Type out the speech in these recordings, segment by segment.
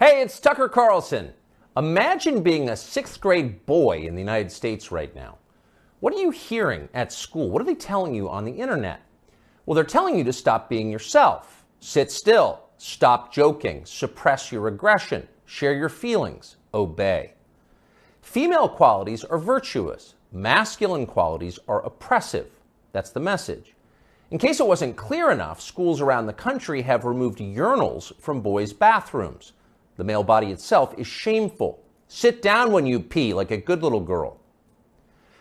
Hey, it's Tucker Carlson. Imagine being a sixth grade boy in the United States right now. What are you hearing at school? What are they telling you on the internet? Well, they're telling you to stop being yourself. Sit still. Stop joking. Suppress your aggression. Share your feelings. Obey. Female qualities are virtuous. Masculine qualities are oppressive. That's the message. In case it wasn't clear enough, schools around the country have removed urinals from boys' bathrooms. The male body itself is shameful. Sit down when you pee like a good little girl.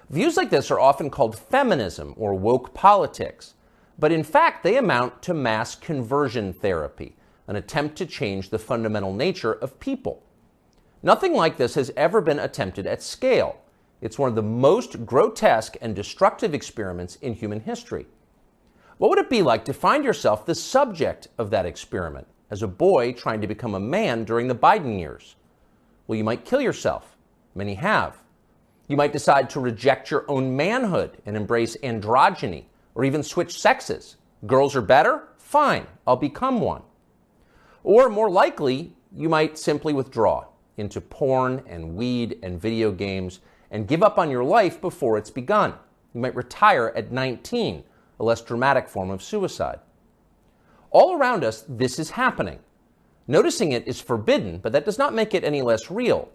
Views like this are often called feminism or woke politics, but in fact they amount to mass conversion therapy, an attempt to change the fundamental nature of people. Nothing like this has ever been attempted at scale. It's one of the most grotesque and destructive experiments in human history. What would it be like to find yourself the subject of that experiment as a boy trying to become a man during the Biden years? Well, you might kill yourself. Many have. You might decide to reject your own manhood and embrace androgyny, or even switch sexes. Girls are better? Fine, I'll become one. Or more likely, you might simply withdraw into porn and weed and video games and give up on your life before it's begun. You might retire at 19, a less dramatic form of suicide. All around us, this is happening. Noticing it is forbidden, but that does not make it any less real.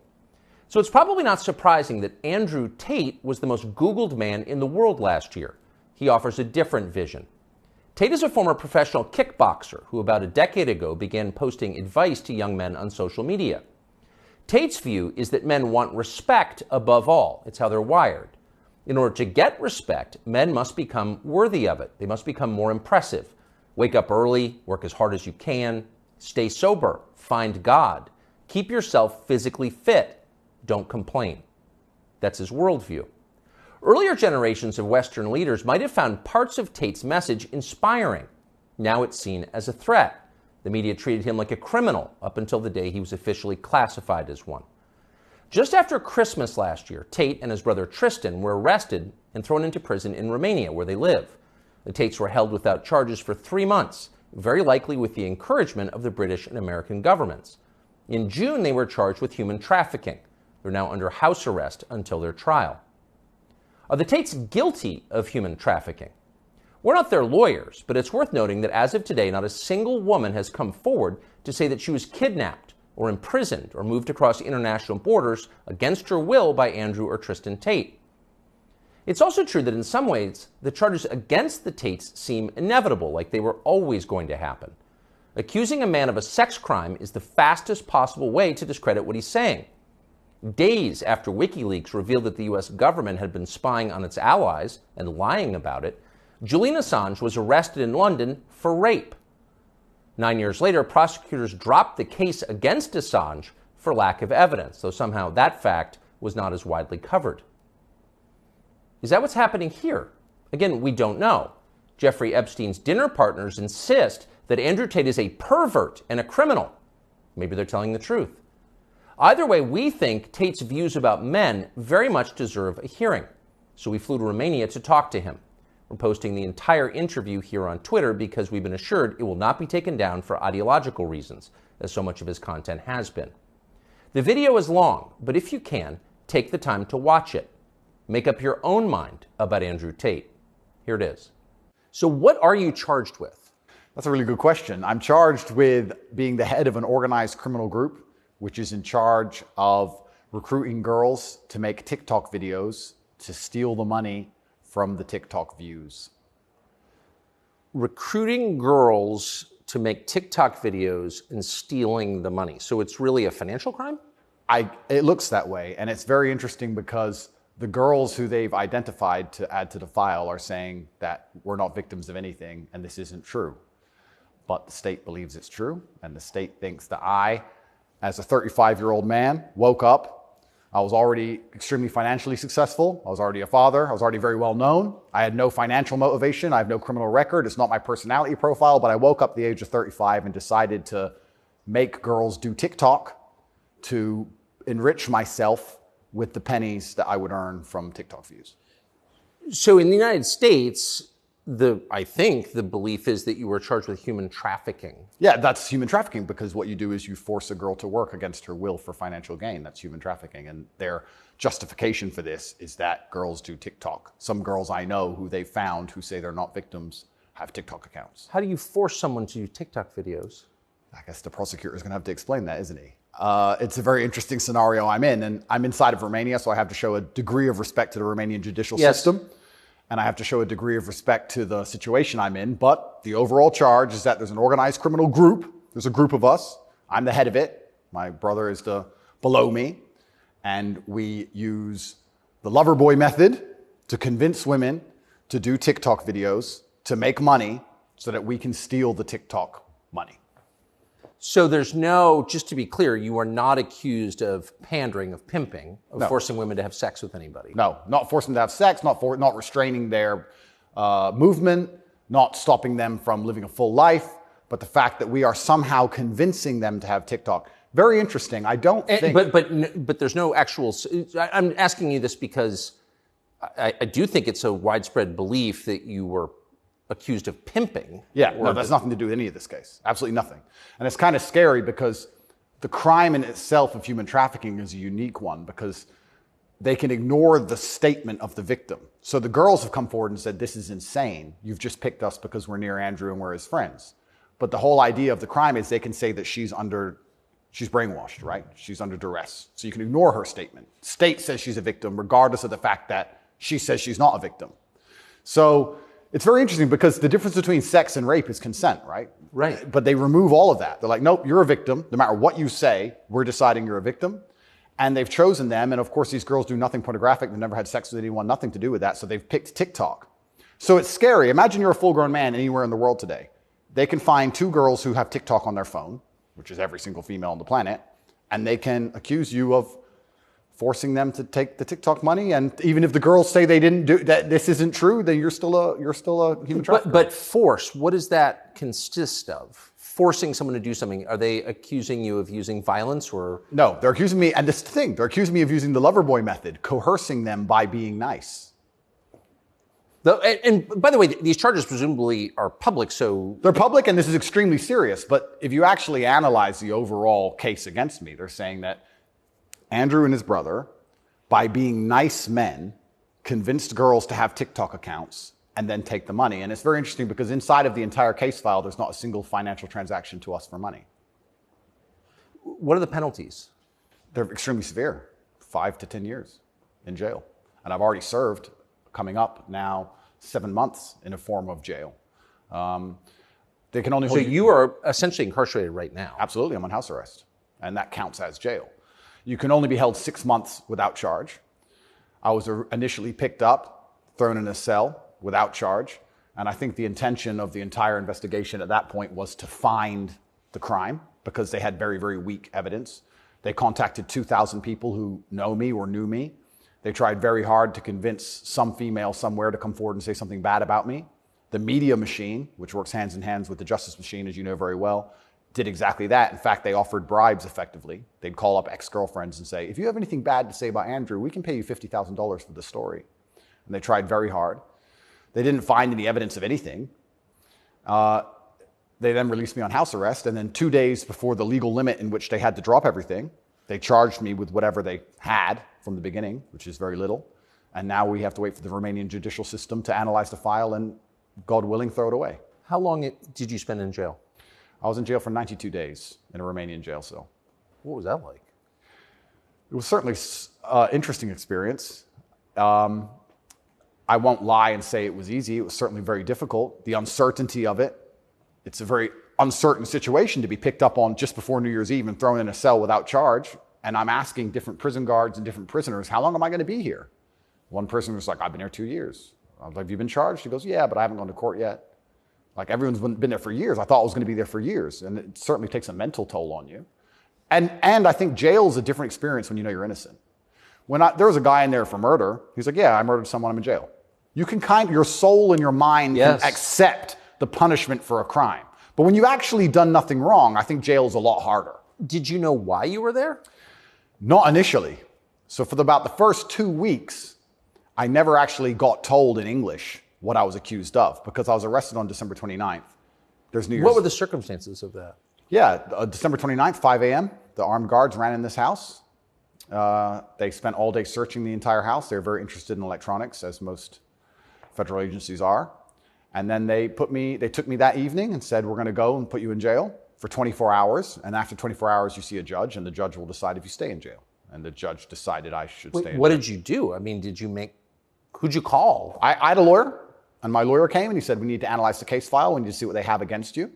So it's probably not surprising that Andrew Tate was the most Googled man in the world last year. He offers a different vision. Tate is a former professional kickboxer who about a decade ago began posting advice to young men on social media. Tate's view is that men want respect above all. It's how they're wired. In order to get respect, men must become worthy of it. They must become more impressive. Wake up early, work as hard as you can, stay sober, find God, keep yourself physically fit, don't complain. That's his worldview. Earlier generations of Western leaders might have found parts of Tate's message inspiring. Now it's seen as a threat. The media treated him like a criminal up until the day he was officially classified as one. Just after Christmas last year, Tate and his brother Tristan were arrested and thrown into prison in Romania, where they live. The Tates were held without charges for 3 months, very likely with the encouragement of the British and American governments. In June, they were charged with human trafficking. They're now under house arrest until their trial. Are the Tates guilty of human trafficking? We're not their lawyers, but it's worth noting that as of today, not a single woman has come forward to say that she was kidnapped or imprisoned or moved across international borders against her will by Andrew or Tristan Tate. It's also true that in some ways, the charges against the Tates seem inevitable, like they were always going to happen. Accusing a man of a sex crime is the fastest possible way to discredit what he's saying. Days after WikiLeaks revealed that the U.S. government had been spying on its allies and lying about it, Julian Assange was arrested in London for rape. 9 years later, prosecutors dropped the case against Assange for lack of evidence, though somehow that fact was not as widely covered. Is that what's happening here? Again, we don't know. Jeffrey Epstein's dinner partners insist that Andrew Tate is a pervert and a criminal. Maybe they're telling the truth. Either way, we think Tate's views about men very much deserve a hearing. So we flew to Romania to talk to him. We're posting the entire interview here on Twitter because we've been assured it will not be taken down for ideological reasons, as so much of his content has been. The video is long, but if you can, take the time to watch it. Make up your own mind about Andrew Tate. Here it is. So what are you charged with? That's a really good question. I'm charged with being the head of an organized criminal group, which is in charge of recruiting girls to make TikTok videos to steal the money from the TikTok views. Recruiting girls to make TikTok videos and stealing the money. So it's really a financial crime? It looks that way. And it's very interesting because the girls who they've identified to add to the file are saying that we're not victims of anything and this isn't true. But the state believes it's true, and the state thinks that I, as a 35-year-old man, woke up. I was already extremely financially successful. I was already a father. I was already very well known. I had no financial motivation. I have no criminal record. It's not my personality profile, but I woke up at the age of 35 and decided to make girls do TikTok to enrich myself with the pennies that I would earn from TikTok views. So in the United States, I think the belief is that you were charged with human trafficking. Yeah, that's human trafficking, because what you do is you force a girl to work against her will for financial gain. That's human trafficking. And their justification for this is that girls do TikTok. Some girls I know who they found who say they're not victims have TikTok accounts. How do you force someone to do TikTok videos? I guess the prosecutor is going to have to explain that, isn't he? It's a very interesting scenario I'm in, and I'm inside of Romania, so I have to show a degree of respect to the Romanian judicial system, and I have to show a degree of respect to the situation I'm in. But the overall charge is that there's an organized criminal group. There's a group of us. I'm the head of it. My brother is below me, and we use the lover boy method to convince women to do TikTok videos to make money so that we can steal the TikTok money. So there's no, just to be clear, you are not accused of pandering, of pimping, of forcing women to have sex with anybody. No, not forcing them to have sex, not restraining their movement, not stopping them from living a full life, but the fact that we are somehow convincing them to have TikTok. Very interesting. I don't think... But there's no actual... I'm asking you this because I do think it's a widespread belief that you were accused of pimping. Yeah, no, that's nothing to do with any of this case. Absolutely nothing. And it's kind of scary because the crime in itself of human trafficking is a unique one, because they can ignore the statement of the victim. So the girls have come forward and said, this is insane. You've just picked us because we're near Andrew and we're his friends. But the whole idea of the crime is they can say that she's brainwashed, right? She's under duress. So you can ignore her statement. State says she's a victim regardless of the fact that she says she's not a victim. So it's very interesting because the difference between sex and rape is consent, right? Right. But they remove all of that. They're like, nope, you're a victim. No matter what you say, we're deciding you're a victim. And they've chosen them. And of course, these girls do nothing pornographic. They've never had sex with anyone, nothing to do with that. So they've picked TikTok. So it's scary. Imagine you're a full-grown man anywhere in the world today. They can find two girls who have TikTok on their phone, which is every single female on the planet, and they can accuse you of forcing them to take the TikTok money. And even if the girls say they didn't do that, this isn't true, then you're still a human trafficker. But force, what does that consist of? Forcing someone to do something? Are they accusing you of using violence or? No, they're accusing me, and this is the thing, they're accusing me of using the lover boy method, coercing them by being nice. And by the way, these charges presumably are public, so... They're public, and this is extremely serious. But if you actually analyze the overall case against me, they're saying that Andrew and his brother, by being nice men, convinced girls to have TikTok accounts and then take the money. And it's very interesting because inside of the entire case file, there's not a single financial transaction to us for money. What are the penalties? They're extremely severe, 5 to 10 years in jail. And I've already served, coming up now, 7 months in a form of jail. They can only hold So you are essentially incarcerated right now. Absolutely, I'm on house arrest, and that counts as jail. You can only be held 6 months without charge. I was initially picked up, thrown in a cell without charge, and I think the intention of the entire investigation at that point was to find the crime because they had very, very weak evidence. They contacted 2,000 people who know me or knew me. They tried very hard to convince some female somewhere to come forward and say something bad about me. The media machine, which works hands in hands with the justice machine, as you know very well, did exactly that. In fact, they offered bribes effectively. They'd call up ex-girlfriends and say, if you have anything bad to say about Andrew, we can pay you $50,000 for the story. And they tried very hard. They didn't find any evidence of anything. They then released me on house arrest, and then 2 days before the legal limit in which they had to drop everything, they charged me with whatever they had from the beginning, which is very little. And now we have to wait for the Romanian judicial system to analyze the file and, God willing, throw it away. How long did you spend in jail? I was in jail for 92 days in a Romanian jail cell. What was that like? It was certainly an interesting experience. I won't lie and say it was easy. It was certainly very difficult. The uncertainty of it. It's a very uncertain situation to be picked up on just before New Year's Eve and thrown in a cell without charge. And I'm asking different prison guards and different prisoners, how long am I going to be here? One prisoner was like, I've been here 2 years. I was like, have you been charged? He goes, yeah, but I haven't gone to court yet. Like, everyone's been there for years. I thought I was going to be there for years. And it certainly takes a mental toll on you. And I think jail is a different experience when you know you're innocent. There was a guy in there for murder. He's like, yeah, I murdered someone, I'm in jail. You can your soul and your mind can accept the punishment for a crime. But when you've actually done nothing wrong, I think jail is a lot harder. Did you know why you were there? Not initially. So for about the first 2 weeks, I never actually got told in English what I was accused of, because I was arrested on December 29th. There's New Year's. What were the circumstances of that? Yeah, December 29th, 5 a.m., the armed guards ran in this house. They spent all day searching the entire house. They're very interested in electronics, as most federal agencies are. And then they took me that evening and said, we're going to go and put you in jail for 24 hours. And after 24 hours, you see a judge, and the judge will decide if you stay in jail. And the judge decided I should stay in jail. What did you do? I mean, who'd you call? I had a lawyer, and my lawyer came and he said, we need to analyze the case file. We need to see what they have against you.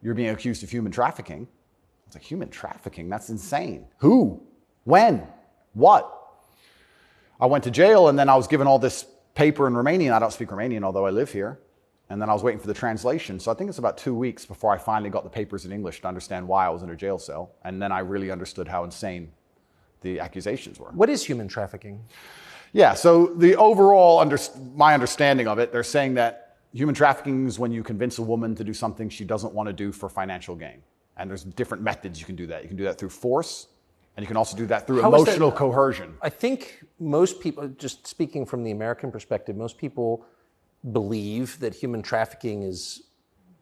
You're being accused of human trafficking. I was like, human trafficking? That's insane. Who? When? What? I went to jail, and then I was given all this paper in Romanian. I don't speak Romanian, although I live here. And then I was waiting for the translation. So I think it's about 2 weeks before I finally got the papers in English to understand why I was in a jail cell. And then I really understood how insane the accusations were. What is human trafficking? Yeah, so the overall, my understanding of it, they're saying that human trafficking is when you convince a woman to do something she doesn't want to do for financial gain. And there's different methods you can do that. You can do that through force, and you can also do that through emotional coercion. I think most people, just speaking from the American perspective, most people believe that human trafficking is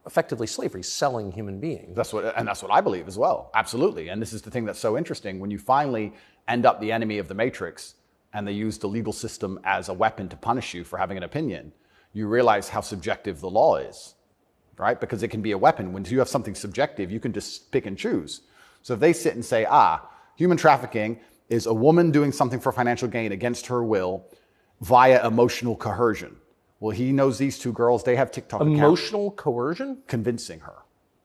effectively slavery, selling human beings. That's what I believe as well. Absolutely. And this is the thing that's so interesting. When you finally end up the enemy of the matrix, and they use the legal system as a weapon to punish you for having an opinion, you realize how subjective the law is, right? Because it can be a weapon. When you have something subjective, you can just pick and choose. So if they sit and say, human trafficking is a woman doing something for financial gain against her will via emotional coercion. Well, he knows these two girls, they have TikTok accounts. Emotional coercion? Convincing her.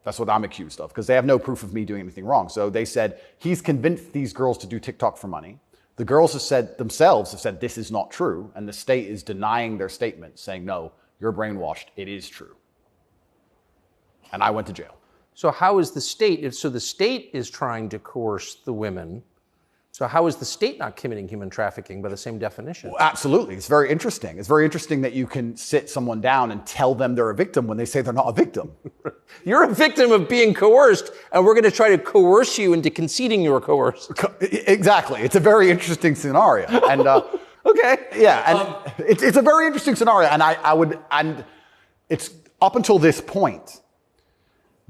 That's what I'm accused of, because they have no proof of me doing anything wrong. So they said, he's convinced these girls to do TikTok for money. The girls have said this is not true, and the state is denying their statement, saying, no, you're brainwashed, it is true. And I went to jail. So how is the state, so the state is trying to coerce the women, so how is the state not committing human trafficking by the same definition? Well, absolutely, it's very interesting. It's very interesting that you can sit someone down and tell them they're a victim when they say they're not a victim. You're a victim of being coerced, and we're going to try to coerce you into conceding you were coerced. Exactly. It's a very interesting scenario. And okay. Yeah, and it's a very interesting scenario. And it's up until this point,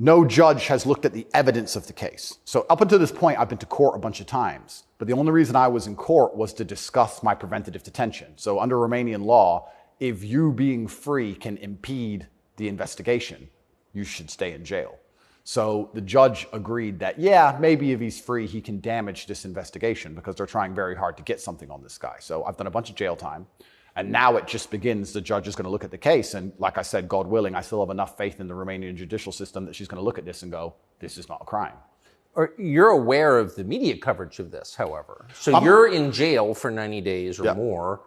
no judge has looked at the evidence of the case. So up until this point, I've been to court a bunch of times. But the only reason I was in court was to discuss my preventative detention. So under Romanian law, if you being free can impede the investigation, you should stay in jail. So the judge agreed that, yeah, maybe if he's free, he can damage this investigation because they're trying very hard to get something on this guy. So I've done a bunch of jail time. And now it just begins. The judge is going to look at the case. And like I said, God willing, I still have enough faith in the Romanian judicial system that she's going to look at this and go, this is not a crime. You're aware of the media coverage of this, however. So you're in jail for 90 days or more,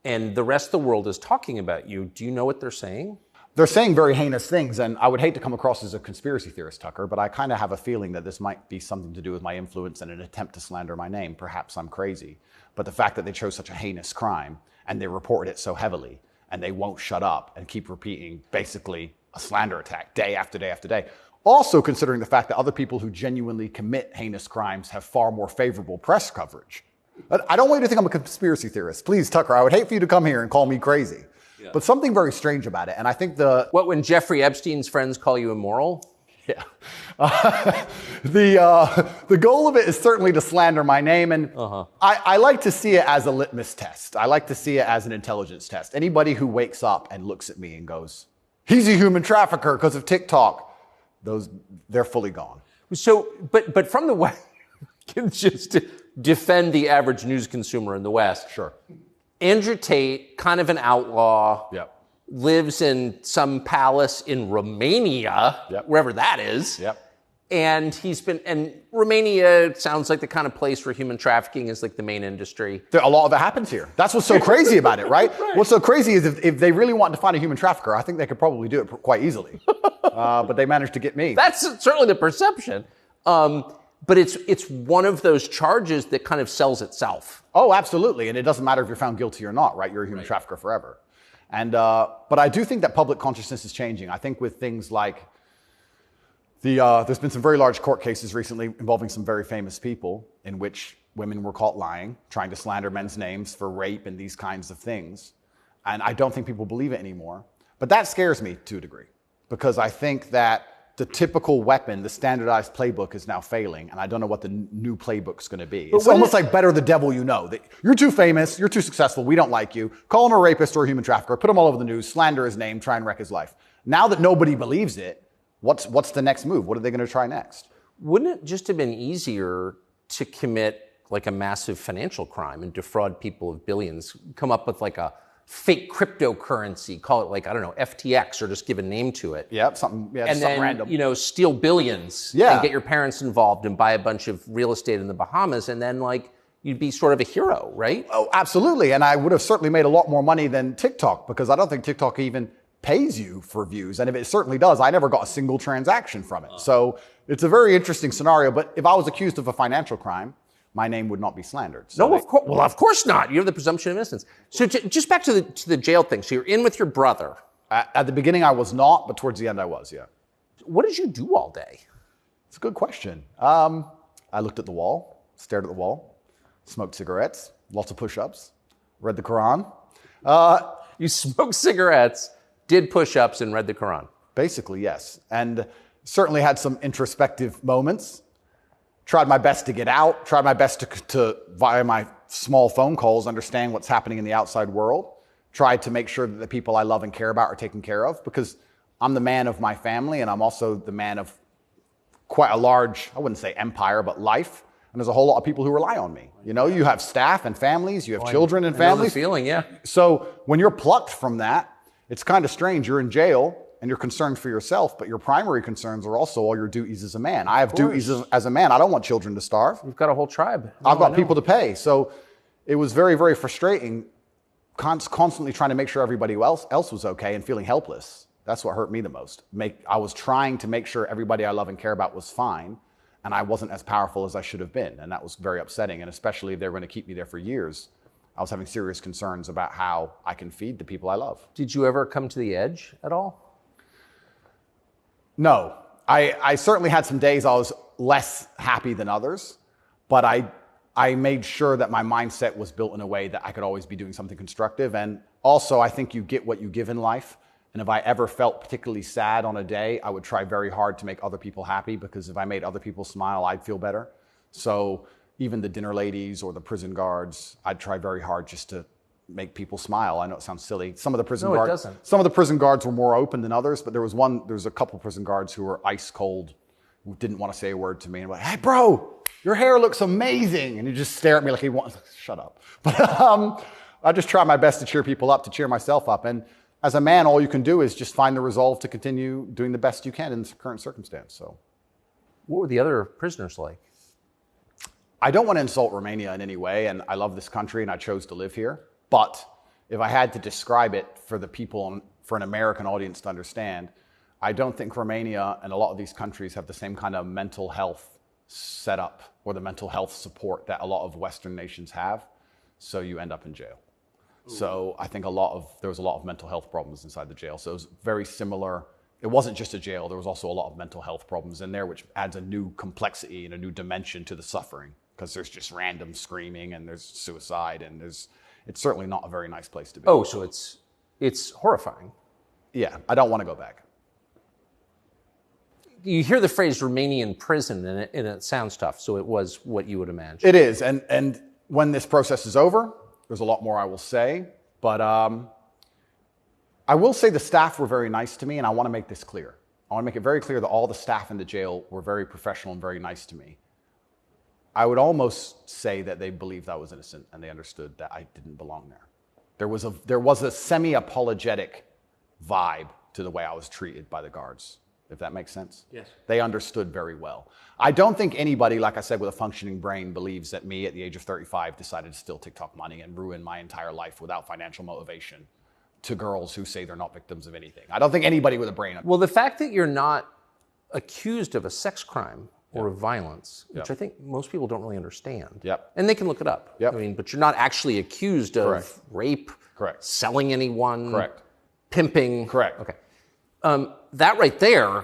and the rest of the world is talking about you. Do you know what they're saying? They're saying very heinous things, and I would hate to come across as a conspiracy theorist, Tucker, but I kind of have a feeling that this might be something to do with my influence and an attempt to slander my name. Perhaps I'm crazy. But the fact that they chose such a heinous crime, and they reported it so heavily, and they won't shut up and keep repeating basically a slander attack day after day after day. Also considering the fact that other people who genuinely commit heinous crimes have far more favorable press coverage. I don't want you to think I'm a conspiracy theorist. Please, Tucker, I would hate for you to come here and call me crazy. Yeah. But something very strange about it, and I think when Jeffrey Epstein's friends call you immoral? Yeah. The goal of it is certainly to slander my name, and I like to see it as a litmus test. I like to see it as an intelligence test. Anybody who wakes up and looks at me and goes, he's a human trafficker because of TikTok, they're fully gone. So, but from the West, just to defend the average news consumer in the West. Sure. Andrew Tate, kind of an outlaw. Yep. Lives in some palace in Romania, wherever that is. Yep. And Romania sounds like the kind of place where human trafficking is like the main industry. A lot of it happens here. That's what's so crazy about it, right? What's so crazy is if they really want to find a human trafficker, I think they could probably do it quite easily. But they managed to get me. That's certainly the perception. But it's one of those charges that kind of sells itself. Oh, absolutely. And it doesn't matter if you're found guilty or not, right? You're a human trafficker forever. And but I do think that public consciousness is changing. I think with things like there's been some very large court cases recently involving some very famous people in which women were caught lying, trying to slander men's names for rape and these kinds of things. And I don't think people believe it anymore. But that scares me to a degree, because I think that the typical weapon, the standardized playbook, is now failing, and I don't know what the new playbook's going to be. It's almost like better the devil you know. You're too famous, you're too successful, we don't like you. Call him a rapist or a human trafficker, put him all over the news, slander his name, try and wreck his life. Now that nobody believes it, what's the next move? What are they going to try next? Wouldn't it just have been easier to commit like a massive financial crime and defraud people of billions, come up with like a fake cryptocurrency, call it like, I don't know, FTX, or just give a name to it. Yep, something random. You know, steal billions and get your parents involved and buy a bunch of real estate in the Bahamas, and then like you'd be sort of a hero, right? Oh, absolutely. And I would have certainly made a lot more money than TikTok, because I don't think TikTok even pays you for views. And if it certainly does, I never got a single transaction from it. So it's a very interesting scenario. But if I was accused of a financial crime, my name would not be slandered. So of course. Well, of course not. You have the presumption of innocence. So just back to the jail thing. So you're in with your brother. At the beginning, I was not, but towards the end, I was, yeah. What did you do all day? It's a good question. I looked at the wall, stared at the wall, smoked cigarettes, lots of push-ups, read the Quran. You smoked cigarettes, did push-ups, and read the Quran. Basically, yes. And certainly had some introspective moments. Tried my best to get out, tried my best to via my small phone calls, understand what's happening in the outside world. Tried to make sure that the people I love and care about are taken care of, because I'm the man of my family, and I'm also the man of quite a large, I wouldn't say empire, but life. And there's a whole lot of people who rely on me. You know, you have staff and families, you have children and families. I know the feeling, yeah. So when you're plucked from that, it's kind of strange. You're in jail and you're concerned for yourself, but your primary concerns are also all your duties as a man. I have duties as a man. I don't want children to starve. You've got a whole tribe. I've got people to pay. So it was very, very frustrating, constantly trying to make sure everybody else was okay and feeling helpless. That's what hurt me the most. I was trying to make sure everybody I love and care about was fine, and I wasn't as powerful as I should have been. And that was very upsetting. And especially if they were going to keep me there for years, I was having serious concerns about how I can feed the people I love. Did you ever come to the edge at all? No. I certainly had some days I was less happy than others, but I made sure that my mindset was built in a way that I could always be doing something constructive. And also, I think you get what you give in life. And if I ever felt particularly sad on a day, I would try very hard to make other people happy, because if I made other people smile, I'd feel better. So even the dinner ladies or the prison guards, I'd try very hard just to make people smile. I know it sounds silly. Some of the prison guards were more open than others, but there was a couple prison guards who were ice cold, who didn't want to say a word to me, and were like, "Hey, bro, your hair looks amazing," and he just stare at me like he wants. Shut up. But I just try my best to cheer people up, to cheer myself up, and as a man, all you can do is just find the resolve to continue doing the best you can in the current circumstance. So, what were the other prisoners like? I don't want to insult Romania in any way, and I love this country, and I chose to live here. But if I had to describe it for the people, for an American audience to understand, I don't think Romania and a lot of these countries have the same kind of mental health setup or the mental health support that a lot of Western nations have. So you end up in jail. Ooh. So I think there was a lot of mental health problems inside the jail. So it was very similar. It wasn't just a jail. There was also a lot of mental health problems in there, which adds a new complexity and a new dimension to the suffering, because there's just random screaming and there's suicide and it's certainly not a very nice place to be. Oh, so it's horrifying. Yeah, I don't want to go back. You hear the phrase Romanian prison, and it sounds tough, so it was what you would imagine. It is, and when this process is over, there's a lot more I will say, but I will say the staff were very nice to me, and I want to make this clear. I want to make it very clear that all the staff in the jail were very professional and very nice to me. I would almost say that they believed I was innocent and they understood that I didn't belong there. There was a semi-apologetic vibe to the way I was treated by the guards, if that makes sense. Yes. They understood very well. I don't think anybody, like I said, with a functioning brain believes that me at the age of 35 decided to steal TikTok money and ruin my entire life without financial motivation to girls who say they're not victims of anything. I don't think anybody with a brain. Well, the fact that you're not accused of a sex crime or of violence, which I think most people don't really understand. Yep. And they can look it up. Yep. I mean, but you're not actually accused of rape, Correct. selling anyone, Correct. pimping. Correct. Okay. That right there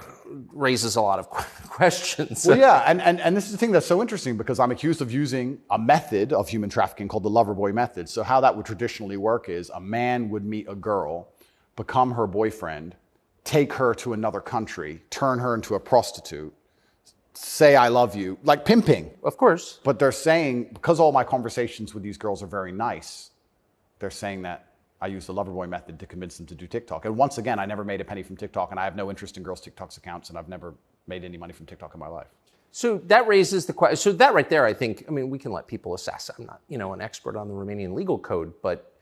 raises a lot of questions. Well, yeah, and this is the thing that's so interesting because I'm accused of using a method of human trafficking called the lover boy method. So how that would traditionally work is a man would meet a girl, become her boyfriend, take her to another country, turn her into a prostitute, say I love you, like pimping. Of course. But they're saying, because all my conversations with these girls are very nice, they're saying that I use the Loverboy method to convince them to do TikTok. And once again, I never made a penny from TikTok, and I have no interest in girls' TikTok's accounts, and I've never made any money from TikTok in my life. So that raises the question. So that right there, I think, I mean, we can let people assess. I'm not, an expert on the Romanian legal code, but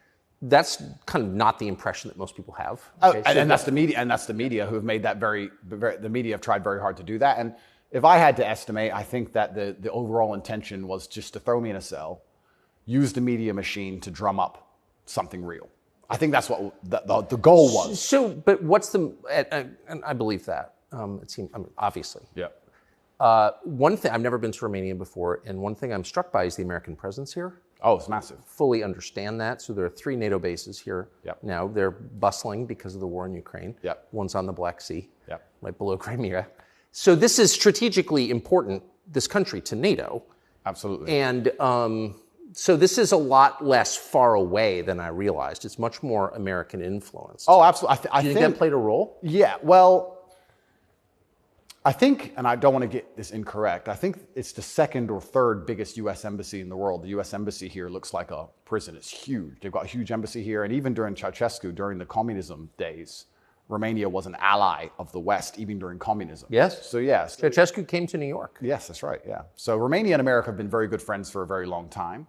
that's kind of not the impression that most people have. Okay? And that's the media, who have made that the media have tried very hard to do that. And if I had to estimate, I think that the overall intention was just to throw me in a cell, use the media machine to drum up something real. I think that's what the goal was. So, but what's the, and I believe that, it seems, obviously. Yeah. One thing, I've never been to Romania before, and one thing I'm struck by is the American presence here. Oh, it's massive. Fully understand that. So there are 3 NATO bases here now. They're bustling because of the war in Ukraine. Yep. One's on the Black Sea, Yep. right below Crimea. So this is strategically important, this country, to NATO. Absolutely. And so this is a lot less far away than I realized. It's much more American influence. Oh, absolutely. Do you think that played a role? Yeah, well, I think, and I don't want to get this incorrect, I think it's the 2nd or 3rd biggest U.S. embassy in the world. The U.S. embassy here looks like a prison. It's huge. They've got a huge embassy here. And even during Ceausescu, during the communism days, Romania was an ally of the West, even during communism. Yes. So, yes. Ceausescu came to New York. Yes, that's right, yeah. So Romania and America have been very good friends for a very long time.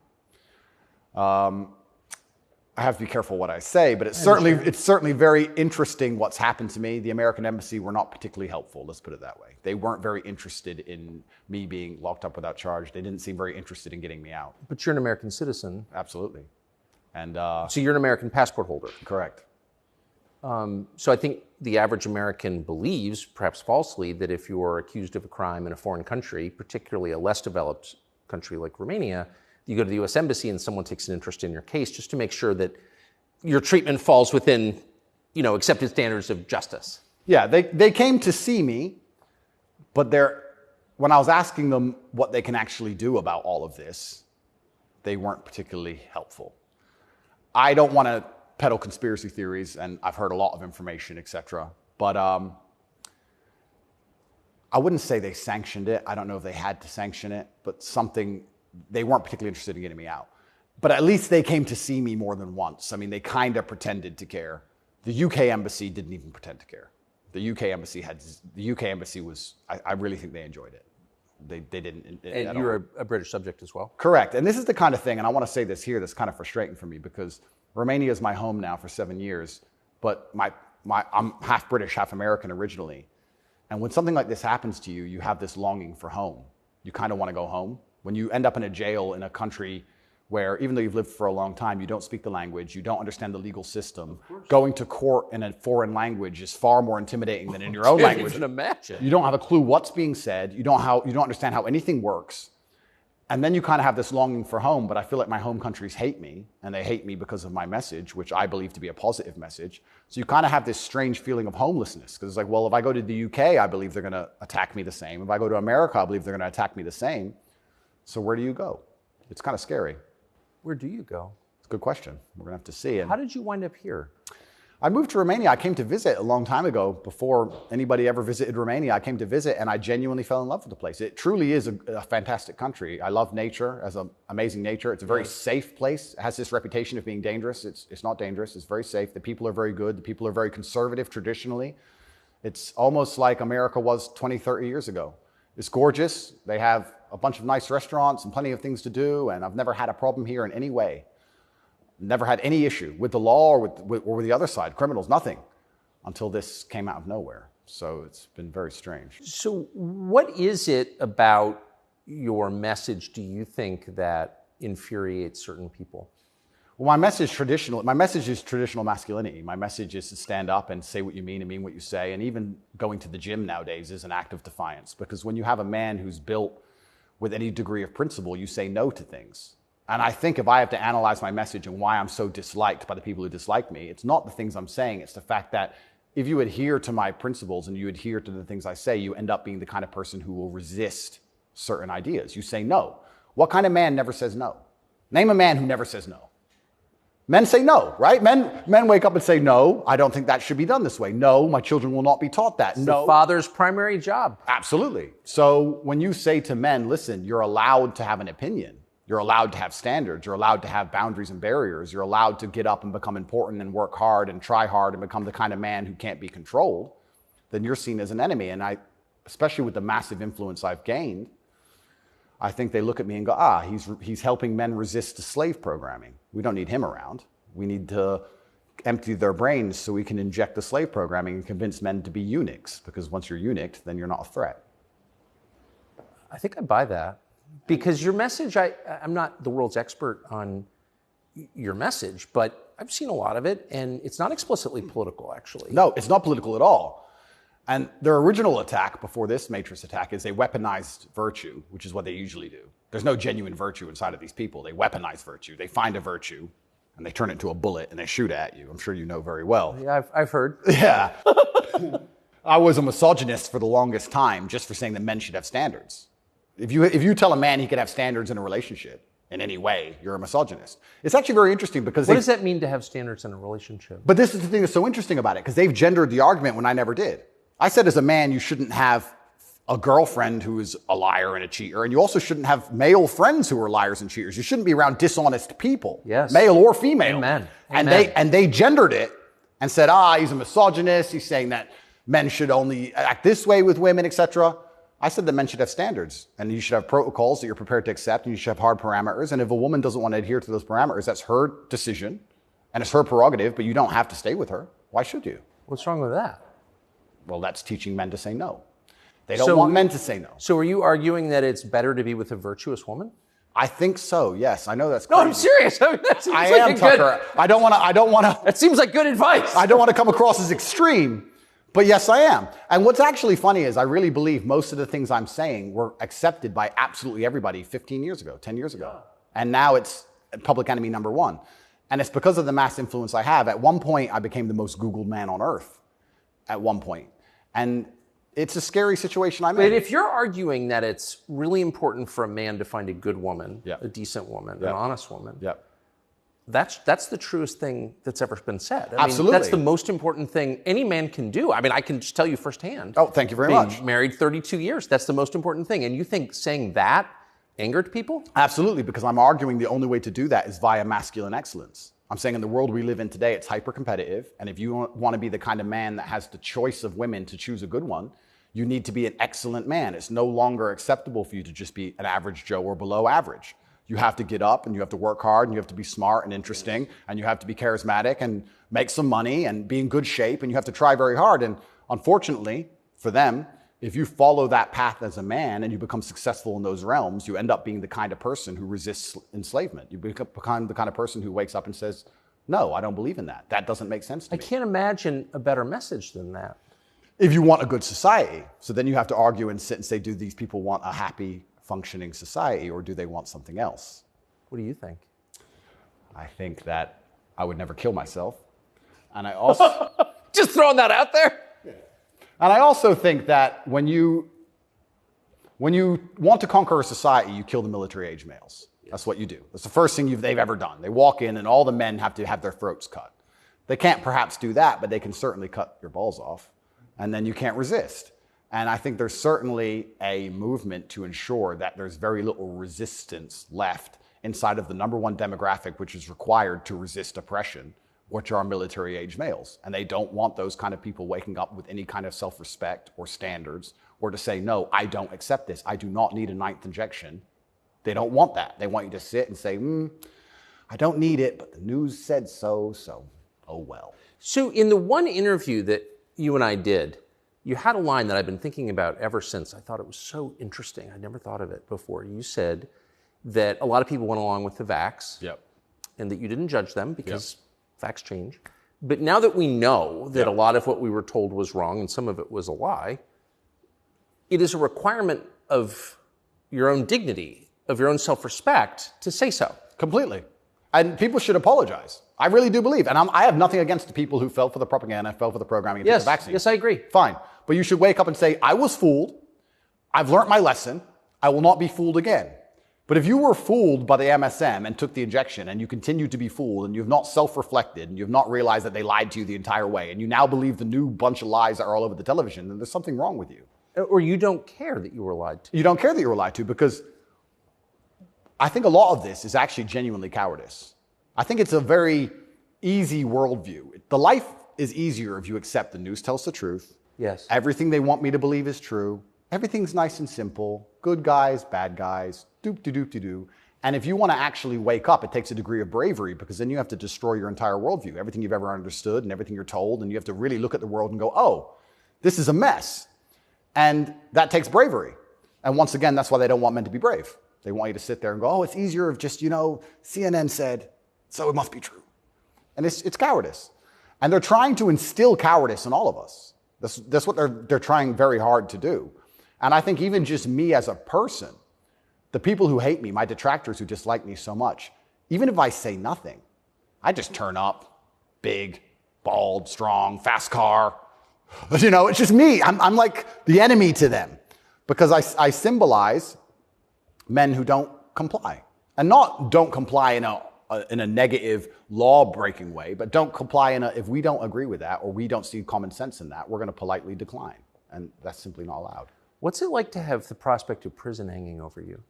I have to be careful what I say, but it's certainly very interesting what's happened to me. The American embassy were not particularly helpful, let's put it that way. They weren't very interested in me being locked up without charge. They didn't seem very interested in getting me out. But you're an American citizen. Absolutely. And so you're an American passport holder. Correct. So I think the average American believes, perhaps falsely, that if you are accused of a crime in a foreign country, particularly a less developed country like Romania, you go to the U.S. Embassy and someone takes an interest in your case just to make sure that your treatment falls within, accepted standards of justice. Yeah, they came to see me, but when I was asking them what they can actually do about all of this, they weren't particularly helpful. I don't want to peddle conspiracy theories, and I've heard a lot of information, etc. But I wouldn't say they sanctioned it. I don't know if they had to sanction it, but they weren't particularly interested in getting me out. But at least they came to see me more than once. I mean, they kind of pretended to care. The UK embassy didn't even pretend to care. The UK embassy was, I really think they enjoyed it. They didn't. And you're a British subject as well? Correct. And this is the kind of thing, and I want to say this here, that's kind of frustrating for me because Romania is my home now for 7 years, but I'm half British, half American originally. And when something like this happens to you, you have this longing for home. You kind of want to go home. When you end up in a jail in a country where, even though you've lived for a long time, you don't speak the language, you don't understand the legal system, going to court in a foreign language is far more intimidating than in your own language. I can imagine. You don't have a clue what's being said. You don't understand how anything works. And then you kind of have this longing for home, but I feel like my home countries hate me, and they hate me because of my message, which I believe to be a positive message. So you kind of have this strange feeling of homelessness, because it's like, well, if I go to the UK, I believe they're going to attack me the same. If I go to America, I believe they're going to attack me the same. So where do you go? It's kind of scary. Where do you go? It's a good question. We're going to have to see. And how did you wind up here? I moved to Romania. I came to visit a long time ago. Before anybody ever visited Romania, I came to visit, and I genuinely fell in love with the place. It truly is a fantastic country. I love nature, as an amazing nature. It's a very safe place. It has this reputation of being dangerous. It's not dangerous. It's very safe. The people are very good. The people are very conservative traditionally. It's almost like America was 20, 30 years ago. It's gorgeous. They have a bunch of nice restaurants and plenty of things to do, and I've never had a problem here in any way. Never had any issue with the law or with the other side, criminals, nothing, until this came out of nowhere. So it's been very strange. So what is it about your message, do you think, that infuriates certain people? Well, my message is traditional masculinity. My message is to stand up and say what you mean and mean what you say. And even going to the gym nowadays is an act of defiance, because when you have a man who's built with any degree of principle, you say no to things. And I think if I have to analyze my message and why I'm so disliked by the people who dislike me, it's not the things I'm saying, it's the fact that if you adhere to my principles and you adhere to the things I say, you end up being the kind of person who will resist certain ideas. You say no. What kind of man never says no? Name a man who never says no. Men say no, right? Men wake up and say, no, I don't think that should be done this way. No, my children will not be taught that. It's no. the father's primary job. Absolutely. So when you say to men, listen, you're allowed to have an opinion. You're allowed to have standards. You're allowed to have boundaries and barriers. You're allowed to get up and become important and work hard and try hard and become the kind of man who can't be controlled, then you're seen as an enemy. And I, especially with the massive influence I've gained, I think they look at me and go, he's helping men resist the slave programming. We don't need him around. We need to empty their brains so we can inject the slave programming and convince men to be eunuchs, because once you're eunuched, then you're not a threat. I think I buy that. Because your message, I'm not the world's expert on your message, but I've seen a lot of it, and it's not explicitly political, actually. No, it's not political at all. And their original attack before this Matrix attack is they weaponized virtue, which is what they usually do. There's no genuine virtue inside of these people. They weaponize virtue. They find a virtue, and they turn it into a bullet, and they shoot at you. I'm sure you know very well. Yeah, I've heard. Yeah. I was a misogynist for the longest time just for saying that men should have standards. If you tell a man he can have standards in a relationship in any way, you're a misogynist. It's actually very interesting because what does that mean to have standards in a relationship? But this is the thing that's so interesting about it, because they've gendered the argument when I never did. I said as a man, you shouldn't have a girlfriend who is a liar and a cheater, and you also shouldn't have male friends who are liars and cheaters. You shouldn't be around dishonest people, yes, male or female. Amen. And Amen. they gendered it and said, he's a misogynist. He's saying that men should only act this way with women, etc. I said that men should have standards, and you should have protocols that you're prepared to accept, and you should have hard parameters. And if a woman doesn't want to adhere to those parameters, that's her decision, and it's her prerogative, but you don't have to stay with her. Why should you? What's wrong with that? Well, that's teaching men to say no. They don't want men to say no. So are you arguing that it's better to be with a virtuous woman? I think so, yes. I know that's crazy. No, I'm serious. I mean, that seems I like am, Tucker. I don't want to. That seems like good advice. I don't want to come across as extreme. But yes, I am. And what's actually funny is I really believe most of the things I'm saying were accepted by absolutely everybody 15 years ago, 10 years ago. And now it's public enemy number one. And it's because of the mass influence I have. At one point, I became the most Googled man on earth. At one point. And it's a scary situation I'm in. But if you're arguing that it's really important for a man to find a good woman, a decent woman, an honest woman, that's the truest thing that's ever been said. I Absolutely. mean, that's the most important thing any man can do. I mean, I can just tell you firsthand. Oh, thank you very much. Married 32 years, that's the most important thing. And you think saying that angered people? Absolutely, because I'm arguing the only way to do that is via masculine excellence. I'm saying in the world we live in today, it's hyper-competitive. And if you want to be the kind of man that has the choice of women to choose a good one, you need to be an excellent man. It's no longer acceptable for you to just be an average Joe or below average. You have to get up and you have to work hard and you have to be smart and interesting and you have to be charismatic and make some money and be in good shape and you have to try very hard. And unfortunately for them, if you follow that path as a man and you become successful in those realms, you end up being the kind of person who resists enslavement. You become the kind of person who wakes up and says, no, I don't believe in that. That doesn't make sense to me. I can't imagine a better message than that. If you want a good society. So then you have to argue and sit and say, do these people want a happy, functioning society or do they want something else? What do you think? I think that I would never kill myself. And I also... Just throwing that out there? And I also think that when you want to conquer a society, you kill the military-age males. That's what you do. That's the first thing they've ever done. They walk in and all the men have to have their throats cut. They can't perhaps do that, but they can certainly cut your balls off. And then you can't resist. And I think there's certainly a movement to ensure that there's very little resistance left inside of the number one demographic which is required to resist oppression, which are military-age males. And they don't want those kind of people waking up with any kind of self-respect or standards or to say, no, I don't accept this. I do not need a ninth injection. They don't want that. They want you to sit and say, I don't need it, but the news said so, oh well. So in the one interview that you and I did, you had a line that I've been thinking about ever since. I thought it was so interesting. I never thought of it before. You said that a lot of people went along with the vax and that you didn't judge them because facts change. But now that we know that a lot of what we were told was wrong and some of it was a lie, it is a requirement of your own dignity, of your own self-respect to say so. Completely. And people should apologize. I really do believe. And I have nothing against the people who fell for the propaganda, fell for the programming, and took the vaccine. Yes, I agree. Fine. But you should wake up and say, I was fooled. I've learned my lesson. I will not be fooled again. But if you were fooled by the MSM and took the injection and you continue to be fooled and you've not self-reflected and you've not realized that they lied to you the entire way and you now believe the new bunch of lies that are all over the television, then there's something wrong with you. Or you don't care that you were lied to. You don't care that you were lied to, because I think a lot of this is actually genuinely cowardice. I think it's a very easy worldview. The life is easier if you accept the news tells the truth. Yes. Everything they want me to believe is true. Everything's nice and simple. Good guys, bad guys, doop-de-doop-de-doo. And if you want to actually wake up, it takes a degree of bravery, because then you have to destroy your entire worldview, everything you've ever understood and everything you're told, and you have to really look at the world and go, oh, this is a mess. And that takes bravery. And once again, that's why they don't want men to be brave. They want you to sit there and go, oh, it's easier if just, CNN said, so it must be true. And it's cowardice. And they're trying to instill cowardice in all of us. That's what they're trying very hard to do. And I think even just me as a person, the people who hate me, my detractors who dislike me so much, even if I say nothing, I just turn up, big, bald, strong, fast car. It's just me. I'm like the enemy to them, because I symbolize men who don't comply. And not don't comply in a negative law-breaking way, but don't comply if we don't agree with that or we don't see common sense in that, we're going to politely decline. And that's simply not allowed. What's it like to have the prospect of prison hanging over you?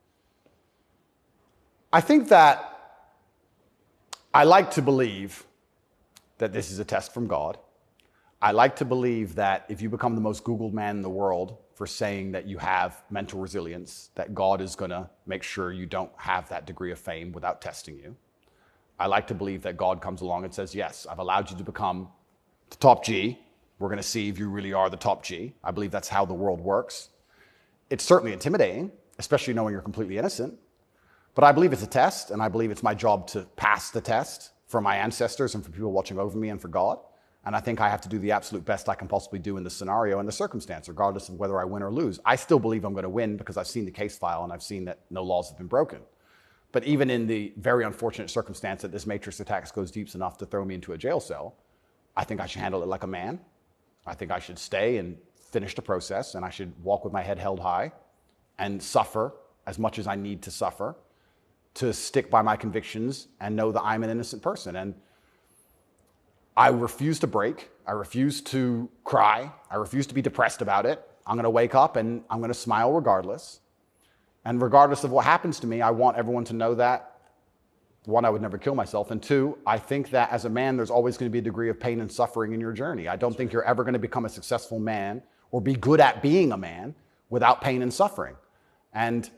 I think that I like to believe that this is a test from God. I like to believe that if you become the most Googled man in the world for saying that you have mental resilience, that God is going to make sure you don't have that degree of fame without testing you. I like to believe that God comes along and says, yes, I've allowed you to become the top G. We're going to see if you really are the top G. I believe that's how the world works. It's certainly intimidating, especially knowing you're completely innocent. But I believe it's a test, and I believe it's my job to pass the test for my ancestors and for people watching over me and for God. And I think I have to do the absolute best I can possibly do in the scenario and the circumstance, regardless of whether I win or lose. I still believe I'm going to win because I've seen the case file and I've seen that no laws have been broken. But even in the very unfortunate circumstance that this matrix attack goes deep enough to throw me into a jail cell, I think I should handle it like a man. I think I should stay and finish the process, and I should walk with my head held high and suffer as much as I need to suffer to stick by my convictions and know that I'm an innocent person. And I refuse to break. I refuse to cry. I refuse to be depressed about it. I'm going to wake up and I'm going to smile regardless. And regardless of what happens to me, I want everyone to know that, one, I would never kill myself. And two, I think that as a man, there's always going to be a degree of pain and suffering in your journey. I don't think you're ever going to become a successful man or be good at being a man without pain and suffering. And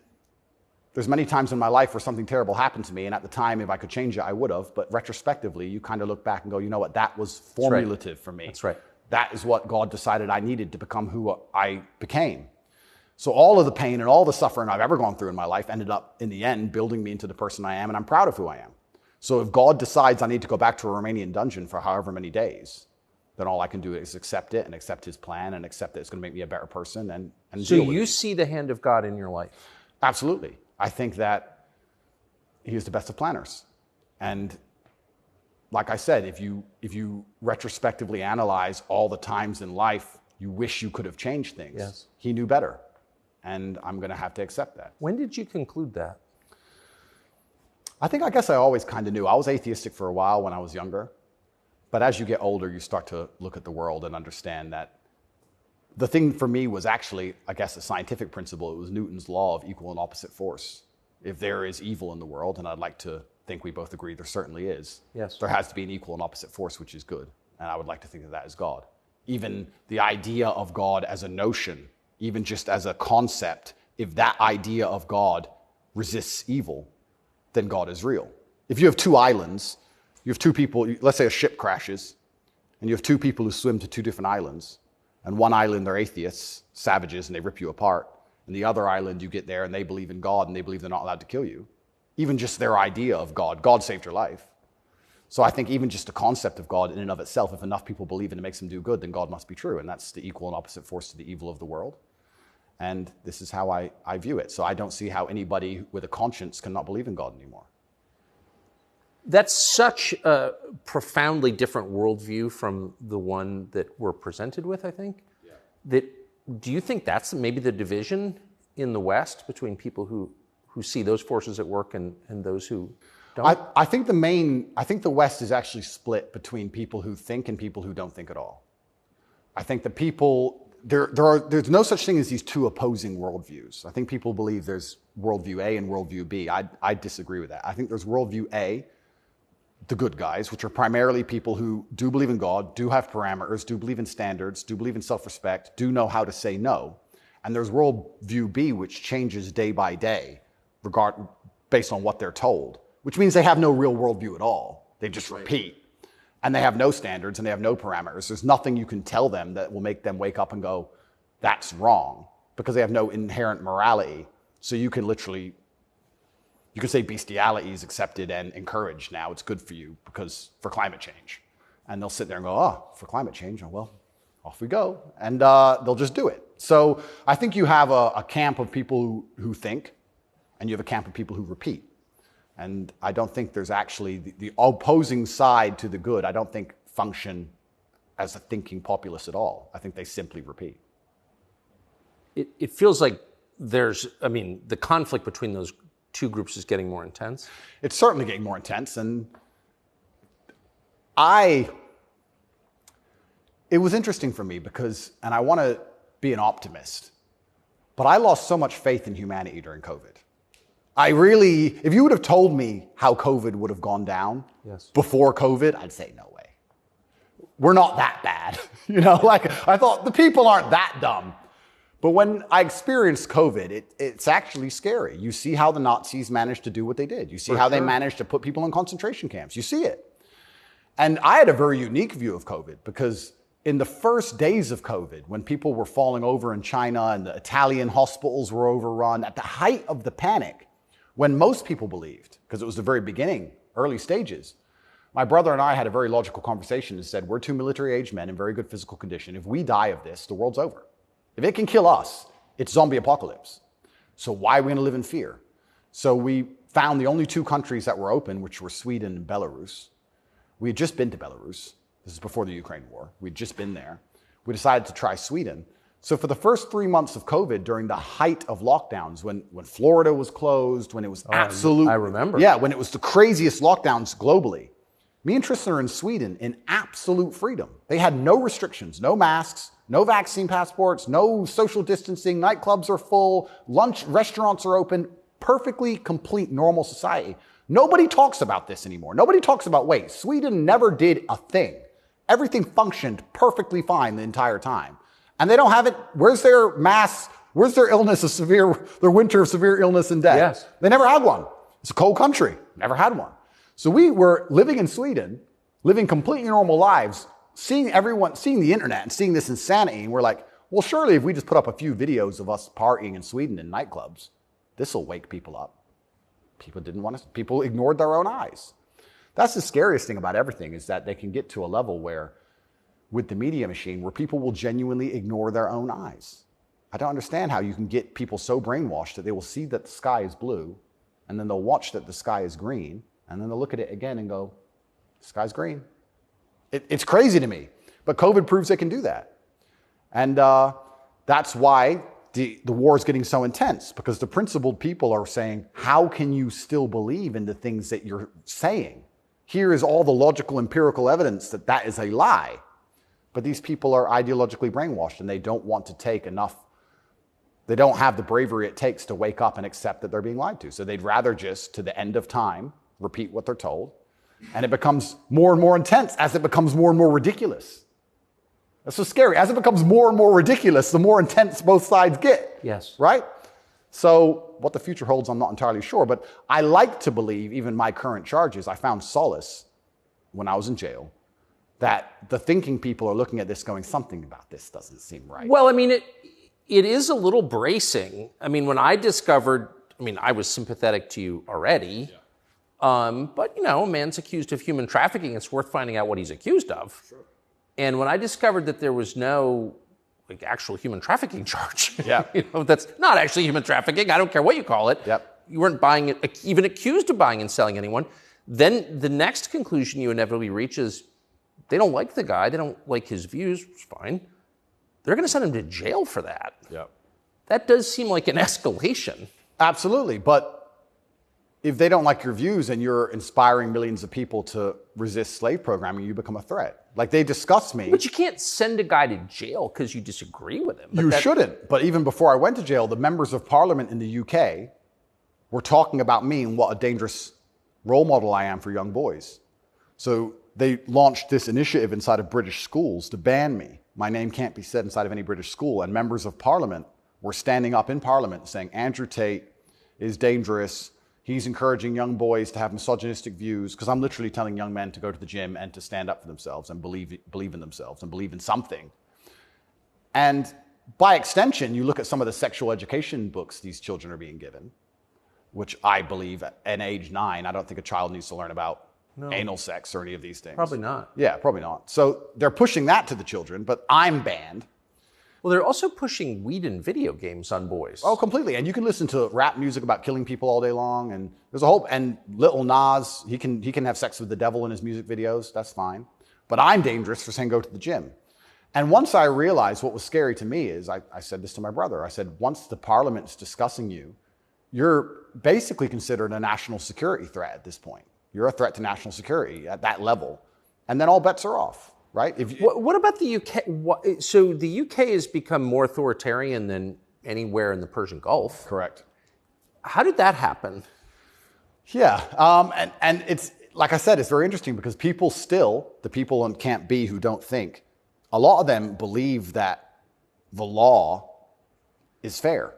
there's many times in my life where something terrible happened to me, and at the time, if I could change it, I would have. But retrospectively, you kind of look back and go, you know what, that was formulative for me. That's right. That is what God decided I needed to become who I became. So all of the pain and all the suffering I've ever gone through in my life ended up, in the end, building me into the person I am, and I'm proud of who I am. So if God decides I need to go back to a Romanian dungeon for however many days, then all I can do is accept it and accept his plan and accept that it's going to make me a better person and so deal with you it. See the hand of God in your life? Absolutely. I think that he is the best of planners. And like I said, if you retrospectively analyze all the times in life you wish you could have changed things, yes, he knew better. And I'm going to have to accept that. When did you conclude that? I guess I always kind of knew. I was atheistic for a while when I was younger. But as you get older, you start to look at the world and understand that the thing for me was actually, I guess, a scientific principle. It was Newton's law of equal and opposite force. If there is evil in the world, and I'd like to think we both agree there certainly is, yes, there has to be an equal and opposite force, which is good. And I would like to think that that is God. Even the idea of God as a notion, even just as a concept, if that idea of God resists evil, then God is real. If you have two islands, you have two people, let's say a ship crashes, and you have two people who swim to two different islands. And one island, they're atheists, savages, and they rip you apart. And the other island, you get there and they believe in God and they believe they're not allowed to kill you. Even just their idea of God saved your life. So I think even just the concept of God in and of itself, if enough people believe it and it makes them do good, then God must be true. And that's the equal and opposite force to the evil of the world. And this is how I view it. So I don't see how anybody with a conscience cannot believe in God anymore. That's such a profoundly different worldview from the one that we're presented with, I think. Yeah. Do you think that's maybe the division in the West between people who see those forces at work and those who don't? I think the West is actually split between people who think and people who don't think at all. I think the people, there's no such thing as these two opposing worldviews. I think people believe there's worldview A and worldview B. I disagree with that. I think there's worldview A, the good guys, which are primarily people who do believe in God, do have parameters, do believe in standards, do believe in self-respect, do know how to say no. And there's worldview B, which changes day by day, based on what they're told, which means they have no real worldview at all. They just repeat. And they have no standards and they have no parameters. There's nothing you can tell them that will make them wake up and go, that's wrong, because they have no inherent morality. So you can say bestiality is accepted and encouraged now. It's good for you for climate change. And they'll sit there and go, oh, for climate change, oh, well, off we go. And they'll just do it. So I think you have a camp of people who think, and you have a camp of people who repeat. And I don't think there's actually the opposing side to the good, I don't think function as a thinking populace at all. I think they simply repeat. It feels like the conflict between those two groups is getting more intense. It's certainly getting more intense. And it was interesting for me and I want to be an optimist, but I lost so much faith in humanity during COVID. If you would have told me how COVID would have gone down before COVID, I'd say no way. We're not that bad. I thought the people aren't that dumb. But when I experienced COVID, it's actually scary. You see how the Nazis managed to do what they did. You see how they managed to put people in concentration camps. You see it. And I had a very unique view of COVID because in the first days of COVID, when people were falling over in China and the Italian hospitals were overrun, at the height of the panic, when most people believed, because it was the very beginning, early stages, my brother and I had a very logical conversation and said, we're two military-aged men in very good physical condition. If we die of this, the world's over. If it can kill us, it's zombie apocalypse. So why are we going to live in fear? So we found the only two countries that were open, which were Sweden and Belarus. We had just been to Belarus. This is before the Ukraine war. We'd just been there. We decided to try Sweden. So for the first 3 months of COVID, during the height of lockdowns, when Florida was closed, when it was absolute... I remember. Yeah, when it was the craziest lockdowns globally, me and Tristan are in Sweden in absolute freedom. They had no restrictions, no masks, no vaccine passports, no social distancing, nightclubs are full, restaurants are open, perfectly complete normal society. Nobody talks about this anymore. Nobody talks about, wait, Sweden never did a thing. Everything functioned perfectly fine the entire time. And they don't have it. Where's their mass? Where's their their winter of severe illness and death? Yes. They never had one. It's a cold country. Never had one. So we were living in Sweden, living completely normal lives, seeing the internet and seeing this insanity. And we're like, well, surely if we just put up a few videos of us partying in Sweden in nightclubs, this will wake people up. People ignored their own eyes. That's the scariest thing about everything, is that they can get to a level where, with the media machine, where people will genuinely ignore their own eyes. I don't understand how you can get people so brainwashed that they will see that the sky is blue, and then they'll watch that the sky is green, and then they'll look at it again and go, the sky's green. It's crazy to me, but COVID proves they can do that. And that's why the war is getting so intense, because the principled people are saying, how can you still believe in the things that you're saying? Here is all the logical, empirical evidence that that is a lie. But these people are ideologically brainwashed, and they don't want to take enough. They don't have the bravery it takes to wake up and accept that they're being lied to. So they'd rather just, to the end of time, repeat what they're told. And it becomes more and more intense as it becomes more and more ridiculous. That's so scary. As it becomes more and more ridiculous, the more intense both sides get. Yes. Right? So what the future holds, I'm not entirely sure. But I like to believe, even my current charges, I found solace when I was in jail, that the thinking people are looking at this going, something about this doesn't seem right. Well, I mean, it is a little bracing. I mean, when I discovered, I was sympathetic to you already. Yeah. But, a man's accused of human trafficking. It's worth finding out what he's accused of. Sure. And when I discovered that there was no actual human trafficking charge, that's not actually human trafficking. I don't care what you call it. Yep. You weren't even accused of buying and selling anyone. Then the next conclusion you inevitably reach is they don't like the guy, they don't like his views, it's fine. They're going to send him to jail for that. Yep. That does seem like an escalation. Absolutely. But if they don't like your views and you're inspiring millions of people to resist slave programming, you become a threat. Like, they discuss me. But you can't send a guy to jail because you disagree with him. You shouldn't. But even before I went to jail, the members of parliament in the UK were talking about me and what a dangerous role model I am for young boys. So they launched this initiative inside of British schools to ban me. My name can't be said inside of any British school. And members of parliament were standing up in parliament saying, Andrew Tate is dangerous. He's encouraging young boys to have misogynistic views, because I'm literally telling young men to go to the gym and to stand up for themselves and believe in themselves and believe in something. And by extension, you look at some of the sexual education books these children are being given, which I believe at age 9, I don't think a child needs to learn about anal sex or any of these things. Probably not. Yeah, probably not. So they're pushing that to the children, but I'm banned. Well, they're also pushing weed and video games on boys. Oh, completely. And you can listen to rap music about killing people all day long. And there's a whole, and Lil Nas, he can have sex with the devil in his music videos. That's fine. But I'm dangerous for saying go to the gym. And once I realized what was scary to me is, I said this to my brother. I said, once the parliament's discussing you, you're basically considered a national security threat at this point. You're a threat to national security at that level. And then all bets are off. Right? What about the UK? So the UK has become more authoritarian than anywhere in the Persian Gulf. Correct. How did that happen? Yeah. And it's, like I said, it's very interesting because the people on Camp B who don't think, a lot of them believe that the law is fair.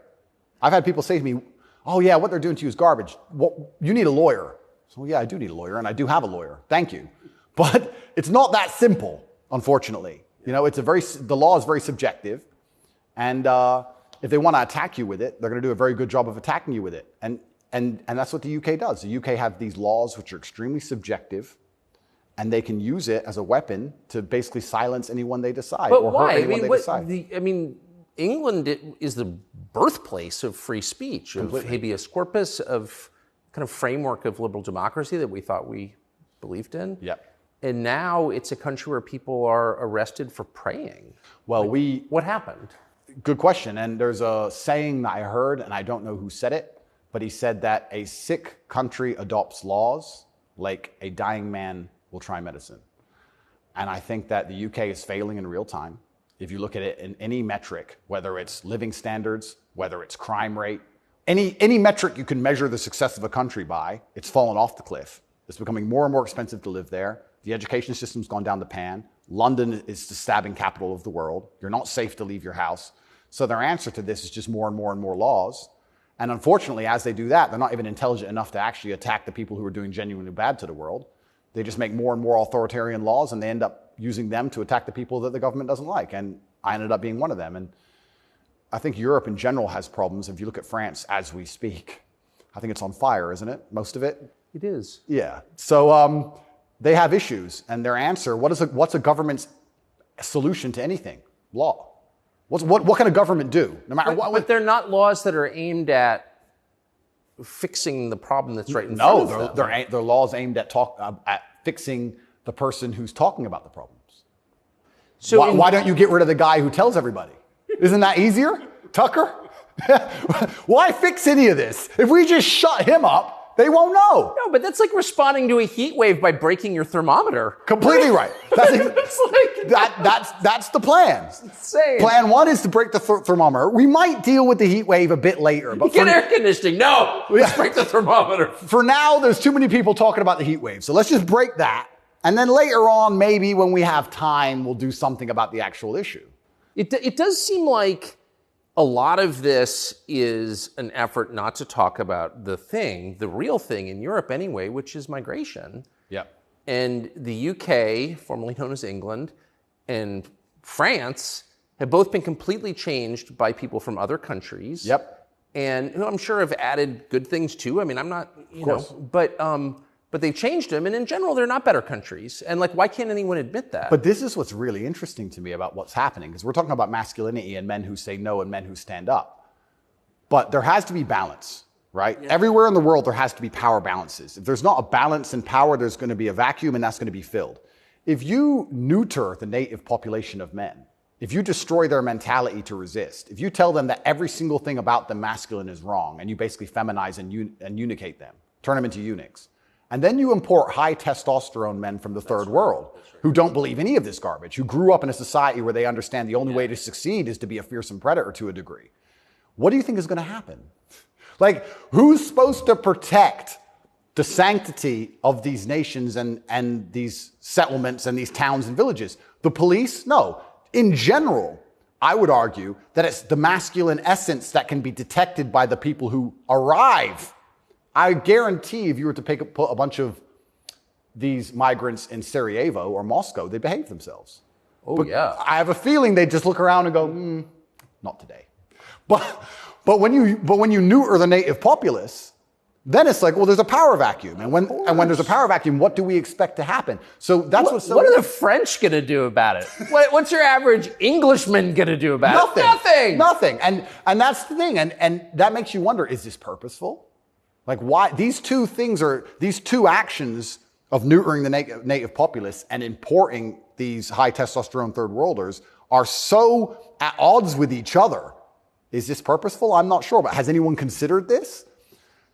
I've had people say to me, oh yeah, what they're doing to you is garbage. Well, you need a lawyer. So yeah, I do need a lawyer, and I do have a lawyer. Thank you. But it's not that simple, unfortunately. You know, the law is very subjective, and if they want to attack you with it, they're going to do a very good job of attacking you with it. And that's what the UK does. The UK have these laws which are extremely subjective, and they can use it as a weapon to basically silence anyone they decide. But or why? hurt anyone they decide. England is the birthplace of free speech, Completely. of habeas corpus, of kind of framework of liberal democracy that we thought we believed in. Yep. And now it's a country where people are arrested for praying. Well, what happened? Good question. And there's a saying that I heard, and I don't know who said it, but he said that a sick country adopts laws like a dying man will try medicine. And I think that the UK is failing in real time. If you look at it in any metric, whether it's living standards, whether it's crime rate, any metric you can measure the success of a country by, it's fallen off the cliff. It's becoming more and more expensive to live there. The education system's gone down the pan. London is the stabbing capital of the world. You're not safe to leave your house. So their answer to this is just more and more and more laws. And unfortunately, as they do that, they're not even intelligent enough to actually attack the people who are doing genuinely bad to the world. They just make more and more authoritarian laws, and they end up using them to attack the people that the government doesn't like. And I ended up being one of them. And I think Europe in general has problems. If you look at France as we speak, I think it's on fire, isn't it? Most of it? It is. Yeah. So they have issues, and their answer, what's a government's solution to anything? Law. What can a government do? No matter what. But they're not laws that are aimed at fixing the problem that's right in front of them. No, they're laws aimed at fixing the person who's talking about the problems. So why don't you get rid of the guy who tells everybody? Isn't that easier? Tucker? Why fix any of this? If we just shut him up, they won't know. No, but that's like responding to a heat wave by breaking your thermometer. Completely right. That's the plan. It's insane. Plan 1 is to break the thermometer. We might deal with the heat wave a bit later. But get air conditioning. No, let's break the thermometer. For now, there's too many people talking about the heat wave. So let's just break that. And then later on, maybe when we have time, we'll do something about the actual issue. It does seem like a lot of this is an effort not to talk about the real thing in Europe anyway, which is migration. Yep. And the UK, formerly known as England, and France have both been completely changed by people from other countries. Yep. And I'm sure have added good things too. I mean, I'm not, but they've changed them, and in general, they're not better countries. And why can't anyone admit that? But this is what's really interesting to me about what's happening, because we're talking about masculinity and men who say no and men who stand up. But there has to be balance, right? Yeah. Everywhere in the world, there has to be power balances. If there's not a balance in power, there's going to be a vacuum, and that's going to be filled. If you neuter the native population of men, if you destroy their mentality to resist, if you tell them that every single thing about them masculine is wrong, and you basically feminize and eunuchate them, turn them into eunuchs, and then you import high testosterone men from the third world who don't believe any of this garbage, who grew up in a society where they understand the only way to succeed is to be a fearsome predator to a degree, what do you think is going to happen? Like, who's supposed to protect the sanctity of these nations and these settlements and these towns and villages? The police? No. In general, I would argue that it's the masculine essence that can be detected by the people who arrive. I guarantee if you were to put a bunch of these migrants in Sarajevo or Moscow, they'd behave themselves. Oh, but yeah. I have a feeling they'd just look around and go, not today. But when you neuter the native populace, then it's like, well, there's a power vacuum. And when there's a power vacuum, what do we expect to happen? So that's what are the French going to do about it? What's your average Englishman going to do about it? Nothing. And that's the thing. And that makes you wonder, is this purposeful? Like, why? These two actions of neutering the native populace and importing these high testosterone third worlders are so at odds with each other. Is this purposeful? I'm not sure, but has anyone considered this?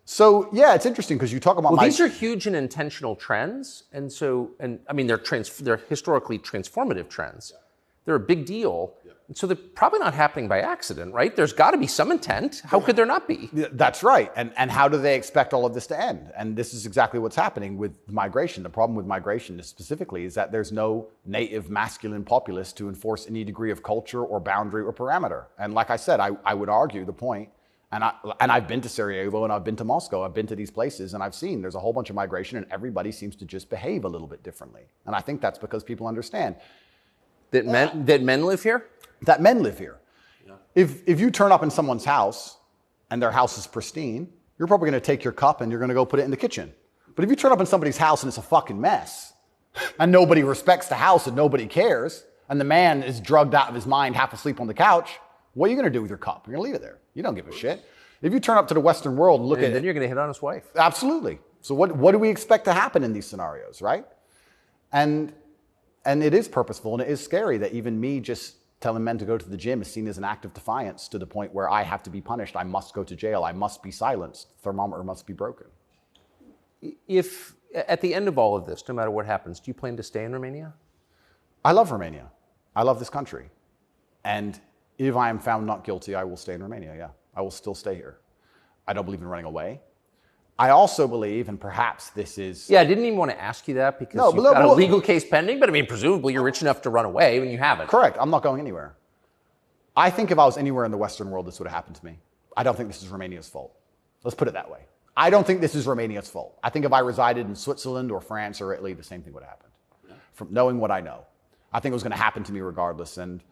So yeah, it's interesting because you talk about these are huge and intentional trends, and I mean they're historically transformative trends. They're a big deal, and so they're probably not happening by accident, right? There's got to be some intent. How could there not be? That's right. And how do they expect all of this to end? And this is exactly what's happening with migration. The problem with migration specifically is that there's no native masculine populace to enforce any degree of culture or boundary or parameter. And like I said, I would argue the point. And I've been to Sarajevo and I've been to Moscow. I've been to these places and I've seen there's a whole bunch of migration and everybody seems to just behave a little bit differently. And I think that's because people understand that men live here. That men live here. Yeah. If you turn up in someone's house and their house is pristine, you're probably going to take your cup and you're going to go put it in the kitchen. But if you turn up in somebody's house and it's a fucking mess and nobody respects the house and nobody cares and the man is drugged out of his mind, half asleep on the couch, what are you going to do with your cup? You're going to leave it there. You don't give a shit. If you turn up to the Western world and look at it. Then you're going to hit on his wife. Absolutely. So what do we expect to happen in these scenarios, right? And it is purposeful and it is scary that even me just telling men to go to the gym is seen as an act of defiance to the point where I have to be punished. I must go to jail. I must be silenced. The thermometer must be broken. If at the end of all of this, no matter what happens, do you plan to stay in Romania? I love Romania. I love this country. And if I am found not guilty, I will stay in Romania, yeah. I will still stay here. I don't believe in running away. I also believe, and perhaps this is... Yeah, I didn't even want to ask you that because you've got a legal case pending, but I mean, presumably you're rich enough to run away when you haven't. Correct. I'm not going anywhere. I think if I was anywhere in the Western world, this would have happened to me. I don't think this is Romania's fault. Let's put it that way. I don't think this is Romania's fault. I think if I resided in Switzerland or France or Italy, the same thing would have happened. Yeah. From knowing what I know. I think it was going to happen to me regardless, and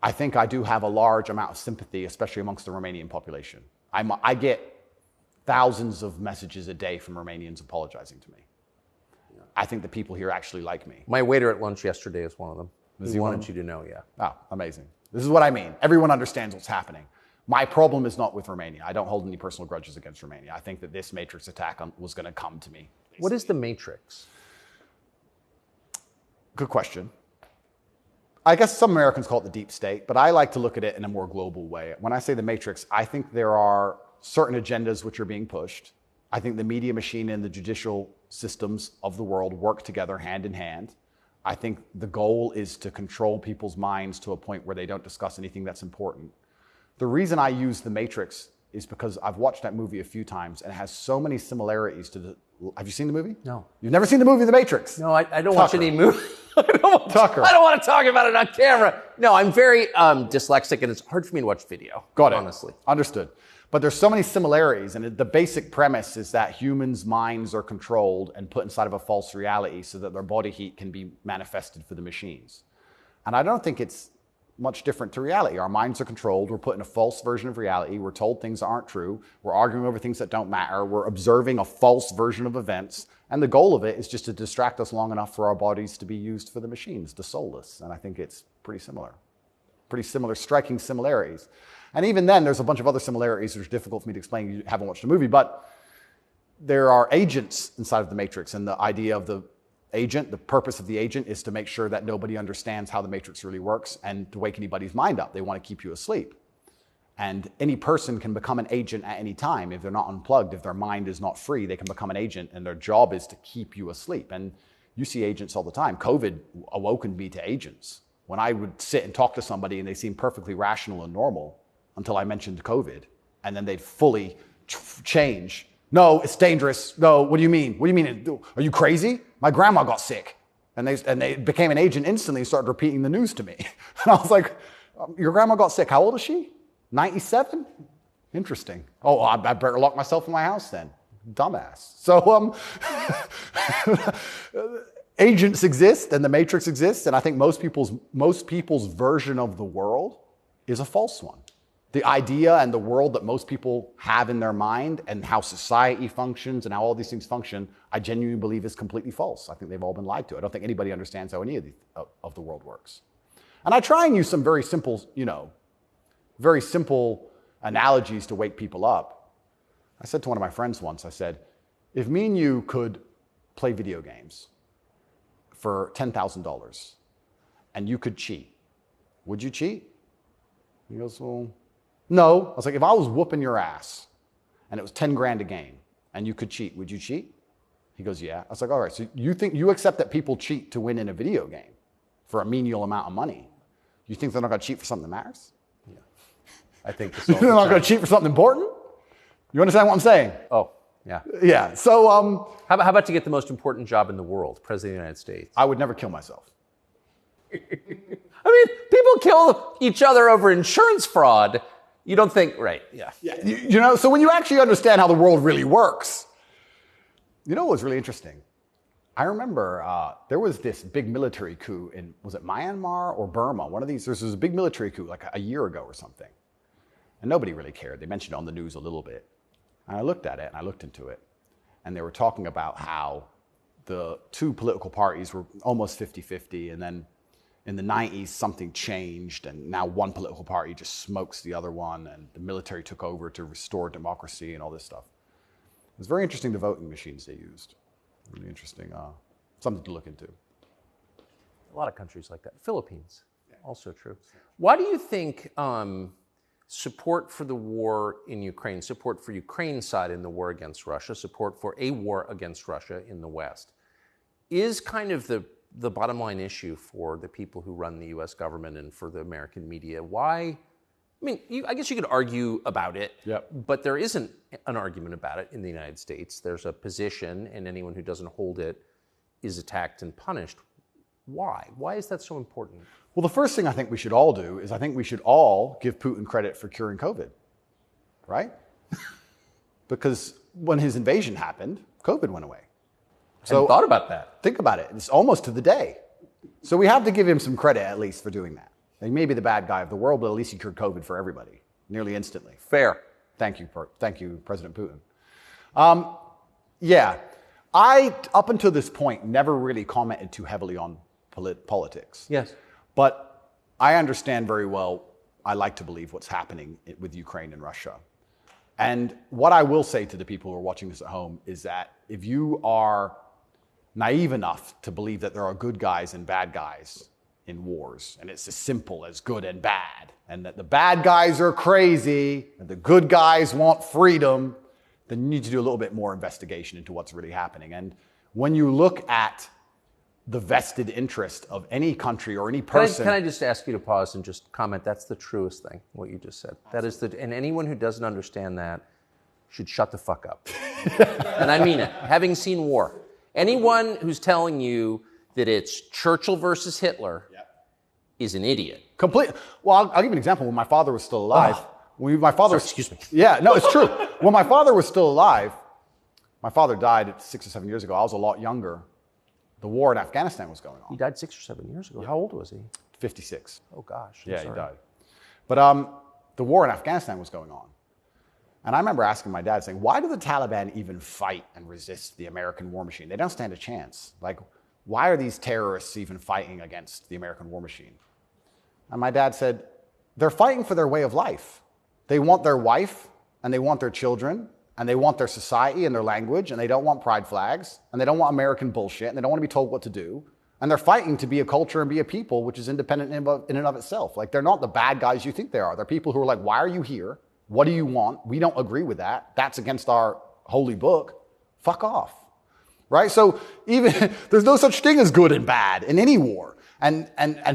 I think I do have a large amount of sympathy, especially amongst the Romanian population. I get thousands of messages a day from Romanians apologizing to me. Yeah. I think the people here actually like me. My waiter at lunch yesterday is one of them. He wanted you to know, yeah. Oh, amazing. This is what I mean. Everyone understands what's happening. My problem is not with Romania. I don't hold any personal grudges against Romania. I think that this Matrix attack was going to come to me. Basically. What is the Matrix? Good question. I guess some Americans call it the deep state, but I like to look at it in a more global way. When I say the Matrix, I think there are certain agendas which are being pushed. I think the media machine and the judicial systems of the world work together hand in hand. I think the goal is to control people's minds to a point where they don't discuss anything that's important. The reason I use the Matrix is because I've watched that movie a few times and it has so many similarities to the... Have you seen the movie? No. You've never seen the movie The Matrix? No, I don't watch any movie. Tucker. I don't want to talk about it on camera. No, I'm very dyslexic and it's hard for me to watch video. Got it. Honestly. Understood. But there's so many similarities, and the basic premise is that humans' minds are controlled and put inside of a false reality so that their body heat can be manifested for the machines. And I don't think it's much different to reality. Our minds are controlled. We're put in a false version of reality. We're told things that aren't true. We're arguing over things that don't matter. We're observing a false version of events. And the goal of it is just to distract us long enough for our bodies to be used for the machines, to soulless. And I think it's pretty similar, striking similarities. And even then, there's a bunch of other similarities which are difficult for me to explain. You haven't watched the movie, but there are agents inside of the Matrix, and the idea of the agent, the purpose of the agent is to make sure that nobody understands how the Matrix really works and to wake anybody's mind up. They want to keep you asleep. And any person can become an agent at any time. If they're not unplugged, if their mind is not free, they can become an agent, and their job is to keep you asleep. And you see agents all the time. COVID awoken me to agents. When I would sit and talk to somebody and they seemed perfectly rational and normal until I mentioned COVID, and then they'd fully change. No, it's dangerous. No, what do you mean? What do you mean? Are you crazy? My grandma got sick. And they became an agent instantly and started repeating the news to me. And I was like, your grandma got sick. How old is she? 97? Interesting. Oh, I better lock myself in my house then. Dumbass. So agents exist and the Matrix exists, and I think most people's version of the world is a false one. The idea and the world that most people have in their mind and how society functions and how all these things function, I genuinely believe is completely false. I think they've all been lied to. I don't think anybody understands how any of the world works. And I try and use some very simple, very simple analogies to wake people up. I said to one of my friends once, I said, if me and you could play video games for $10,000 and you could cheat, would you cheat? He goes, well, no. I was like, if I was whooping your ass and it was 10 grand a game and you could cheat, would you cheat? He goes, yeah. I was like, all right, so you accept that people cheat to win in a video game for a menial amount of money. You think they're not going to cheat for something that matters? Yeah. I think they're not going to cheat for something important? You understand what I'm saying? Oh, yeah. Yeah. So, how about to get the most important job in the world, President of the United States? I would never kill myself. I mean, people kill each other over insurance fraud. You don't think, right? Yeah. Yeah. So when you actually understand how the world really works, what was really interesting? I remember there was this big military coup in, was it Myanmar or Burma? One of these, there was a big military coup like a year ago or something. And nobody really cared. They mentioned it on the news a little bit. And I looked at it and I looked into it. And they were talking about how the two political parties were almost 50-50. And then in the 90s, something changed. And now one political party just smokes the other one. And the military took over to restore democracy and all this stuff. It was very interesting, the voting machines they used. Really interesting, something to look into. A lot of countries like that. Philippines, also true. Why do you think support for the war in Ukraine, support for Ukraine's side in the war against Russia, support for a war against Russia in the West, is kind of the bottom line issue for the people who run the U.S. government and for the American media? Why? I mean, I guess you could argue about it, but there isn't an argument about it in the United States. There's a position, and anyone who doesn't hold it is attacked and punished. Why? Why is that so important? Well, the first thing I think we should all do is I think we should all give Putin credit for curing COVID, right? Because when his invasion happened, COVID went away. So I thought about that. Think about it. It's almost to the day. So we have to give him some credit at least for doing that. He may be the bad guy of the world, but at least he cured COVID for everybody, nearly instantly. Fair. Thank you, President Putin. I, up until this point, never really commented too heavily on politics. Yes. But I understand very well, I like to believe what's happening with Ukraine and Russia. And what I will say to the people who are watching this at home is that if you are naive enough to believe that there are good guys and bad guys in wars, and it's as simple as good and bad, and that the bad guys are crazy and the good guys want freedom, then you need to do a little bit more investigation into what's really happening. And when you look at the vested interest of any country or any person... Can I just ask you to pause and just comment? That's the truest thing, what you just said. That is and anyone who doesn't understand that should shut the fuck up. And I mean it. Having seen war, anyone who's telling you that it's Churchill versus Hitler is an idiot. Well, I'll give you an example. When my father was still alive, excuse me. Yeah, no, it's true. When my father was still alive, my father died 6 or 7 years ago. I was a lot younger. The war in Afghanistan was going on. He died 6 or 7 years ago. How old was he? 56. Oh gosh. I'm sorry. He died. But the war in Afghanistan was going on. And I remember asking my dad, saying, why do the Taliban even fight and resist the American war machine? They don't stand a chance. Like, why are these terrorists even fighting against the American war machine? And my dad said, they're fighting for their way of life. They want their wife, and they want their children, and they want their society and their language, and they don't want pride flags, and they don't want American bullshit, and they don't want to be told what to do. And they're fighting to be a culture and be a people which is independent in and of itself. Like, they're not the bad guys you think they are. They're people who are like, why are you here? What do you want? We don't agree with that. That's against our holy book. Fuck off. Right? So even there's no such thing as good and bad in any war. And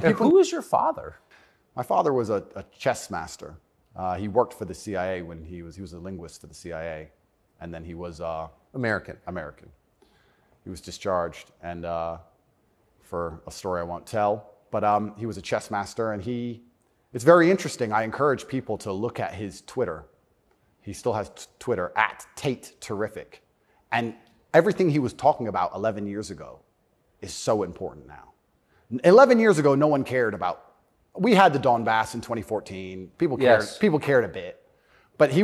people. Who is your father? My father was a chess master. He worked for the CIA when he was a linguist for the CIA, and then he was American. He was discharged, and for a story I won't tell, but he was a chess master, and it's very interesting. I encourage people to look at his Twitter. He still has Twitter at Tate Terrific, and everything he was talking about 11 years ago is so important now. 11 years ago, no one cared about. We had the Donbass in 2014. People cared. Yes. People cared a bit. But he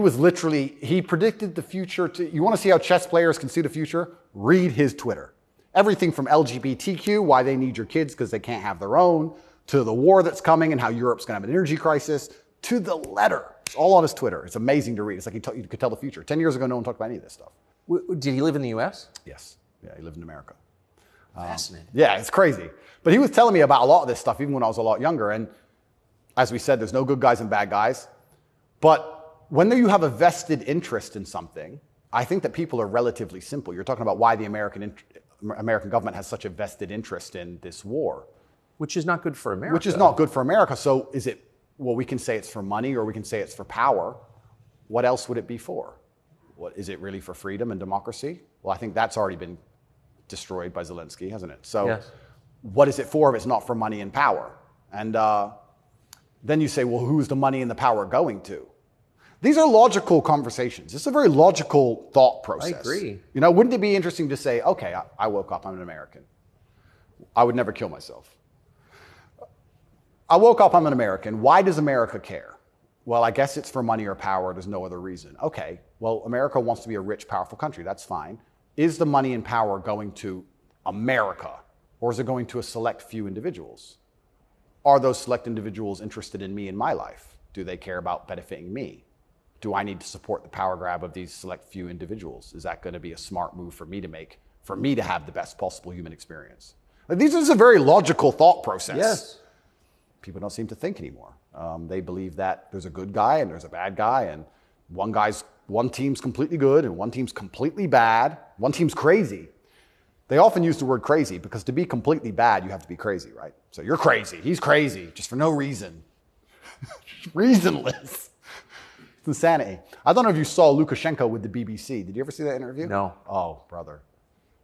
predicted the future. You want to see how chess players can see the future? Read his Twitter. Everything from LGBTQ, why they need your kids because they can't have their own, to the war that's coming and how Europe's going to have an energy crisis, to the letter. It's all on his Twitter. It's amazing to read. It's like you could tell the future. 10 years ago, no one talked about any of this stuff. Did he live in the U.S.? Yes. Yeah, he lived in America. Fascinating. Yeah, it's crazy. But he was telling me about a lot of this stuff even when I was a lot younger. And as we said, there's no good guys and bad guys. But when you have a vested interest in something, I think that people are relatively simple. You're talking about why the American government has such a vested interest in this war. Which is not good for America. Which is not good for America. So is it, well, we can say it's for money or we can say it's for power. What else would it be for? What, is it really for freedom and democracy? Well, I think that's already been destroyed by Zelensky, hasn't it? So yes. What is it for if it's not for money and power? And then you say, well, who's the money and the power going to? These are logical conversations. It's a very logical thought process. I agree. You know, wouldn't it be interesting to say, okay, I woke up, I'm an American. I would never kill myself. I woke up, I'm an American. Why does America care? Well, I guess it's for money or power. There's no other reason. Okay, well, America wants to be a rich, powerful country. That's fine. Is the money and power going to America, or is it going to a select few individuals? Are those select individuals interested in me and my life? Do they care about benefiting me? Do I need to support the power grab of these select few individuals? Is that going to be a smart move for me to make, for me to have the best possible human experience? Like, this is a very logical thought process. Yes. People don't seem to think anymore. They believe that there's a good guy and there's a bad guy, and one team's completely good and one team's completely bad. One team's crazy. They often use the word crazy because to be completely bad, you have to be crazy, right? So you're crazy. He's crazy, just for no reason. Reasonless. It's insanity. I don't know if you saw Lukashenko with the BBC. Did you ever see that interview? No. Oh, brother.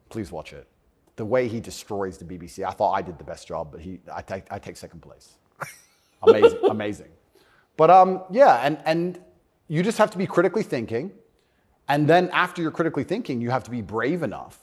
Please watch it. The way he destroys the BBC. I thought I did the best job, but I take second place. Amazing, amazing. But yeah, and you just have to be critically thinking. And then after you're critically thinking, you have to be brave enough.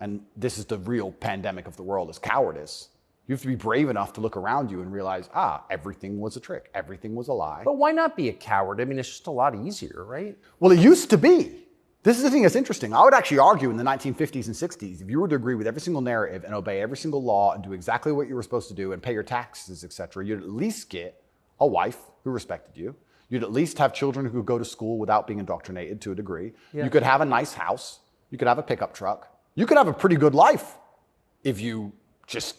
And this is the real pandemic of the world, is cowardice. You have to be brave enough to look around you and realize, everything was a trick. Everything was a lie. But why not be a coward? I mean, it's just a lot easier, right? Well, it used to be. This is the thing that's interesting. I would actually argue in the 1950s and 60s, if you were to agree with every single narrative and obey every single law and do exactly what you were supposed to do and pay your taxes, etc., you'd at least get a wife who respected you. You'd at least have children who could go to school without being indoctrinated to a degree. Yeah. You could have a nice house. You could have a pickup truck. You could have a pretty good life if you just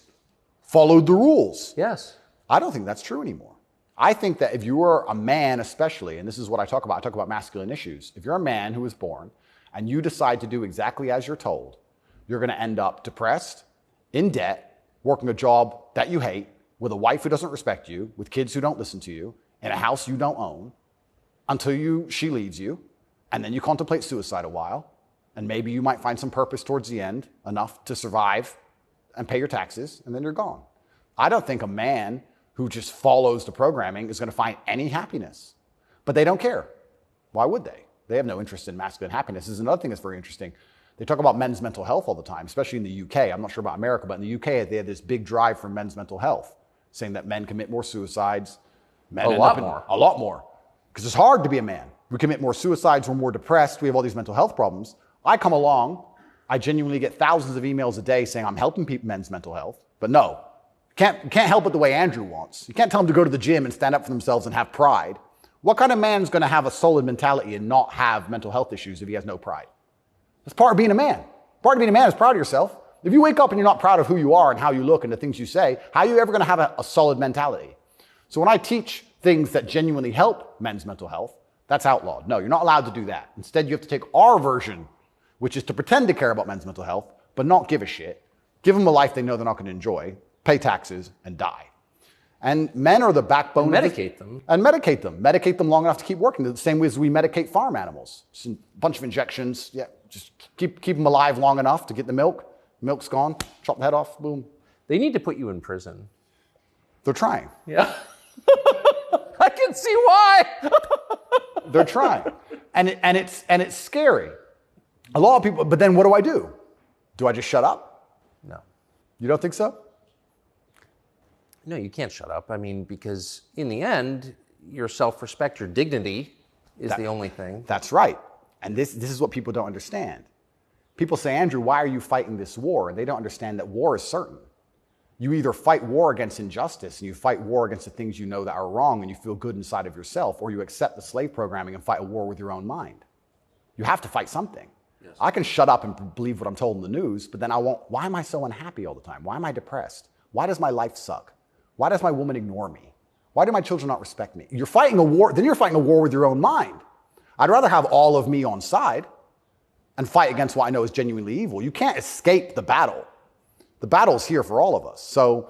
followed the rules. Yes. I don't think that's true anymore. I think that if you are a man especially, and this is what I talk about masculine issues. If you're a man who was born and you decide to do exactly as you're told, you're going to end up depressed, in debt, working a job that you hate, with a wife who doesn't respect you, with kids who don't listen to you, in a house you don't own, until she leaves you, and then you contemplate suicide a while, and maybe you might find some purpose towards the end, enough to survive and pay your taxes, and then you're gone. I don't think a man who just follows the programming is going to find any happiness. But they don't care. Why would they? They have no interest in masculine happiness. This is another thing that's very interesting. They talk about men's mental health all the time, especially in the UK. I'm not sure about America, but in the UK, they have this big drive for men's mental health, saying that men commit more suicides. A lot more. Because it's hard to be a man. We commit more suicides, we're more depressed, we have all these mental health problems. I come along, I genuinely get thousands of emails a day saying I'm helping men's mental health, but no. You can't help it the way Andrew wants. You can't tell them to go to the gym and stand up for themselves and have pride. What kind of man's going to have a solid mentality and not have mental health issues if he has no pride? That's part of being a man. Part of being a man is proud of yourself. If you wake up and you're not proud of who you are and how you look and the things you say, how are you ever going to have a solid mentality? So when I teach things that genuinely help men's mental health, that's outlawed. No, you're not allowed to do that. Instead, you have to take our version, which is to pretend to care about men's mental health, but not give a shit. Give them a life they know they're not going to enjoy, pay taxes, and die. And men are the backbone. And medicate them. And medicate them. Medicate them long enough to keep working. The same way as we medicate farm animals. Just a bunch of injections. Yeah, just keep them alive long enough to get the milk. Milk's gone. Chop the head off. Boom. They need to put you in prison. They're trying. Yeah. I can see why. They're trying. And it's scary. A lot of people, but then what do? Do I just shut up? No. You don't think so? No, you can't shut up. I mean, because in the end, your self-respect, your dignity is the only thing. That's right. And this is what people don't understand. People say, Andrew, why are you fighting this war? And they don't understand that war is certain. You either fight war against injustice and you fight war against the things you know that are wrong and you feel good inside of yourself, or you accept the slave programming and fight a war with your own mind. You have to fight something. Yes. I can shut up and believe what I'm told in the news, but then I won't. Why am I so unhappy all the time? Why am I depressed? Why does my life suck? Why does my woman ignore me? Why do my children not respect me? You're fighting a war, then you're fighting a war with your own mind. I'd rather have all of me on side and fight against what I know is genuinely evil. You can't escape the battle. The battle's here for all of us. So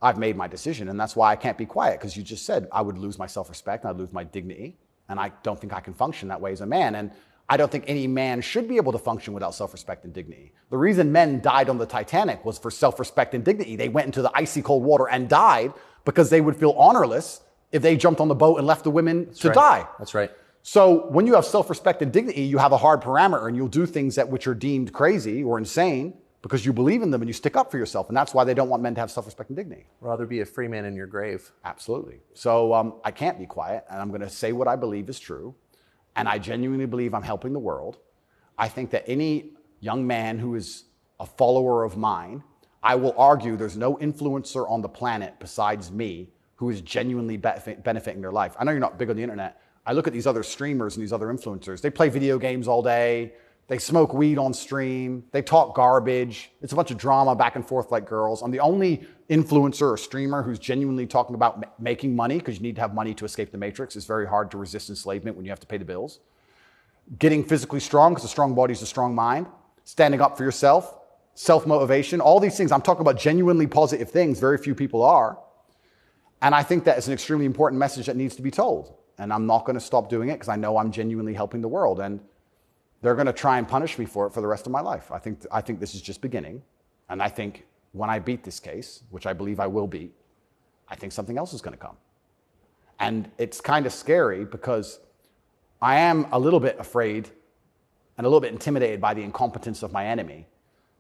I've made my decision, and that's why I can't be quiet, because you just said I would lose my self-respect, and I'd lose my dignity, and I don't think I can function that way as a man. And I don't think any man should be able to function without self-respect and dignity. The reason men died on the Titanic was for self-respect and dignity. They went into the icy cold water and died because they would feel honorless if they jumped on the boat and left the women to die. That's right. So when you have self-respect and dignity, you have a hard parameter, and you'll do things that which are deemed crazy or insane because you believe in them and you stick up for yourself. And that's why they don't want men to have self-respect and dignity. Rather be a free man in your grave. Absolutely. So I can't be quiet, and I'm going to say what I believe is true. And I genuinely believe I'm helping the world. I think that any young man who is a follower of mine, I will argue there's no influencer on the planet besides me who is genuinely benefiting their life. I know you're not big on the internet. I look at these other streamers and these other influencers. They play video games all day. They smoke weed on stream. They talk garbage. It's a bunch of drama back and forth like girls. I'm the only influencer or streamer who's genuinely talking about making money, because you need to have money to escape the matrix. It's very hard to resist enslavement when you have to pay the bills. Getting physically strong, because a strong body is a strong mind. Standing up for yourself. Self-motivation. All these things. I'm talking about genuinely positive things. Very few people are. And I think that is an extremely important message that needs to be told. And I'm not going to stop doing it, because I know I'm genuinely helping the world. And they're going to try and punish me for it for the rest of my life. I think this is just beginning. And I think when I beat this case, which I believe I will beat, I think something else is going to come. And it's kind of scary, because I am a little bit afraid and a little bit intimidated by the incompetence of my enemy,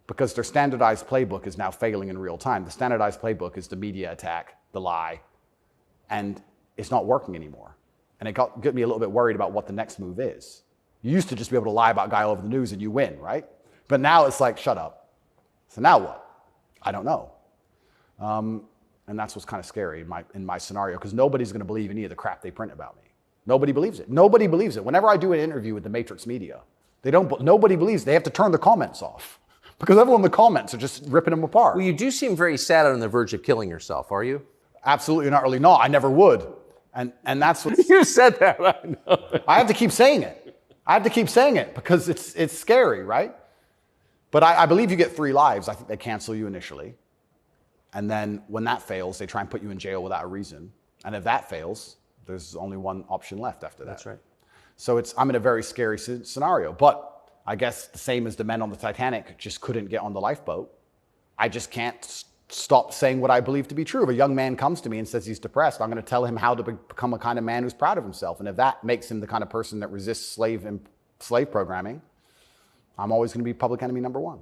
because their standardized playbook is now failing in real time. The standardized playbook is the media attack, the lie, and it's not working anymore. And it got me a little bit worried about what the next move is. You used to just be able to lie about a guy all over the news and you win, right? But now it's like, shut up. So now what? I don't know. And that's what's kind of scary in my scenario, because nobody's going to believe any of the crap they print about me. Nobody believes it. Nobody believes it. Whenever I do an interview with the Matrix media, nobody believes. They have to turn the comments off, because everyone in the comments are just ripping them apart. Well, you do seem very sad on the verge of killing yourself, are you? Absolutely not, really not. I never would. And that's what you said that. I know. I have to keep saying it. I have to keep saying it, because it's scary, right? But I believe you get 3 lives. I think they cancel you initially. And then when that fails, they try and put you in jail without a reason. And if that fails, there's only one option left after that. That's right. So I'm in a very scary scenario. But I guess the same as the men on the Titanic just couldn't get on the lifeboat. I just can't stop saying what I believe to be true. If a young man comes to me and says he's depressed, I'm going to tell him how to become a kind of man who's proud of himself. And if that makes him the kind of person that resists slave programming, I'm always going to be public enemy number 1.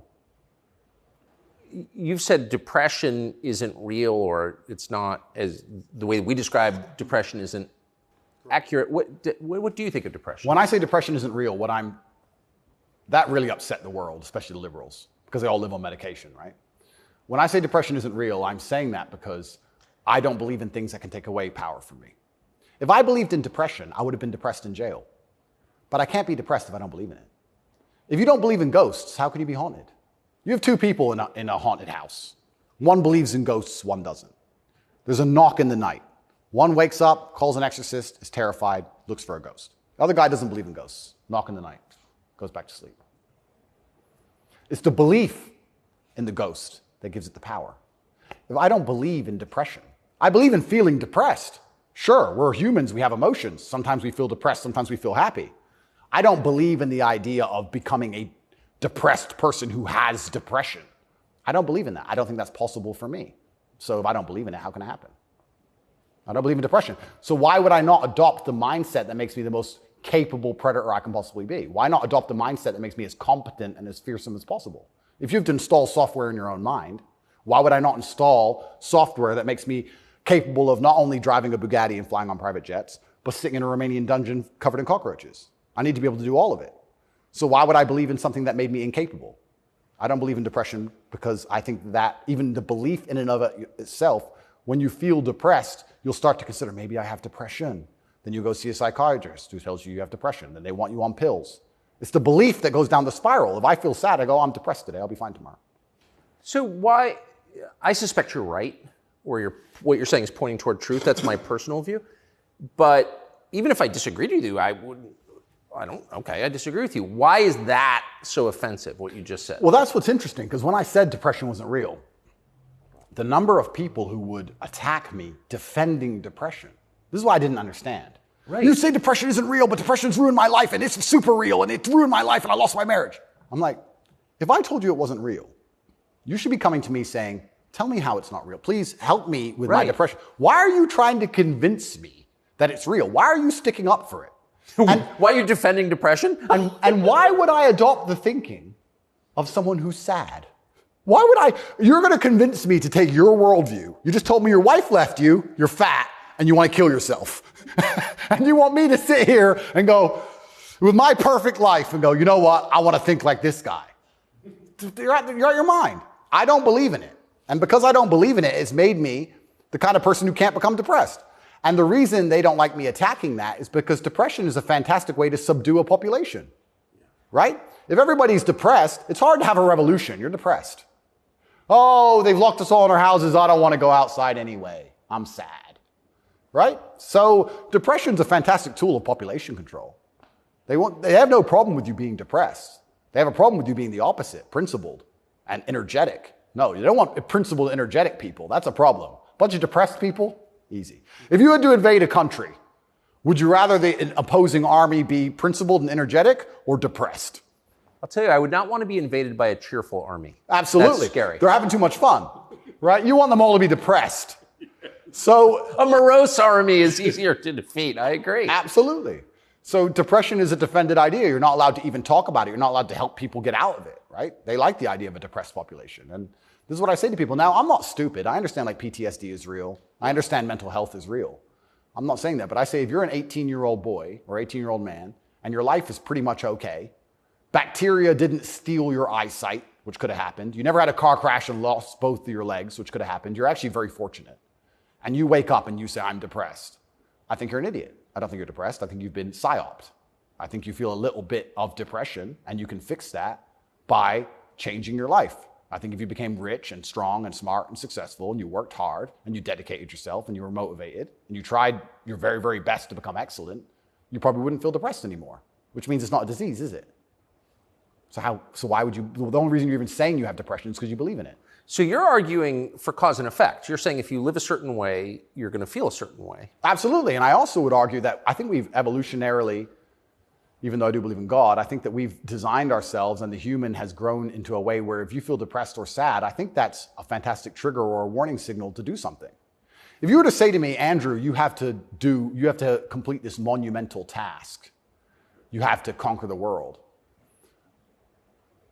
You've said depression isn't real, or it's not, as the way we describe depression isn't accurate. What do you think of depression? When I say depression isn't real, that really upset the world, especially the liberals, because they all live on medication, right? When I say depression isn't real, I'm saying that because I don't believe in things that can take away power from me. If I believed in depression, I would have been depressed in jail. But I can't be depressed if I don't believe in it. If you don't believe in ghosts, how can you be haunted? You have two people in a haunted house. One believes in ghosts, one doesn't. There's a knock in the night. One wakes up, calls an exorcist, is terrified, looks for a ghost. The other guy doesn't believe in ghosts. Knock in the night, goes back to sleep. It's the belief in the ghost that gives it the power. If I don't believe in depression, I believe in feeling depressed. Sure, we're humans, we have emotions. Sometimes we feel depressed, sometimes we feel happy. I don't believe in the idea of becoming a depressed person who has depression. I don't believe in that. I don't think that's possible for me. So if I don't believe in it, how can it happen? I don't believe in depression. So why would I not adopt the mindset that makes me the most capable predator I can possibly be? Why not adopt the mindset that makes me as competent and as fearsome as possible? If you have to install software in your own mind, why would I not install software that makes me capable of not only driving a Bugatti and flying on private jets, but sitting in a Romanian dungeon covered in cockroaches? I need to be able to do all of it. So why would I believe in something that made me incapable? I don't believe in depression because I think that even the belief in and of itself, when you feel depressed, you'll start to consider, maybe I have depression. Then you go see a psychiatrist who tells you have depression. Then they want you on pills. It's the belief that goes down the spiral. If I feel sad, I go, I'm depressed today. I'll be fine tomorrow. So why, I suspect you're right, or what you're saying is pointing toward truth. That's my personal view. But even if I disagreed with you, I disagree with you. Why is that so offensive, what you just said? Well, that's what's interesting, because when I said depression wasn't real, the number of people who would attack me defending depression, this is what I didn't understand. Right. You say depression isn't real, but depression's ruined my life, and it's super real, and it ruined my life, and I lost my marriage. I'm like, if I told you it wasn't real, you should be coming to me saying, tell me how it's not real. Please help me with my depression. Why are you trying to convince me that it's real? Why are you sticking up for it? And why are you defending depression? And why would I adopt the thinking of someone who's sad? Why would you're going to convince me to take your worldview. You just told me your wife left you, you're fat, and you want to kill yourself. And you want me to sit here and go, with my perfect life, and go, you know what? I want to think like this guy. You're out your mind. I don't believe in it. And because I don't believe in it, it's made me the kind of person who can't become depressed. And the reason they don't like me attacking that is because depression is a fantastic way to subdue a population, right? If everybody's depressed, it's hard to have a revolution. You're depressed. Oh, they've locked us all in our houses. I don't want to go outside anyway. I'm sad, right? So depression's a fantastic tool of population control. They have no problem with you being depressed. They have a problem with you being the opposite, principled and energetic. No, you don't want principled, energetic people. That's a problem. A bunch of depressed people, easy. If you had to invade a country, would you rather the opposing army be principled and energetic or depressed? I'll tell you, I would not want to be invaded by a cheerful army. Absolutely. That's scary. They're having too much fun, right? You want them all to be depressed. So a morose army is easier to defeat. I agree. Absolutely. So depression is a defended idea. You're not allowed to even talk about it. You're not allowed to help people get out of it, right? They like the idea of a depressed population. And this is what I say to people. Now, I'm not stupid. I understand like PTSD is real. I understand mental health is real. I'm not saying that, but I say if you're an 18-year-old boy or 18-year-old man and your life is pretty much okay, bacteria didn't steal your eyesight, which could have happened. You never had a car crash and lost both of your legs, which could have happened. You're actually very fortunate. And you wake up and you say, I'm depressed. I think you're an idiot. I don't think you're depressed. I think you've been psyoped. I think you feel a little bit of depression, and you can fix that by changing your life. I think if you became rich and strong and smart and successful, and you worked hard, and you dedicated yourself, and you were motivated, and you tried your very, very best to become excellent, you probably wouldn't feel depressed anymore, which means it's not a disease, is it? So why would you, the only reason you're even saying you have depression is because you believe in it. So you're arguing for cause and effect. You're saying if you live a certain way, you're going to feel a certain way. Absolutely. And I also would argue that I think we've evolutionarily, even though I do believe in God, I think that we've designed ourselves and the human has grown into a way where if you feel depressed or sad, I think that's a fantastic trigger or a warning signal to do something. If you were to say to me, Andrew, you have to complete this monumental task. You have to conquer the world.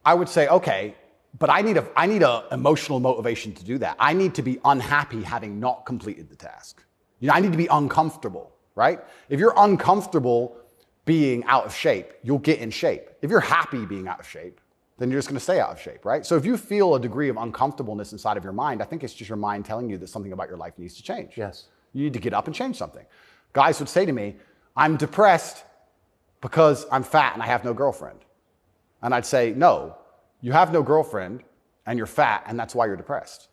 I would say, okay, but I need a emotional motivation to do that. I need to be unhappy having not completed the task. I need to be uncomfortable, right? If you're uncomfortable being out of shape, you'll get in shape. If you're happy being out of shape, then you're just going to stay out of shape, right? So if you feel a degree of uncomfortableness inside of your mind, I think it's just your mind telling you that something about your life needs to change. Yes. You need to get up and change something. Guys would say to me, I'm depressed because I'm fat and I have no girlfriend. And I'd say, no, you have no girlfriend and you're fat and that's why you're depressed.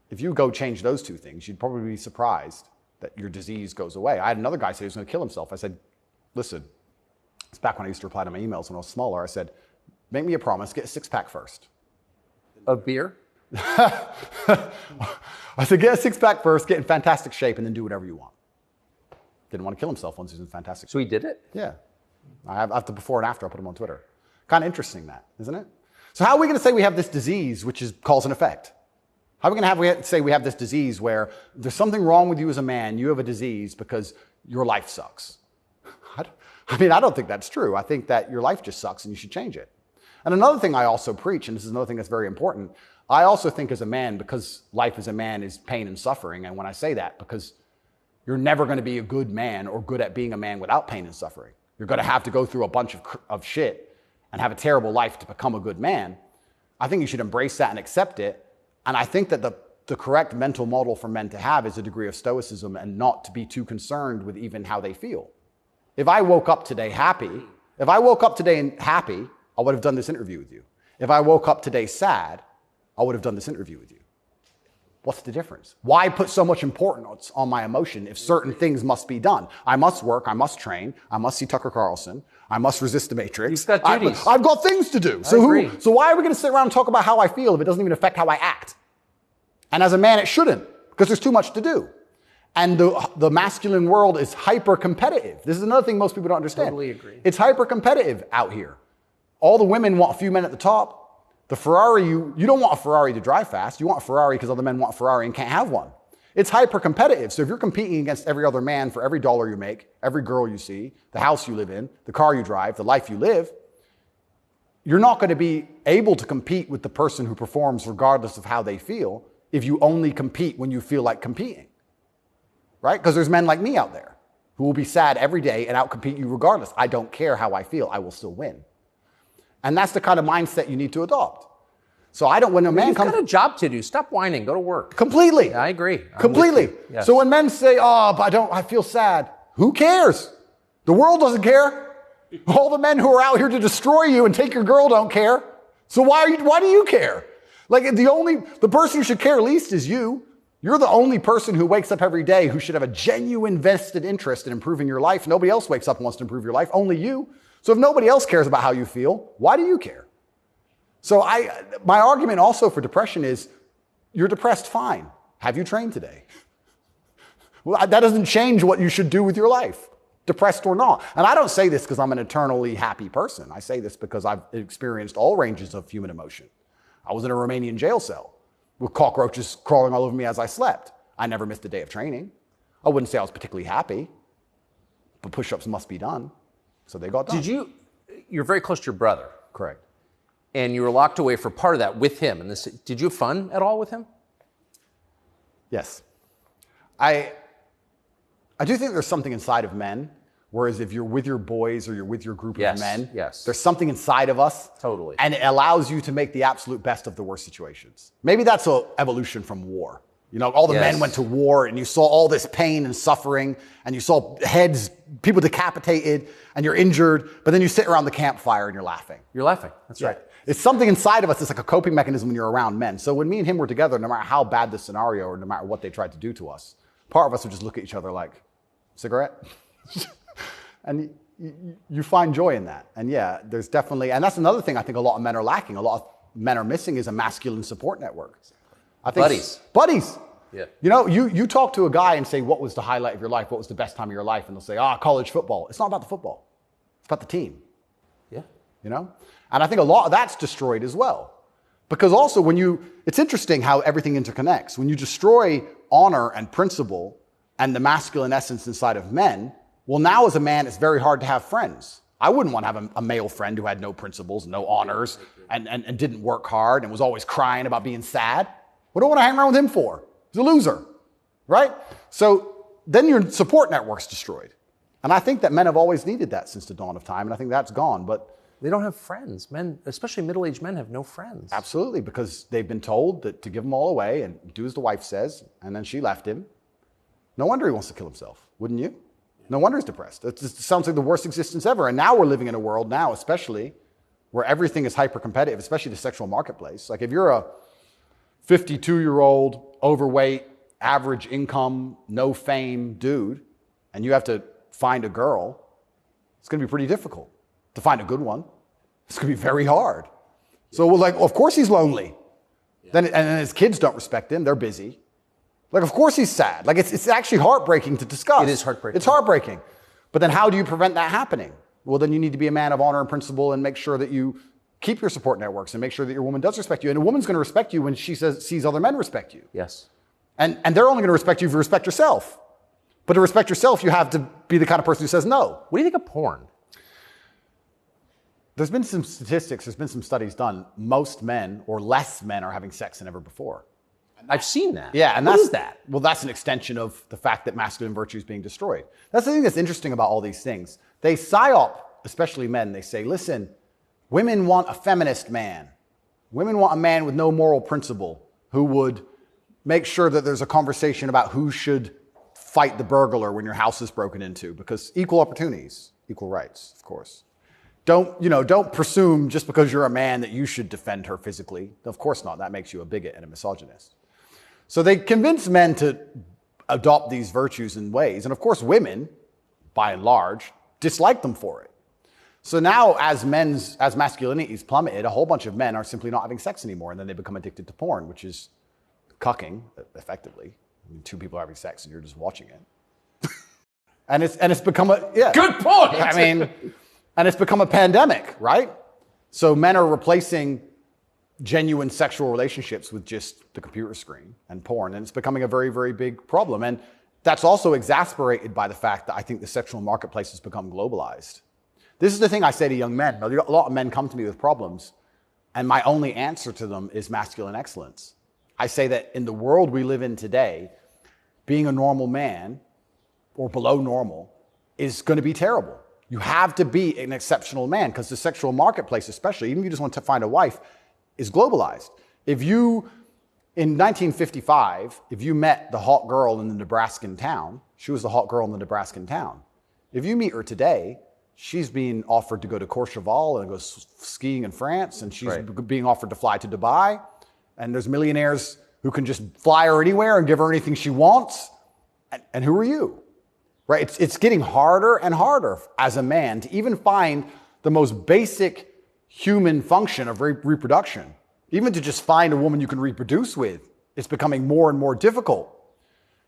If you go change those two things, you'd probably be surprised that your disease goes away. I had another guy say he was going to kill himself. I said, listen, it's back when I used to reply to my emails when I was smaller. I said, make me a promise, get a six-pack first. Of beer? I said, get a six-pack first, get in fantastic shape, and then do whatever you want. Didn't want to kill himself once he was in fantastic shape. So he did it? Yeah. I have the before and after. I put them on Twitter. Kind of interesting that, isn't it? So how are we going to say we have this disease, which is cause and effect? How are we going to say we have this disease where there's something wrong with you as a man, you have a disease because your life sucks? I don't think that's true. I think that your life just sucks and you should change it. And another thing I also preach, and this is another thing that's very important, I also think as a man, because life as a man is pain and suffering, and when I say that, because you're never going to be a good man or good at being a man without pain and suffering. You're going to have to go through a bunch of shit and have a terrible life to become a good man. I think you should embrace that and accept it. And I think that the correct mental model for men to have is a degree of stoicism and not to be too concerned with even how they feel. If I woke up today happy, I would have done this interview with you. If I woke up today sad, I would have done this interview with you. What's the difference? Why put so much importance on my emotion if certain things must be done? I must work, I must train, I must see Tucker Carlson, I must resist the Matrix. You've got duties. I've got things to do. So why are we going to sit around and talk about how I feel if it doesn't even affect how I act? And as a man, it shouldn't, because there's too much to do. And the masculine world is hyper-competitive. This is another thing most people don't understand. Totally agree. It's hyper-competitive out here. All the women want a few men at the top. The Ferrari, you don't want a Ferrari to drive fast. You want a Ferrari because other men want a Ferrari and can't have one. It's hyper-competitive. So if you're competing against every other man for every dollar you make, every girl you see, the house you live in, the car you drive, the life you live, you're not going to be able to compete with the person who performs regardless of how they feel if you only compete when you feel like competing. Right? Because there's men like me out there who will be sad every day and outcompete you regardless. I don't care how I feel. I will still win. And that's the kind of mindset you need to adopt. So when a man comes... You've got a job to do. Stop whining. Go to work. Completely. Yeah, I agree. Completely. Yes. So when men say, but I feel sad. Who cares? The world doesn't care. All the men who are out here to destroy you and take your girl don't care. So why do you care? Like the person who should care least is you. You're the only person who wakes up every day who should have a genuine vested interest in improving your life. Nobody else wakes up and wants to improve your life. Only you. So if nobody else cares about how you feel, why do you care? So my argument also for depression is, you're depressed, fine. Have you trained today? Well, that doesn't change what you should do with your life, depressed or not. And I don't say this because I'm an eternally happy person. I say this because I've experienced all ranges of human emotion. I was in a Romanian jail cell with cockroaches crawling all over me as I slept. I never missed a day of training. I wouldn't say I was particularly happy, but push-ups must be done. So they got done. You're very close to your brother. Correct. And you were locked away for part of that with him. And did you have fun at all with him? Yes. I do think there's something inside of men, whereas if you're with your boys or you're with your group of men, there's something inside of us. Totally. And it allows you to make the absolute best of the worst situations. Maybe that's an evolution from war. All the men went to war and you saw all this pain and suffering and you saw heads, people decapitated and you're injured, but then you sit around the campfire and you're laughing. You're laughing. That's right. It's something inside of us. It's like a coping mechanism when you're around men. So when me and him were together, no matter how bad the scenario or no matter what they tried to do to us, part of us would just look at each other like, cigarette? And you find joy in that. And yeah, there's definitely, and that's another thing I think a lot of men are lacking. A lot of men are missing is a masculine support network. I think buddies. Yeah. You talk to a guy and say, what was the highlight of your life? What was the best time of your life? And they'll say, college football. It's not about the football. It's about the team. Yeah. And I think a lot of that's destroyed as well. Because also it's interesting how everything interconnects. When you destroy honor and principle and the masculine essence inside of men, well, now as a man, it's very hard to have friends. I wouldn't want to have a male friend who had no principles, no honors, and didn't work hard and was always crying about being sad. What do I want to hang around with him for? He's a loser, right? So then your support network's destroyed. And I think that men have always needed that since the dawn of time, and I think that's gone. But they don't have friends. Men, especially middle-aged men, have no friends. Absolutely, because they've been told that to give them all away and do as the wife says, and then she left him. No wonder he wants to kill himself, wouldn't you? No wonder he's depressed. It sounds like the worst existence ever. And now we're living in a world now, especially, where everything is hyper-competitive, especially the sexual marketplace. Like if you're a 52-year-old, overweight, average income, no fame dude, and you have to find a girl, it's going to be pretty difficult to find a good one. It's going to be very hard. So we're like, well, of course he's lonely. Yeah. And his kids don't respect him. They're busy. Like, of course he's sad. Like, it's actually heartbreaking to discuss. It is heartbreaking. It's heartbreaking. But then how do you prevent that happening? Well, then you need to be a man of honor and principle and make sure that you keep your support networks and make sure that your woman does respect you. And a woman's going to respect you when she sees other men respect you. Yes. And they're only going to respect you if you respect yourself. But to respect yourself, you have to be the kind of person who says no. What do you think of porn? There's been some statistics, there's been some studies done. Most men or less men are having sex than ever before. I've seen that. Yeah, and what is that? Well, that's an extension of the fact that masculine virtue is being destroyed. That's the thing that's interesting about all these things. They psyop, especially men, they say, listen, women want a feminist man. Women want a man with no moral principle who would make sure that there's a conversation about who should fight the burglar when your house is broken into, because equal opportunities, equal rights, of course. Don't presume just because you're a man that you should defend her physically. Of course not. That makes you a bigot and a misogynist. So they convince men to adopt these virtues and ways. And of course, women, by and large, dislike them for it. So now as masculinity is plummeted, a whole bunch of men are simply not having sex anymore. And then they become addicted to porn, which is cucking, effectively. I mean, two people are having sex and you're just watching it. and it's become a, yeah. Good point. I mean, and it's become a pandemic, right? So men are replacing genuine sexual relationships with just the computer screen and porn. And it's becoming a very, very big problem. And that's also exasperated by the fact that I think the sexual marketplace has become globalized. This is the thing I say to young men. A lot of men come to me with problems, and my only answer to them is masculine excellence. I say that in the world we live in today, being a normal man or below normal is going to be terrible. You have to be an exceptional man because the sexual marketplace, especially, even if you just want to find a wife, is globalized. If you, in 1955, if you met the hot girl in the Nebraskan town, she was the hot girl in the Nebraskan town. If you meet her today, she's being offered to go to Courchevel and go skiing in France, and she's being offered to fly to Dubai. And there's millionaires who can just fly her anywhere and give her anything she wants. And who are you? Right? It's getting harder and harder as a man to even find the most basic human function of reproduction. Even to just find a woman you can reproduce with, it's becoming more and more difficult.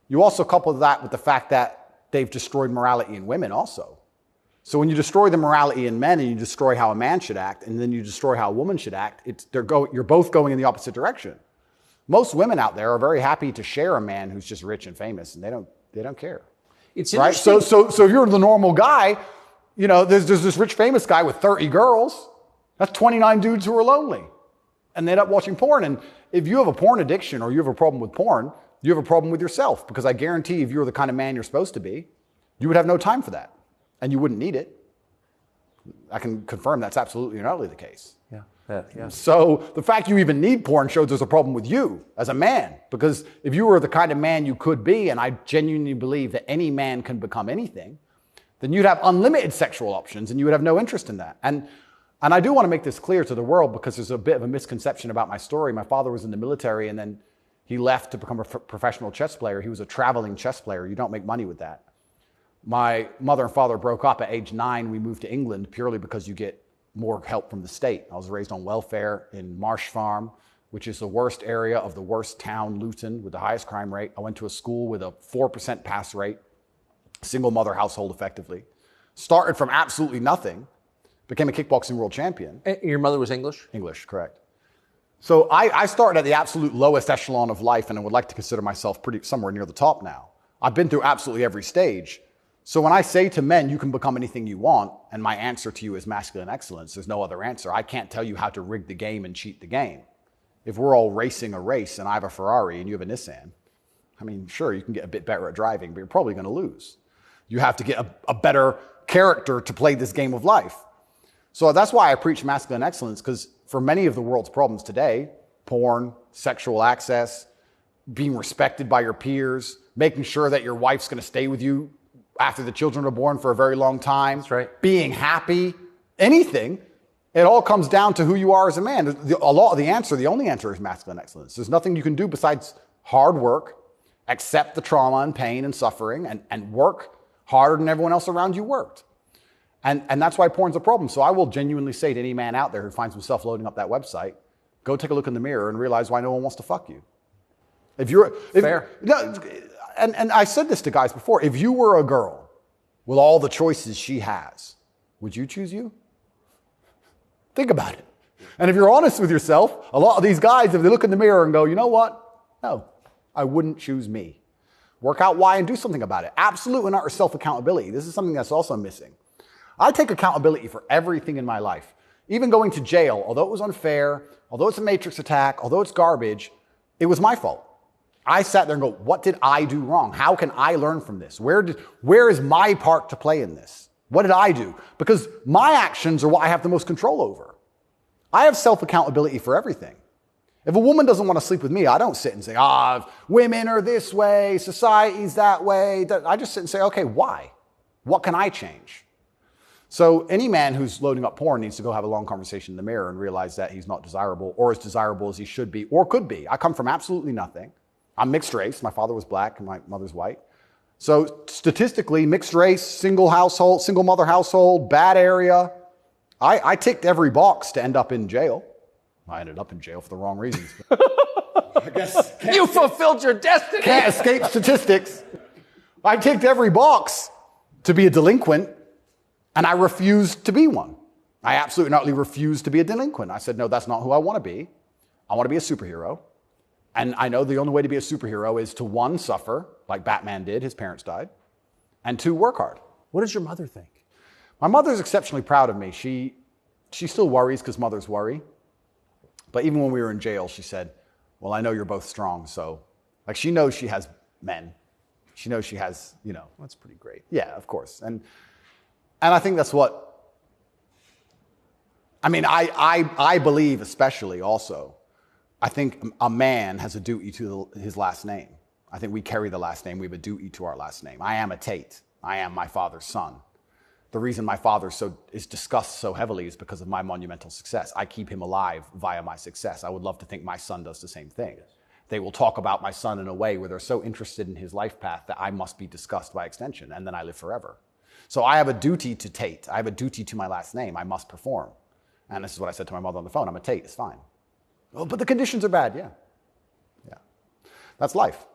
You also couple that with the fact that they've destroyed morality in women also. So when you destroy the morality in men and you destroy how a man should act, and then you destroy how a woman should act, you're both going in the opposite direction. Most women out there are very happy to share a man who's just rich and famous, and they don't care. It's right. So if you're the normal guy, there's this rich famous guy with 30 girls. That's 29 dudes who are lonely, and they end up watching porn. And if you have a porn addiction or you have a problem with porn, you have a problem with yourself, because I guarantee if you were the kind of man you're supposed to be, you would have no time for that. And you wouldn't need it. I can confirm that's absolutely and utterly the case. Yeah. So the fact you even need porn shows there's a problem with you as a man. Because if you were the kind of man you could be, and I genuinely believe that any man can become anything, then you'd have unlimited sexual options and you would have no interest in that. And I do want to make this clear to the world, because there's a bit of a misconception about my story. My father was in the military, and then he left to become a professional chess player. He was a traveling chess player. You don't make money with that. My mother and father broke up at age 9. We moved to England purely because you get more help from the state. I was raised on welfare in Marsh Farm, which is the worst area of the worst town, Luton, with the highest crime rate. I went to a school with a 4% pass rate, single mother household effectively. Started from absolutely nothing, became a kickboxing world champion. Your mother was English? English, correct. So I started at the absolute lowest echelon of life, and I would like to consider myself somewhere near the top now. I've been through absolutely every stage. So when I say to men, you can become anything you want, and my answer to you is masculine excellence, there's no other answer. I can't tell you how to rig the game and cheat the game. If we're all racing a race and I have a Ferrari and you have a Nissan, I mean, sure, you can get a bit better at driving, but you're probably going to lose. You have to get a better character to play this game of life. So that's why I preach masculine excellence, because for many of the world's problems today, porn, sexual access, being respected by your peers, making sure that your wife's going to stay with you after the children are born for a very long time. That's right. Being happy, anything. It all comes down to who you are as a man. The only answer is masculine excellence. There's nothing you can do besides hard work, accept the trauma and pain and suffering, and work harder than everyone else around you worked. And that's why porn's a problem. So I will genuinely say to any man out there who finds himself loading up that website, go take a look in the mirror and realize why no one wants to fuck you. Fair. And I said this to guys before. If you were a girl with all the choices she has, would you choose you? Think about it. And if you're honest with yourself, a lot of these guys, if they look in the mirror and go, you know what? No, I wouldn't choose me. Work out why and do something about it. Absolute and utter self-accountability. This is something that's also missing. I take accountability for everything in my life. Even going to jail, although it was unfair, although it's a matrix attack, although it's garbage, it was my fault. I sat there and go, what did I do wrong? How can I learn from this? Where is my part to play in this? What did I do? Because my actions are what I have the most control over. I have self-accountability for everything. If a woman doesn't want to sleep with me, I don't sit and say, women are this way, society's that way. I just sit and say, okay, why? What can I change? So any man who's loading up porn needs to go have a long conversation in the mirror and realize that he's not desirable or as desirable as he should be or could be. I come from absolutely nothing. I'm mixed race. My father was black and my mother's white. So statistically, mixed race, single mother household, bad area. I ticked every box to end up in jail. I ended up in jail for the wrong reasons. I guess You fulfilled your destiny. can't escape statistics. I ticked every box to be a delinquent. And I refused to be one. I absolutely and utterly refused to be a delinquent. I said, no, that's not who I want to be. I want to be a superhero. And I know the only way to be a superhero is to, one, suffer, like Batman did, his parents died, and two, work hard. What does your mother think? My mother's exceptionally proud of me. She still worries because mothers worry. But even when we were in jail, she said, well, I know you're both strong. So, like, she knows she has men. She knows she has, That's pretty great. Yeah, of course. And I think that's what, I believe especially also, I think a man has a duty to his last name. I think we carry the last name. We have a duty to our last name. I am a Tate. I am my father's son. The reason my father is discussed so heavily is because of my monumental success. I keep him alive via my success. I would love to think my son does the same thing. Yes. They will talk about my son in a way where they're so interested in his life path that I must be discussed by extension, and then I live forever. So I have a duty to Tate. I have a duty to my last name. I must perform. And this is what I said to my mother on the phone. I'm a Tate. It's fine. Oh, but the conditions are bad. Yeah. That's life.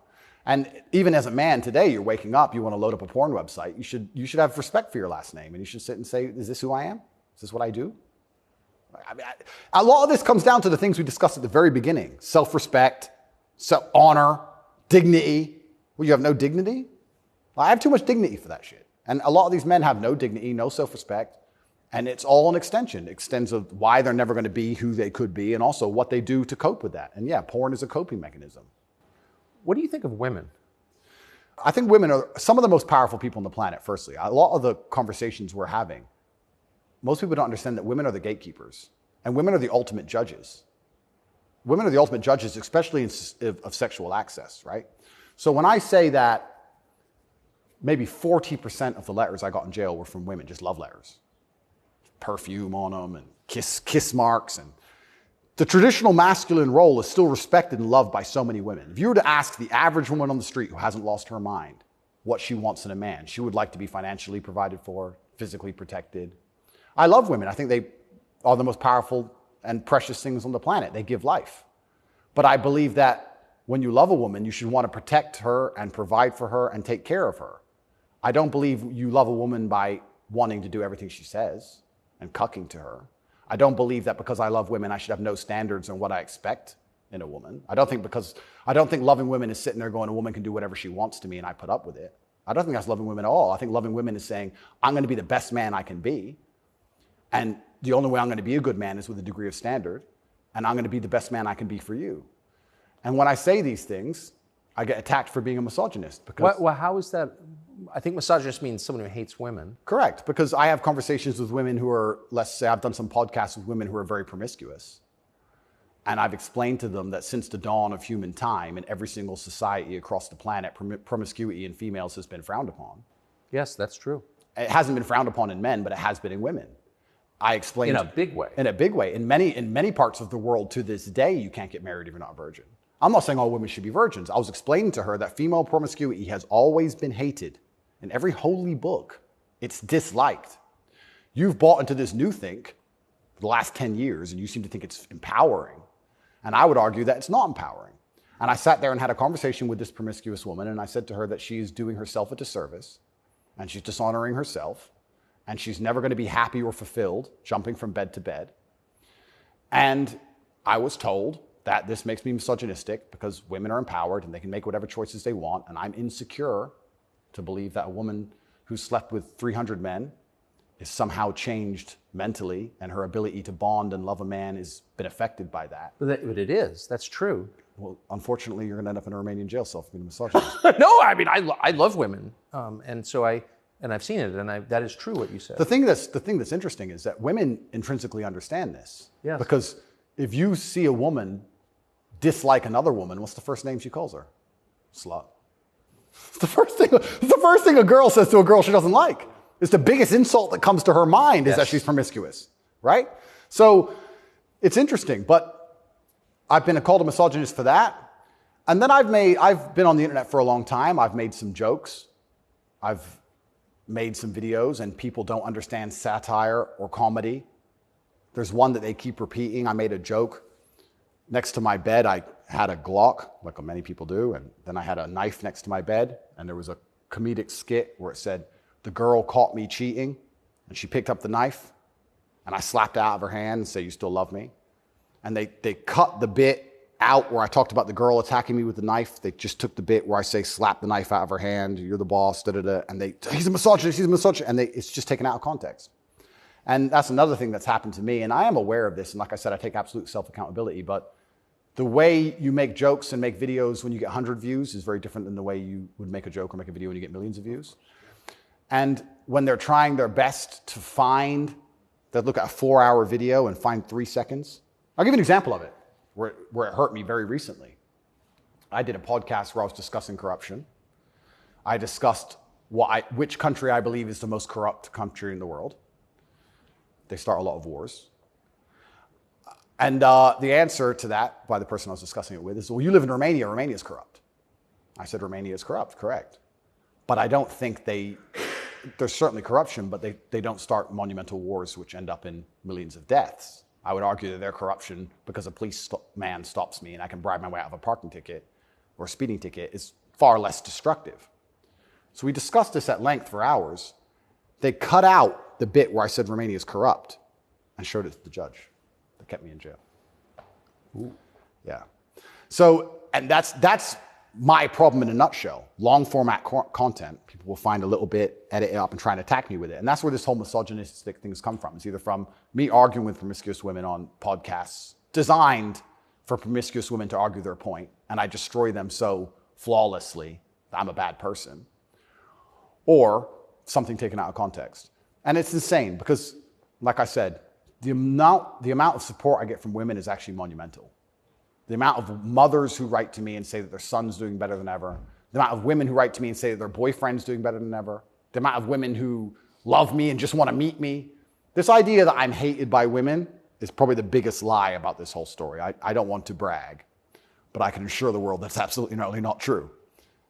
And even as a man today, you're waking up, you want to load up a porn website. You should have respect for your last name. And you should sit and say, is this who I am? Is this what I do? A lot of this comes down to the things we discussed at the very beginning. Self-respect, honor, dignity. Well, you have no dignity? Well, I have too much dignity for that shit. And a lot of these men have no dignity, no self-respect, and it's all an extension. It extends of why they're never going to be who they could be and also what they do to cope with that. And yeah, porn is a coping mechanism. What do you think of women? I think women are some of the most powerful people on the planet, firstly. A lot of the conversations we're having, most people don't understand that women are the gatekeepers and women are the ultimate judges. Women are the ultimate judges, especially of sexual access, right? So when I say that maybe 40% of the letters I got in jail were from women, just love letters. Perfume on them and kiss marks. And the traditional masculine role is still respected and loved by so many women. If you were to ask the average woman on the street who hasn't lost her mind what she wants in a man, she would like to be financially provided for, physically protected. I love women. I think they are the most powerful and precious things on the planet. They give life. But I believe that when you love a woman, you should want to protect her and provide for her and take care of her. I don't believe you love a woman by wanting to do everything she says and cucking to her. I don't believe that because I love women, I should have no standards on what I expect in a woman. I don't think loving women is sitting there going, a woman can do whatever she wants to me and I put up with it. I don't think that's loving women at all. I think loving women is saying, I'm going to be the best man I can be. And the only way I'm going to be a good man is with a degree of standard. And I'm going to be the best man I can be for you. And when I say these things, I get attacked for being a misogynist. Because Well, how is that? I think misogynist means someone who hates women. Correct, because I have conversations with women who are, let's say I've done some podcasts with women who are very promiscuous. And I've explained to them that since the dawn of human time in every single society across the planet, promiscuity in females has been frowned upon. Yes, that's true. It hasn't been frowned upon in men, but it has been in women. I explained In a big way. In a big way. In many parts of the world to this day, you can't get married if you're not a virgin. I'm not saying all women should be virgins. I was explaining to her that female promiscuity has always been hated. In every holy book, it's disliked. You've bought into this new think for the last 10 years, and you seem to think it's empowering. And I would argue that it's not empowering. And I sat there and had a conversation with this promiscuous woman, and I said to her that she is doing herself a disservice, and she's dishonoring herself, and she's never going to be happy or fulfilled jumping from bed to bed. And I was told that this makes me misogynistic because women are empowered and they can make whatever choices they want, and I'm insecure to believe that a woman who slept with 300 men is somehow changed mentally, and her ability to bond and love a man has been affected by that. But it is. That's true. Well, unfortunately, you're going to end up in a Romanian jail cell for being a misogynist. No, I mean, I love women. And so I've seen it, and that is true what you said. The thing that's interesting is that women intrinsically understand this. Yes. Because if you see a woman dislike another woman, what's the first name she calls her? Slut. It's the first thing a girl says to a girl she doesn't like. It's the biggest insult that comes to her mind is that she's promiscuous, right? So it's interesting, but I've been called a misogynist for that. And then I've been on the internet for a long time. I've made some jokes. I've made some videos, and people don't understand satire or comedy. There's one that they keep repeating. I made a joke. Next to my bed, I had a Glock, like many people do, and then I had a knife next to my bed, and there was a comedic skit where it said, "The girl caught me cheating," and she picked up the knife, and I slapped it out of her hand and said, "You still love me?" And they cut the bit out where I talked about the girl attacking me with the knife. They just took the bit where I say, "Slap the knife out of her hand, you're the boss," da-da-da, and he's a misogynist, and it's just taken out of context. And that's another thing that's happened to me, and I am aware of this, and like I said, I take absolute self-accountability, but the way you make jokes and make videos when you get 100 views is very different than the way you would make a joke or make a video when you get millions of views. And when they're trying their best to they'll look at a 4-hour video and find 3 seconds. I'll give you an example of it, where it hurt me very recently. I did a podcast where I was discussing corruption. I discussed which country I believe is the most corrupt country in the world. They start a lot of wars. And the answer to that by the person I was discussing it with is, well, you live in Romania. Romania is corrupt. I said, Romania is corrupt, correct. But I don't think there's certainly corruption, but they don't start monumental wars which end up in millions of deaths. I would argue that their corruption, because a policeman stops me and I can bribe my way out of a parking ticket or a speeding ticket, is far less destructive. So we discussed this at length for hours. They cut out the bit where I said Romania is corrupt and showed it to the judge. That kept me in jail. Ooh. Yeah. So, and that's my problem in a nutshell. Long format content. People will find a little bit, edit it up, and try and attack me with it. And that's where this whole misogynistic things come from. It's either from me arguing with promiscuous women on podcasts designed for promiscuous women to argue their point, and I destroy them so flawlessly that I'm a bad person, or something taken out of context. And it's insane because, like I said, the amount of support I get from women is actually monumental. The amount of mothers who write to me and say that their son's doing better than ever. The amount of women who write to me and say that their boyfriend's doing better than ever. The amount of women who love me and just want to meet me. This idea that I'm hated by women is probably the biggest lie about this whole story. I don't want to brag, but I can assure the world that's absolutely not true.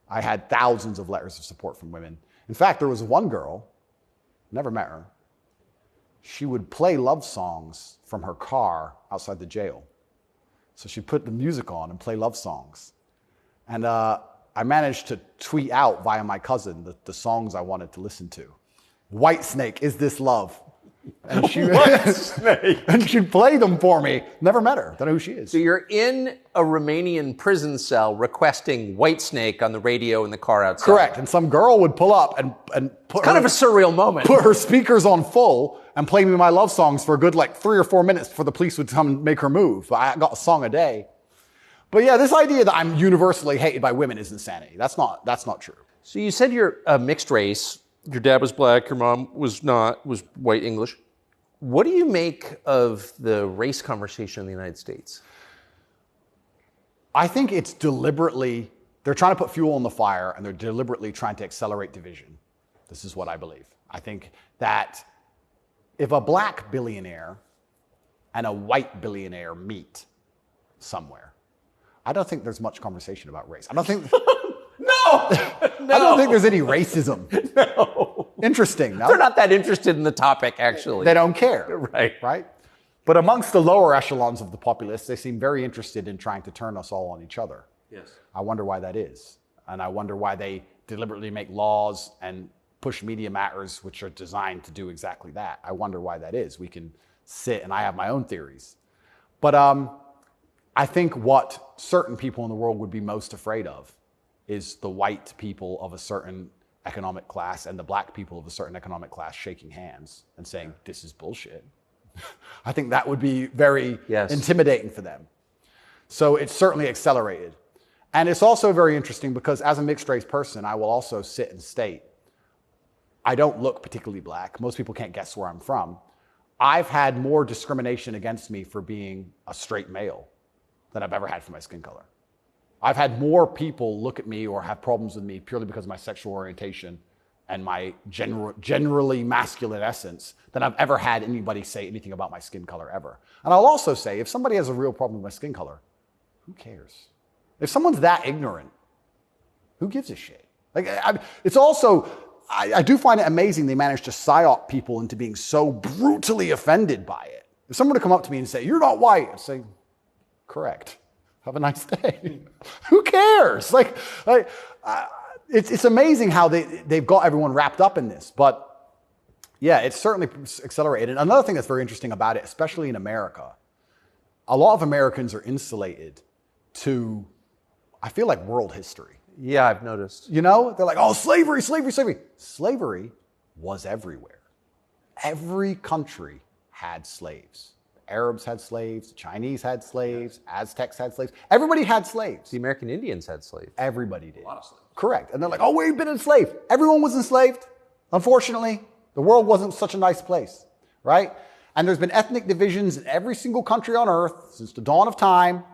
I had thousands of letters of support from women. In fact, there was one girl, never met her. She would play love songs from her car outside the jail. So she'd put the music on and play love songs. And I managed to tweet out via my cousin the songs I wanted to listen to. Whitesnake, Is This Love? And she'd play them for me. Never met her. Don't know who she is. So you're in a Romanian prison cell requesting Whitesnake on the radio in the car outside. Correct. And some girl would pull up and put kind of a surreal moment. Put her speakers on full and play me my love songs for a good 3 or 4 minutes before the police would come and make her move. I got a song a day. But yeah, this idea that I'm universally hated by women is insanity. That's not true. So you said you're a mixed race. Your dad was black, your mom was white English. What do you make of the race conversation in the United States? I think it's they're trying to put fuel on the fire, and they're deliberately trying to accelerate division. This is what I believe. I think that if a black billionaire and a white billionaire meet somewhere, I don't think there's much conversation about race. I don't think... No! I don't think there's any racism. No. Interesting, no? They're not that interested in the topic, actually. They don't care. Right. Right? But amongst the lower echelons of the populace, they seem very interested in trying to turn us all on each other. Yes. I wonder why that is. And I wonder why they deliberately make laws and push media matters which are designed to do exactly that. I wonder why that is. We can sit, and I have my own theories. But I think what certain people in the world would be most afraid of is the white people of a certain economic class and the black people of a certain economic class shaking hands and saying, this is bullshit. I think that would be very intimidating for them. So it's certainly accelerated. And it's also very interesting because as a mixed race person, I will also sit and state, I don't look particularly black. Most people can't guess where I'm from. I've had more discrimination against me for being a straight male than I've ever had for my skin color. I've had more people look at me or have problems with me purely because of my sexual orientation and my generally masculine essence than I've ever had anybody say anything about my skin color ever. And I'll also say, if somebody has a real problem with my skin color, who cares? If someone's that ignorant, who gives a shit? Like, it's also, I do find it amazing they manage to psyop people into being so brutally offended by it. If someone were to come up to me and say, you're not white, I'd say, correct. Have a nice day. Who cares? It's amazing how they've got everyone wrapped up in this. But yeah, it's certainly accelerated. And another thing that's very interesting about it, especially in America, a lot of Americans are insulated to, I feel like, world history. Yeah, I've noticed. You know, they're like, oh, slavery, slavery, slavery. Slavery was everywhere. Every country had slaves. Arabs had slaves, the Chinese had slaves, Aztecs had slaves. Everybody had slaves. The American Indians had slaves. Everybody did. A lot of slaves. Correct. And they're like, oh, we've been enslaved. Everyone was enslaved. Unfortunately, the world wasn't such a nice place, right? And there's been ethnic divisions in every single country on earth since the dawn of time.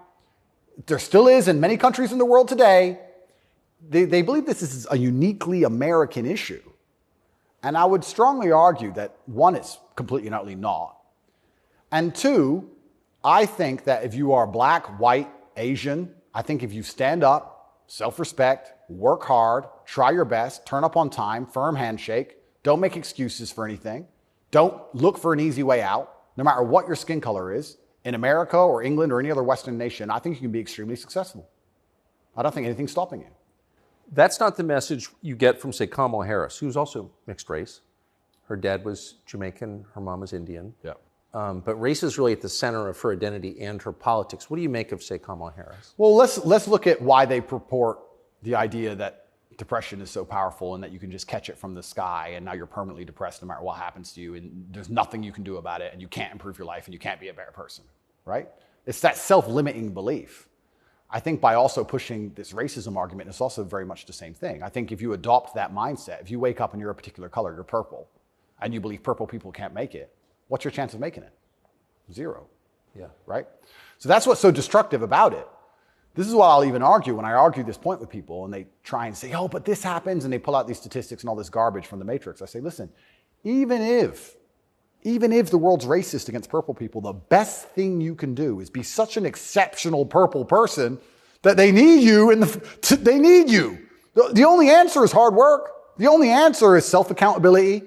There still is in many countries in the world today. They believe this is a uniquely American issue. And I would strongly argue that, one, it's completely and utterly not. And two, I think that if you are black, white, Asian, I think if you stand up, self-respect, work hard, try your best, turn up on time, firm handshake, don't make excuses for anything, don't look for an easy way out, no matter what your skin color is, in America or England or any other Western nation, I think you can be extremely successful. I don't think anything's stopping you. That's not the message you get from, say, Kamala Harris, who's also mixed race. Her dad was Jamaican, her mom was Indian. Yeah. But race is really at the center of her identity and her politics. What do you make of, say, Kamala Harris? Well, let's look at why they purport the idea that depression is so powerful and that you can just catch it from the sky and now you're permanently depressed no matter what happens to you and there's nothing you can do about it and you can't improve your life and you can't be a better person, right? It's that self-limiting belief. I think by also pushing this racism argument, it's also very much the same thing. I think if you adopt that mindset, if you wake up and you're a particular color, you're purple, and you believe purple people can't make it, what's your chance of making it? Zero. Yeah. Right? So that's what's so destructive about it. This is what I'll even argue when I argue this point with people and they try and say, oh, but this happens, and they pull out these statistics and all this garbage from the Matrix. I say, listen, even if the world's racist against purple people, the best thing you can do is be such an exceptional purple person that they need you they need you. The only answer is hard work. The only answer is self-accountability,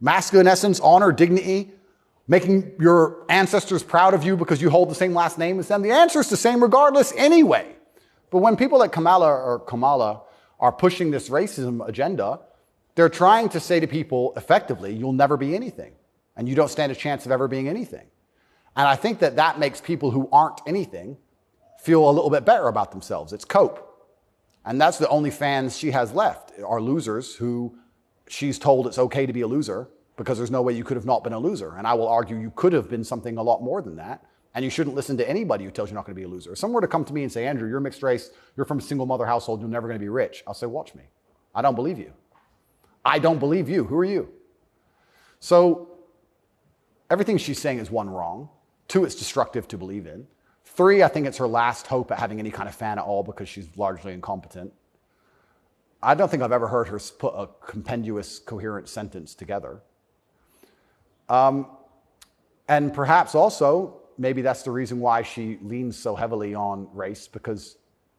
masculine essence, honor, dignity, making your ancestors proud of you because you hold the same last name as them. The answer is the same regardless anyway. But when people like Kamala are pushing this racism agenda, they're trying to say to people effectively, you'll never be anything. And you don't stand a chance of ever being anything. And I think that makes people who aren't anything feel a little bit better about themselves. It's cope. And that's the only fans she has left, are losers who she's told it's okay to be a loser because there's no way you could have not been a loser. And I will argue you could have been something a lot more than that. And you shouldn't listen to anybody who tells you you're not going to be a loser. If someone were to come to me and say, Andrew, you're mixed race, you're from a single mother household, you're never going to be rich. I'll say, watch me. I don't believe you. I don't believe you. Who are you? So everything she's saying is, one, wrong. Two, it's destructive to believe in. Three, I think it's her last hope at having any kind of fan at all because she's largely incompetent. I don't think I've ever heard her put a compendious, coherent sentence together. And perhaps also, maybe that's the reason why she leans so heavily on race, because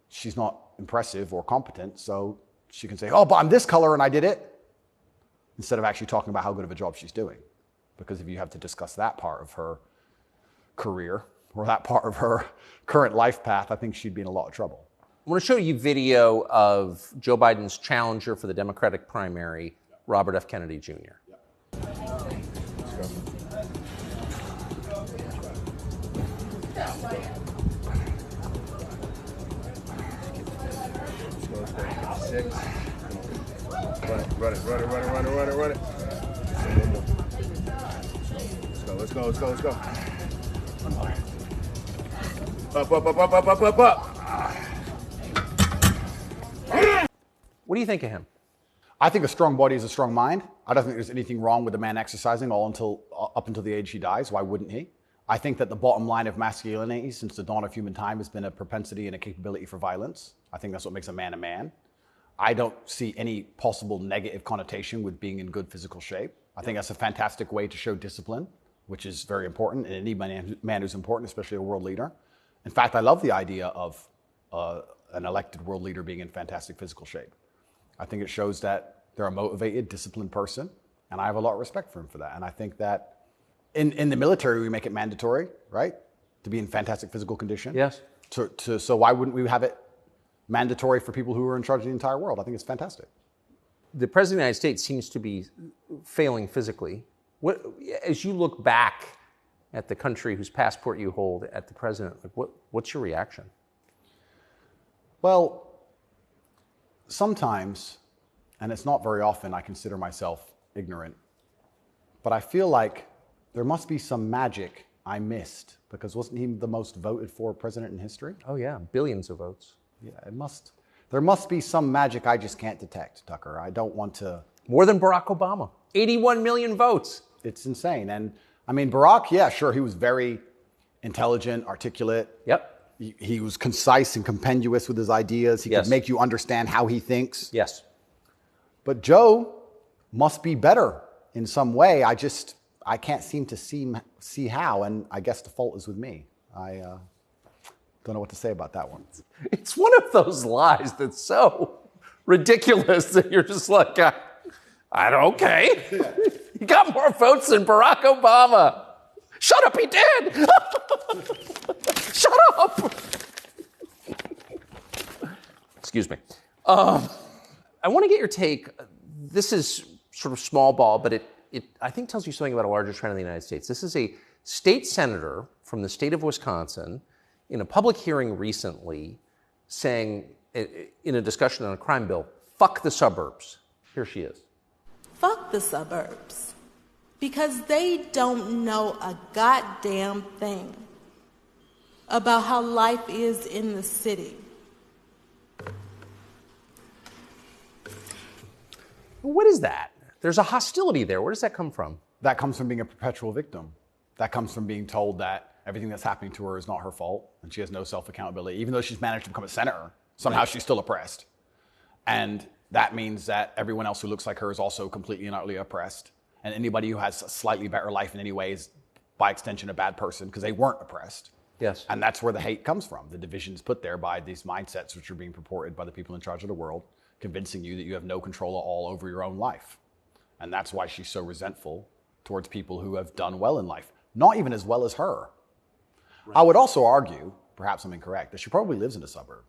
she's not impressive or competent. So she can say, oh, but I'm this color and I did it, instead of actually talking about how good of a job she's doing. Because if you have to discuss that part of her career or that part of her current life path, I think she'd be in a lot of trouble. I want to show you video of Joe Biden's challenger for the Democratic primary, Robert F. Kennedy Jr. Six. Run it. Let's go. Up. What do you think of him? I think a strong body is a strong mind. I don't think there's anything wrong with a man exercising up until the age he dies. Why wouldn't he? I think that the bottom line of masculinity since the dawn of human time has been a propensity and a capability for violence. I think that's what makes a man a man. I don't see any possible negative connotation with being in good physical shape. I think that's a fantastic way to show discipline, which is very important in any man who's important, especially a world leader. In fact, I love the idea of an elected world leader being in fantastic physical shape. I think it shows that they're a motivated, disciplined person, and I have a lot of respect for him for that. And I think that in the military, we make it mandatory, right, to be in fantastic physical condition. Yes. So why wouldn't we have it mandatory for people who are in charge of the entire world? I think it's fantastic. The President of the United States seems to be failing physically. As you look back at the country whose passport you hold, at the president, what's your reaction? Well, sometimes, and it's not very often, I consider myself ignorant, but I feel like there must be some magic I missed, because wasn't he the most voted for president in history? Oh yeah, billions of votes. Yeah, there must be some magic I just can't detect, Tucker. I don't want to. More than Barack Obama. 81 million votes. It's insane. And I mean, Barack, yeah, sure, he was very intelligent, articulate. Yep. He was concise and compendious with his ideas. He could make you understand how he thinks. Yes. But Joe must be better in some way. I can't seem to see how, and I guess the fault is with me. I don't know what to say about that one. It's one of those lies that's so ridiculous that you're just like, okay. He got more votes than Barack Obama. Shut up, he did. Shut up. Excuse me. I want to get your take. This is sort of small ball, but it I think tells you something about a larger trend in the United States. This is a state senator from the state of Wisconsin in a public hearing recently saying, in a discussion on a crime bill, fuck the suburbs. Here she is. Fuck the suburbs. Because they don't know a goddamn thing about how life is in the city. What is that? There's a hostility there. Where does that come from? That comes from being a perpetual victim. That comes from being told that everything that's happening to her is not her fault and she has no self-accountability. Even though she's managed to become a senator, somehow she's still oppressed. And that means that everyone else who looks like her is also completely and utterly oppressed. And anybody who has a slightly better life in any way is, by extension, a bad person because they weren't oppressed. Yes. And that's where the hate comes from. The division's put there by these mindsets which are being purported by the people in charge of the world, convincing you that you have no control at all over your own life. And that's why she's so resentful towards people who have done well in life, not even as well as her. Right. I would also argue, perhaps I'm incorrect, that she probably lives in a suburb.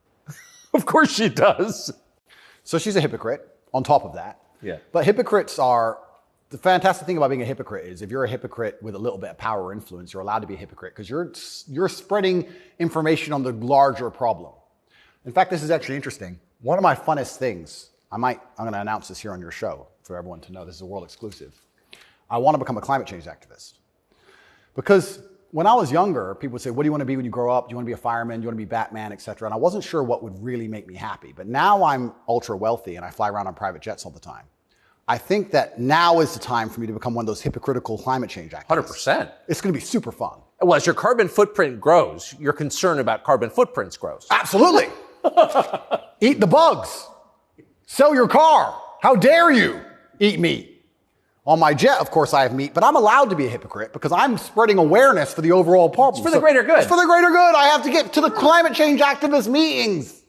Of course she does. So she's a hypocrite on top of that. Yeah. But hypocrites are, the fantastic thing about being a hypocrite is if you're a hypocrite with a little bit of power or influence, you're allowed to be a hypocrite because you're spreading information on the larger problem. In fact, this is actually interesting. One of my funnest things, I'm going to announce this here on your show for everyone to know. This is a world exclusive. I want to become a climate change activist. Because when I was younger, people would say, what do you want to be when you grow up? Do you want to be a fireman? Do you want to be Batman, et cetera? And I wasn't sure what would really make me happy. But now I'm ultra wealthy and I fly around on private jets all the time. I think that now is the time for me to become one of those hypocritical climate change activists. 100%. It's going to be super fun. Well, as your carbon footprint grows, your concern about carbon footprints grows. Absolutely. Eat the bugs. Sell your car. How dare you eat meat? On my jet, of course, I have meat, but I'm allowed to be a hypocrite because I'm spreading awareness for the overall problem. It's for the greater good. It's for the greater good. I have to get to the climate change activist meetings.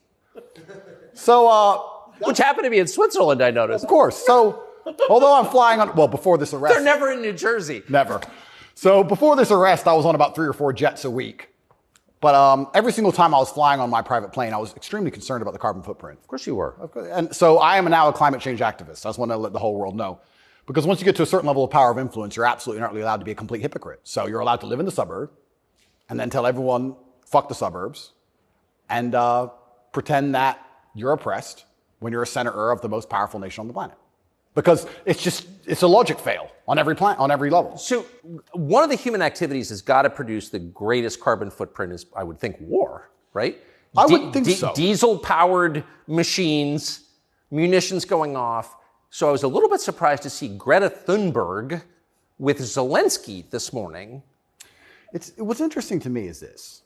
So, which happened to be in Switzerland, I noticed. of course. So, although I'm flying on, well, before this arrest. They're never in New Jersey. Never. So before this arrest, I was on about 3 or 4 jets a week. But every single time I was flying on my private plane, I was extremely concerned about the carbon footprint. Of course you were. And so I am now a climate change activist. I just want to let the whole world know. Because once you get to a certain level of power of influence, you're absolutely not really allowed to be a complete hypocrite. So you're allowed to live in the suburb and then tell everyone, fuck the suburbs, and pretend that you're oppressed when you're a senator of the most powerful nation on the planet. Because it's a logic fail on every level. So one of the human activities has got to produce the greatest carbon footprint is, I would think, war, right? I would think so. Diesel-powered machines, munitions going off. So I was a little bit surprised to see Greta Thunberg with Zelensky this morning. What's interesting to me is this.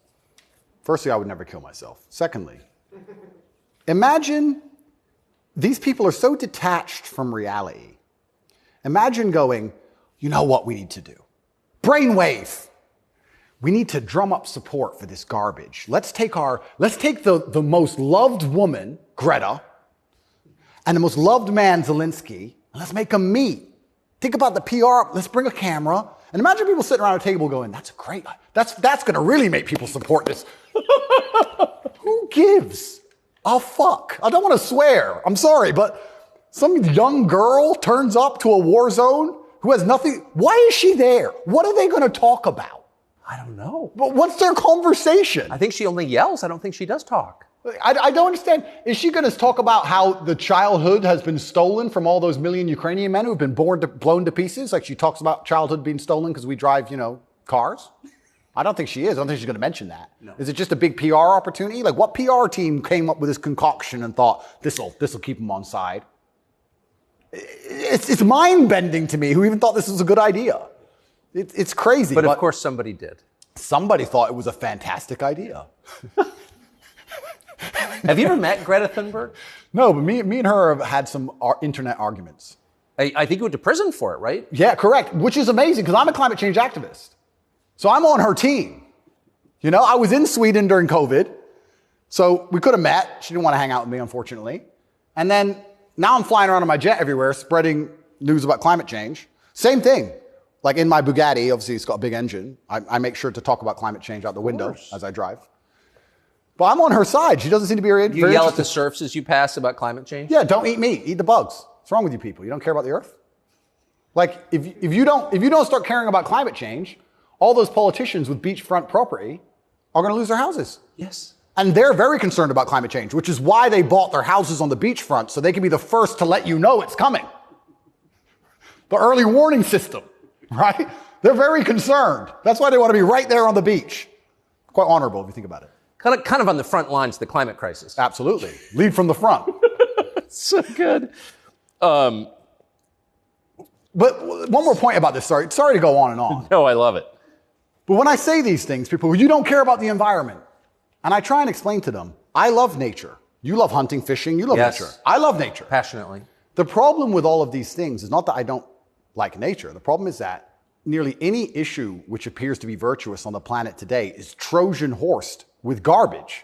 Firstly, I would never kill myself. Secondly, imagine these people are so detached from reality. Imagine going, you know what we need to do? Brainwave. We need to drum up support for this garbage. Let's take the most loved woman, Greta, and the most loved man, Zelensky, and let's make them meet. Think about the PR. Let's bring a camera. And imagine people sitting around a table going, that's going to really make people support this. Who gives a fuck? I don't want to swear. I'm sorry, but some young girl turns up to a war zone who has nothing. Why is she there? What are they going to talk about? I don't know. But what's their conversation? I think she only yells. I don't think she does talk. I don't understand. Is she going to talk about how the childhood has been stolen from all those million Ukrainian men who have been blown to pieces? Like she talks about childhood being stolen because we drive, cars? I don't think she is. I don't think she's going to mention that. No. Is it just a big PR opportunity? Like what PR team came up with this concoction and thought, this'll keep them on side? It's mind-bending to me who even thought this was a good idea. It's crazy. But of course somebody did. Somebody thought it was a fantastic idea. Have you ever met Greta Thunberg? No, but me and her have had some internet arguments. I think you went to prison for it, right? Yeah, correct. Which is amazing because I'm a climate change activist. So I'm on her team. I was in Sweden during COVID. So we could have met. She didn't want to hang out with me, unfortunately. And then now I'm flying around on my jet everywhere, spreading news about climate change. Same thing. Like in my Bugatti, obviously it's got a big engine. I make sure to talk about climate change out the window as I drive. But I'm on her side. She doesn't seem to be very You yell at the serfs as you pass about climate change? Yeah, don't eat meat. Eat the bugs. What's wrong with you people? You don't care about the earth? Like, if you don't start caring about climate change, all those politicians with beachfront property are going to lose their houses. Yes. And they're very concerned about climate change, which is why they bought their houses on the beachfront, so they can be the first to let you know it's coming. The early warning system, right? They're very concerned. That's why they want to be right there on the beach. Quite honorable if you think about it. Kind of on the front lines of the climate crisis. Absolutely. Lead from the front. So good. But one more point about this. Sorry to go on and on. No, I love it. But when I say these things, people, you don't care about the environment. And I try and explain to them, I love nature. You love hunting, fishing. You love nature. I love nature. Passionately. The problem with all of these things is not that I don't like nature. The problem is that nearly any issue which appears to be virtuous on the planet today is Trojan horsed with garbage.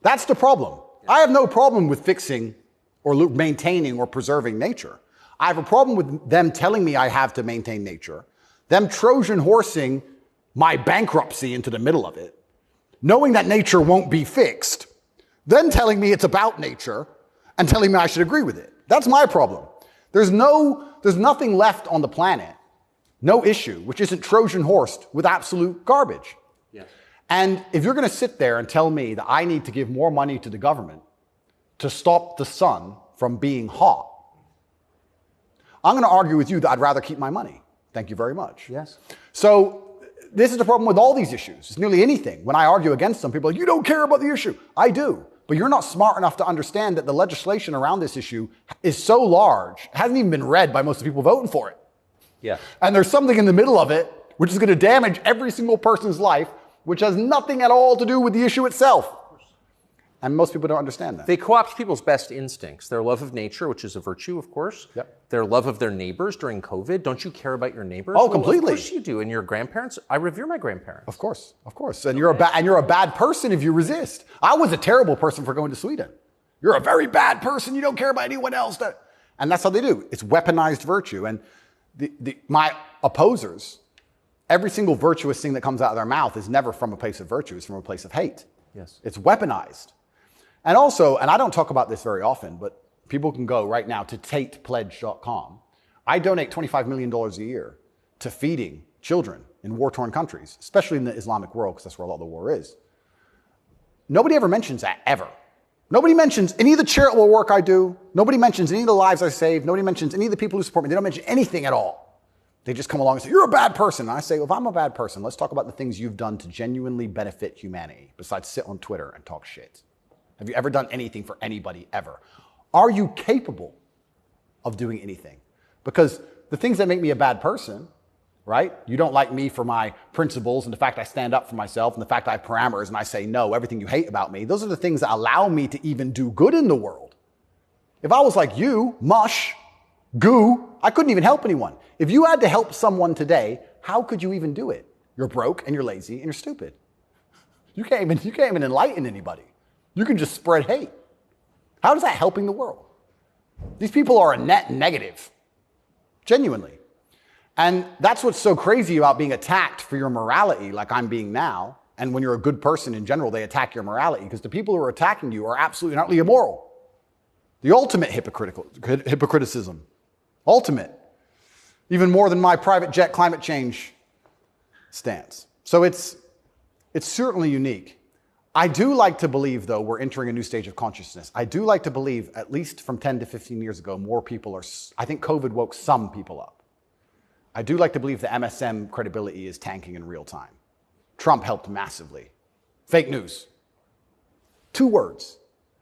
That's the problem. I have no problem with fixing or maintaining or preserving nature. I have a problem with them telling me I have to maintain nature, them Trojan horsing my bankruptcy into the middle of it, knowing that nature won't be fixed, then telling me it's about nature and telling me I should agree with it. That's my problem. There's nothing left on the planet, no issue, which isn't Trojan horsed with absolute garbage. Yeah. And if you're going to sit there and tell me that I need to give more money to the government to stop the sun from being hot, I'm going to argue with you that I'd rather keep my money. Thank you very much. Yes. So this is the problem with all these issues. It's nearly anything. When I argue against them, people are like, you don't care about the issue. I do. But you're not smart enough to understand that the legislation around this issue is so large, it hasn't even been read by most of the people voting for it. Yeah. And there's something in the middle of it which is going to damage every single person's life, which has nothing at all to do with the issue itself. And most people don't understand that. They co-opt people's best instincts. Their love of nature, which is a virtue, of course. Yep. Their love of their neighbors during COVID. Don't you care about your neighbors? Oh, completely. Of course you do. And your grandparents? I revere my grandparents. Of course. And you're a bad person if you resist. I was a terrible person for going to Sweden. You're a very bad person. You don't care about anyone else. And that's how they do. It's weaponized virtue. And my opposers, every single virtuous thing that comes out of their mouth is never from a place of virtue. It's from a place of hate. Yes. It's weaponized. And also, and I don't talk about this very often, but people can go right now to tatepledge.com. I donate $25 million a year to feeding children in war-torn countries, especially in the Islamic world, because that's where a lot of the war is. Nobody ever mentions that, ever. Nobody mentions any of the charitable work I do. Nobody mentions any of the lives I save. Nobody mentions any of the people who support me. They don't mention anything at all. They just come along and say, you're a bad person. And I say, well, if I'm a bad person, let's talk about the things you've done to genuinely benefit humanity, besides sit on Twitter and talk shit. Have you ever done anything for anybody ever? Are you capable of doing anything? Because the things that make me a bad person, right? You don't like me for my principles and the fact I stand up for myself and the fact I have parameters and I say no, everything you hate about me. Those are the things that allow me to even do good in the world. If I was like you, mush, goo, I couldn't even help anyone. If you had to help someone today, how could you even do it? You're broke and you're lazy and you're stupid. You can't even enlighten anybody. You can just spread hate. How is that helping the world? These people are a net negative. Genuinely. And that's what's so crazy about being attacked for your morality, like I'm being now. And when you're a good person in general, they attack your morality because the people who are attacking you are absolutely and utterly immoral. The ultimate hypocriticism. Ultimate. Even more than my private jet climate change stance. So it's certainly unique. I do like to believe, though, we're entering a new stage of consciousness. I do like to believe, at least from 10 to 15 years ago, more people are, I think COVID woke some people up. I do like to believe the MSM credibility is tanking in real time. Trump helped massively. Fake news. 2 words.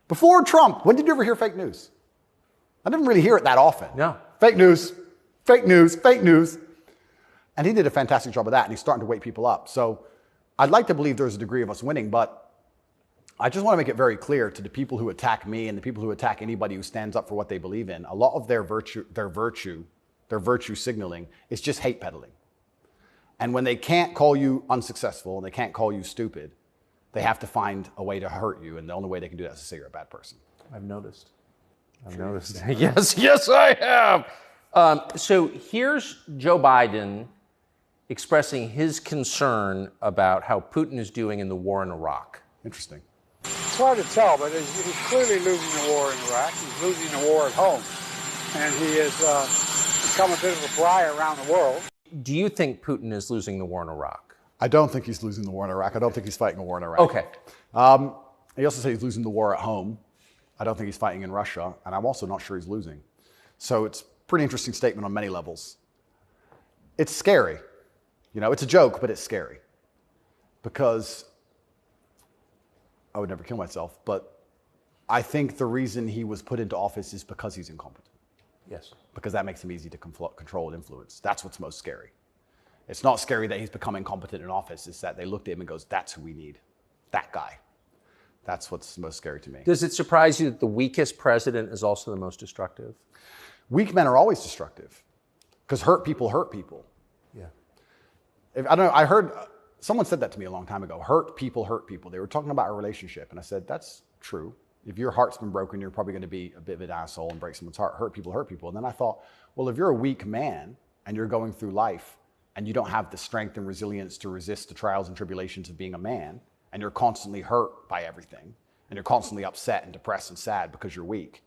Before Trump, when did you ever hear fake news? I didn't really hear it that often. No. Fake news, fake news, fake news. And he did a fantastic job of that, and he's starting to wake people up. So I'd like to believe there's a degree of us winning, but I just want to make it very clear to the people who attack me and the people who attack anybody who stands up for what they believe in, a lot of their virtue signaling is just hate peddling. And when they can't call you unsuccessful and they can't call you stupid, they have to find a way to hurt you. And the only way they can do that is to say you're a bad person. I've noticed. Yes, I have. So here's Joe Biden expressing his concern about how Putin is doing in the war in Iraq. Interesting. It's hard to tell, but he's clearly losing the war in Iraq. He's losing the war at home. And he has become a bit of a pariah around the world. Do you think Putin is losing the war in Iraq? I don't think he's losing the war in Iraq. I don't think he's fighting a war in Iraq. Okay. He also said he's losing the war at home. I don't think he's fighting in Russia. And I'm also not sure he's losing. So it's a pretty interesting statement on many levels. It's scary. You know, it's a joke, but it's scary. Because I would never kill myself, but I think the reason he was put into office is because he's incompetent. Yes. Because that makes him easy to control and influence. That's what's most scary. It's not scary that he's become incompetent in office. It's that they looked at him and goes, that's who we need. That guy. That's what's most scary to me. Does it surprise you that the weakest president is also the most destructive? Weak men are always destructive because hurt people hurt people. Yeah. I don't know. I heard someone said that to me a long time ago. Hurt people hurt people. They were talking about a relationship. And I said, that's true. If your heart's been broken, you're probably going to be a bit of an asshole and break someone's heart. Hurt people hurt people. And then I thought, well, if you're a weak man and you're going through life and you don't have the strength and resilience to resist the trials and tribulations of being a man, and you're constantly hurt by everything, and you're constantly upset and depressed and sad because you're weak,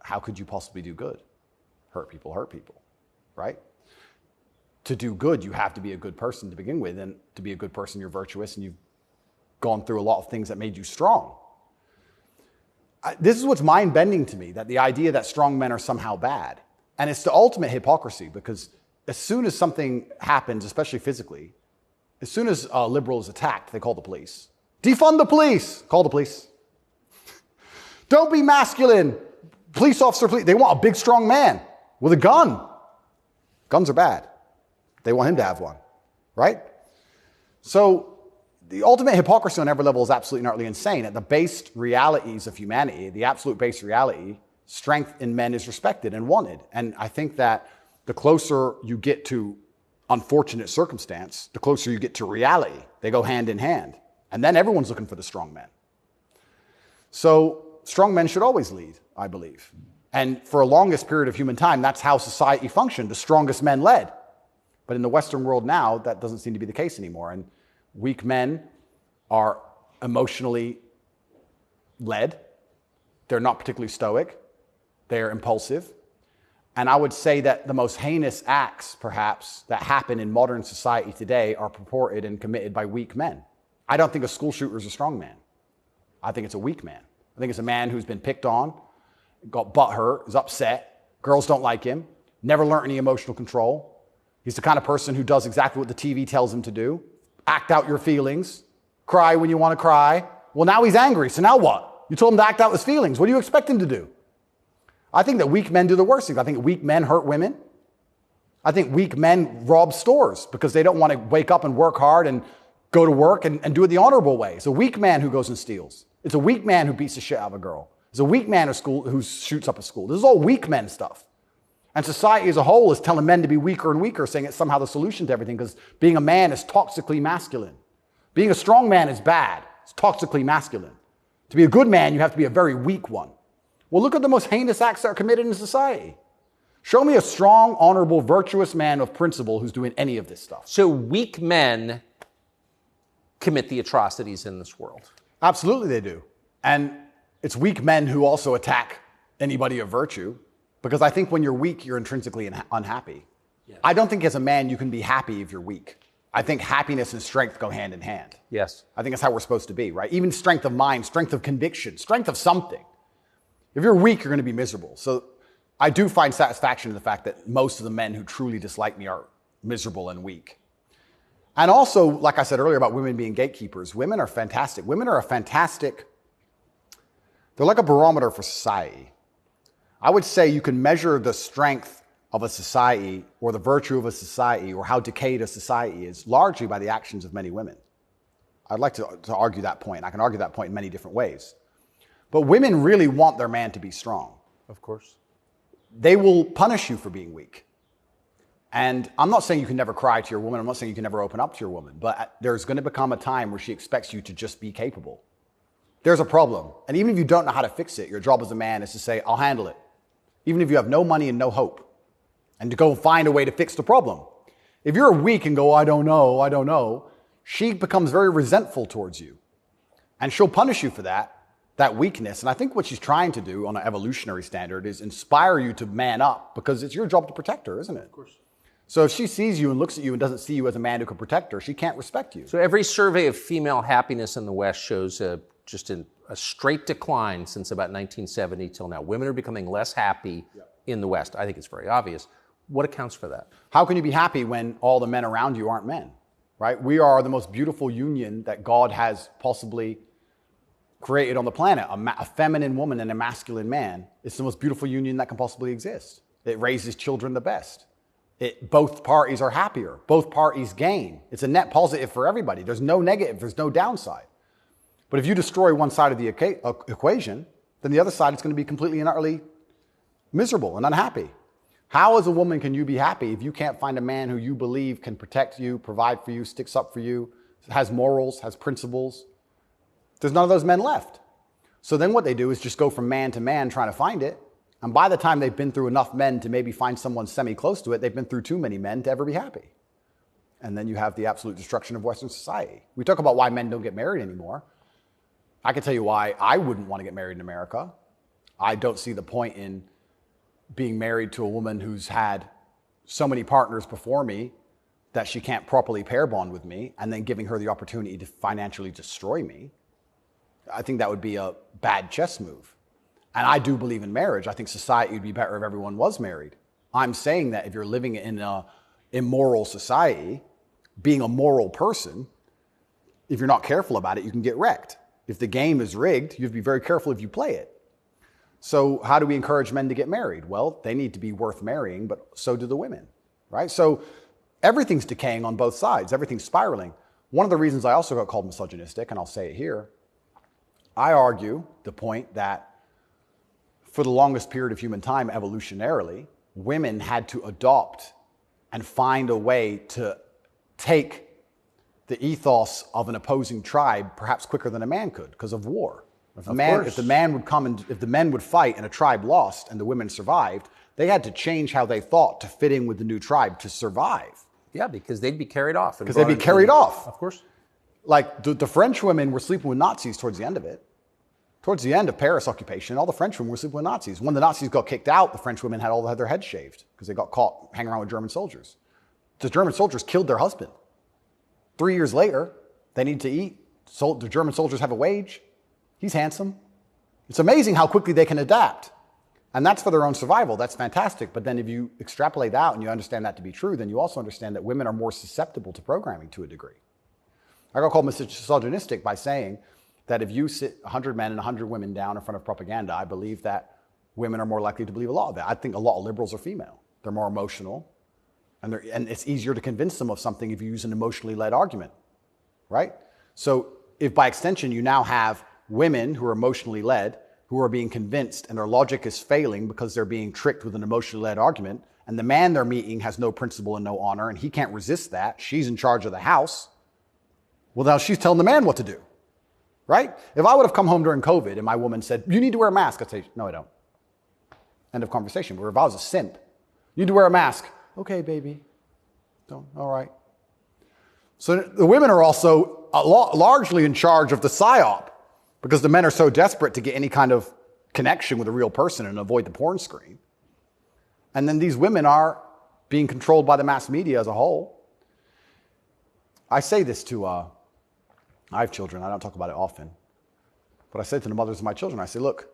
how could you possibly do good? Hurt people, right? To do good, you have to be a good person to begin with, and to be a good person, you're virtuous, and you've gone through a lot of things that made you strong. This is what's mind-bending to me, that the idea that strong men are somehow bad. And it's the ultimate hypocrisy, because as soon as something happens, especially physically, as soon as a liberal is attacked, they call the police. Defund the police! Call the police. Don't be masculine. Police officer, please. They want a big, strong man with a gun. Guns are bad. They want him to have one, right? So the ultimate hypocrisy on every level is absolutely and utterly insane. At the base realities of humanity, the absolute base reality, strength in men is respected and wanted. And I think that the closer you get to unfortunate circumstance, the closer you get to reality. They go hand in hand. And then everyone's looking for the strong men. So strong men should always lead, I believe. And for a longest period of human time, that's how society functioned. The strongest men led. But in the Western world now, that doesn't seem to be the case anymore. And weak men are emotionally led. They're not particularly stoic. They're impulsive. And I would say that the most heinous acts, perhaps, that happen in modern society today are purported and committed by weak men. I don't think a school shooter is a strong man. I think it's a weak man. I think it's a man who's been picked on, got butt hurt, is upset, girls don't like him, never learned any emotional control. He's the kind of person who does exactly what the TV tells him to do. Act out your feelings. Cry when you want to cry. Well, now he's angry, so now what? You told him to act out his feelings. What do you expect him to do? I think that weak men do the worst things. I think weak men hurt women. I think weak men rob stores because they don't want to wake up and work hard and go to work and do it the honorable way. It's a weak man who goes and steals. It's a weak man who beats the shit out of a girl. It's a weak man who shoots up a school. This is all weak men stuff. And society as a whole is telling men to be weaker and weaker, saying it's somehow the solution to everything because being a man is toxically masculine. Being a strong man is bad. It's toxically masculine. To be a good man, you have to be a very weak one. Well, look at the most heinous acts that are committed in society. Show me a strong, honorable, virtuous man of principle who's doing any of this stuff. So weak men commit the atrocities in this world. Absolutely they do. And it's weak men who also attack anybody of virtue because I think when you're weak, you're intrinsically unhappy. Yes. I don't think as a man you can be happy if you're weak. I think happiness and strength go hand in hand. Yes. I think that's how we're supposed to be, right? Even strength of mind, strength of conviction, strength of something. If you're weak, you're going to be miserable. So I do find satisfaction in the fact that most of the men who truly dislike me are miserable and weak. And also, like I said earlier about women being gatekeepers, women are fantastic. Women are they're like a barometer for society. I would say you can measure the strength of a society or the virtue of a society or how decayed a society is largely by the actions of many women. I'd like to argue that point. I can argue that point in many different ways. But women really want their man to be strong. Of course. They will punish you for being weak. And I'm not saying you can never cry to your woman. I'm not saying you can never open up to your woman. But there's going to become a time where she expects you to just be capable. There's a problem. And even if you don't know how to fix it, your job as a man is to say, I'll handle it. Even if you have no money and no hope. And to go find a way to fix the problem. If you're weak and go, I don't know, she becomes very resentful towards you. And she'll punish you for that weakness. And I think what she's trying to do on an evolutionary standard is inspire you to man up because it's your job to protect her, isn't it? Of course. So if she sees you and looks at you and doesn't see you as a man who can protect her, she can't respect you. So every survey of female happiness in the West shows just a straight decline since about 1970 till now. Women are becoming less happy in the West. I think it's very obvious. What accounts for that? How can you be happy when all the men around you aren't men, right? We are the most beautiful union that God has possibly created on the planet. A feminine woman and a masculine man. It's the most beautiful union that can possibly exist. It raises children the best. Both parties are happier. Both parties gain. It's a net positive for everybody. There's no negative. There's no downside. But if you destroy one side of the equation, then the other side is going to be completely and utterly miserable and unhappy. How as a woman can you be happy if you can't find a man who you believe can protect you, provide for you, sticks up for you, has morals, has principles? There's none of those men left. So then what they do is just go from man to man trying to find it. And by the time they've been through enough men to maybe find someone semi-close to it, they've been through too many men to ever be happy. And then you have the absolute destruction of Western society. We talk about why men don't get married anymore. I can tell you why I wouldn't want to get married in America. I don't see the point in being married to a woman who's had so many partners before me that she can't properly pair bond with me and then giving her the opportunity to financially destroy me. I think that would be a bad chess move. And I do believe in marriage. I think society would be better if everyone was married. I'm saying that if you're living in an immoral society, being a moral person, if you're not careful about it, you can get wrecked. If the game is rigged, you have to be very careful if you play it. So how do we encourage men to get married? Well, they need to be worth marrying, but so do the women, right? So everything's decaying on both sides. Everything's spiraling. One of the reasons I also got called misogynistic, and I'll say it here, I argue the point that for the longest period of human time, evolutionarily, women had to adopt and find a way to take the ethos of an opposing tribe perhaps quicker than a man could because of war. If the men would fight and a tribe lost and the women survived, they had to change how they thought to fit in with the new tribe to survive. Yeah, because they'd be carried off. Because they'd be carried off. Of course. Like the French women were sleeping with Nazis towards the end of it. Towards the end of Paris occupation, all the French women were sleeping with Nazis. When the Nazis got kicked out, the French women had their heads shaved because they got caught hanging around with German soldiers. The German soldiers killed their husband. 3 years later, they need to eat. So the German soldiers have a wage. He's handsome. It's amazing how quickly they can adapt. And that's for their own survival. That's fantastic. But then if you extrapolate out and you understand that to be true, then you also understand that women are more susceptible to programming to a degree. I got called misogynistic by saying that if you sit 100 men and 100 women down in front of propaganda, I believe that women are more likely to believe a lot of it. I think a lot of liberals are female. They're more emotional, and it's easier to convince them of something if you use an emotionally led argument, right? So if by extension you now have women who are emotionally led, who are being convinced and their logic is failing because they're being tricked with an emotionally led argument, and the man they're meeting has no principle and no honor, and he can't resist that, she's in charge of the house, well, now she's telling the man what to do. Right? If I would have come home during COVID and my woman said, you need to wear a mask, I'd say, no, I don't. End of conversation. Where if I was a simp, you need to wear a mask. Okay, baby. Don't. All right. So the women are also largely in charge of the psyop because the men are so desperate to get any kind of connection with a real person and avoid the porn screen. And then these women are being controlled by the mass media as a whole. I say this to... I have children. I don't talk about it often. But I say to the mothers of my children, I say, look,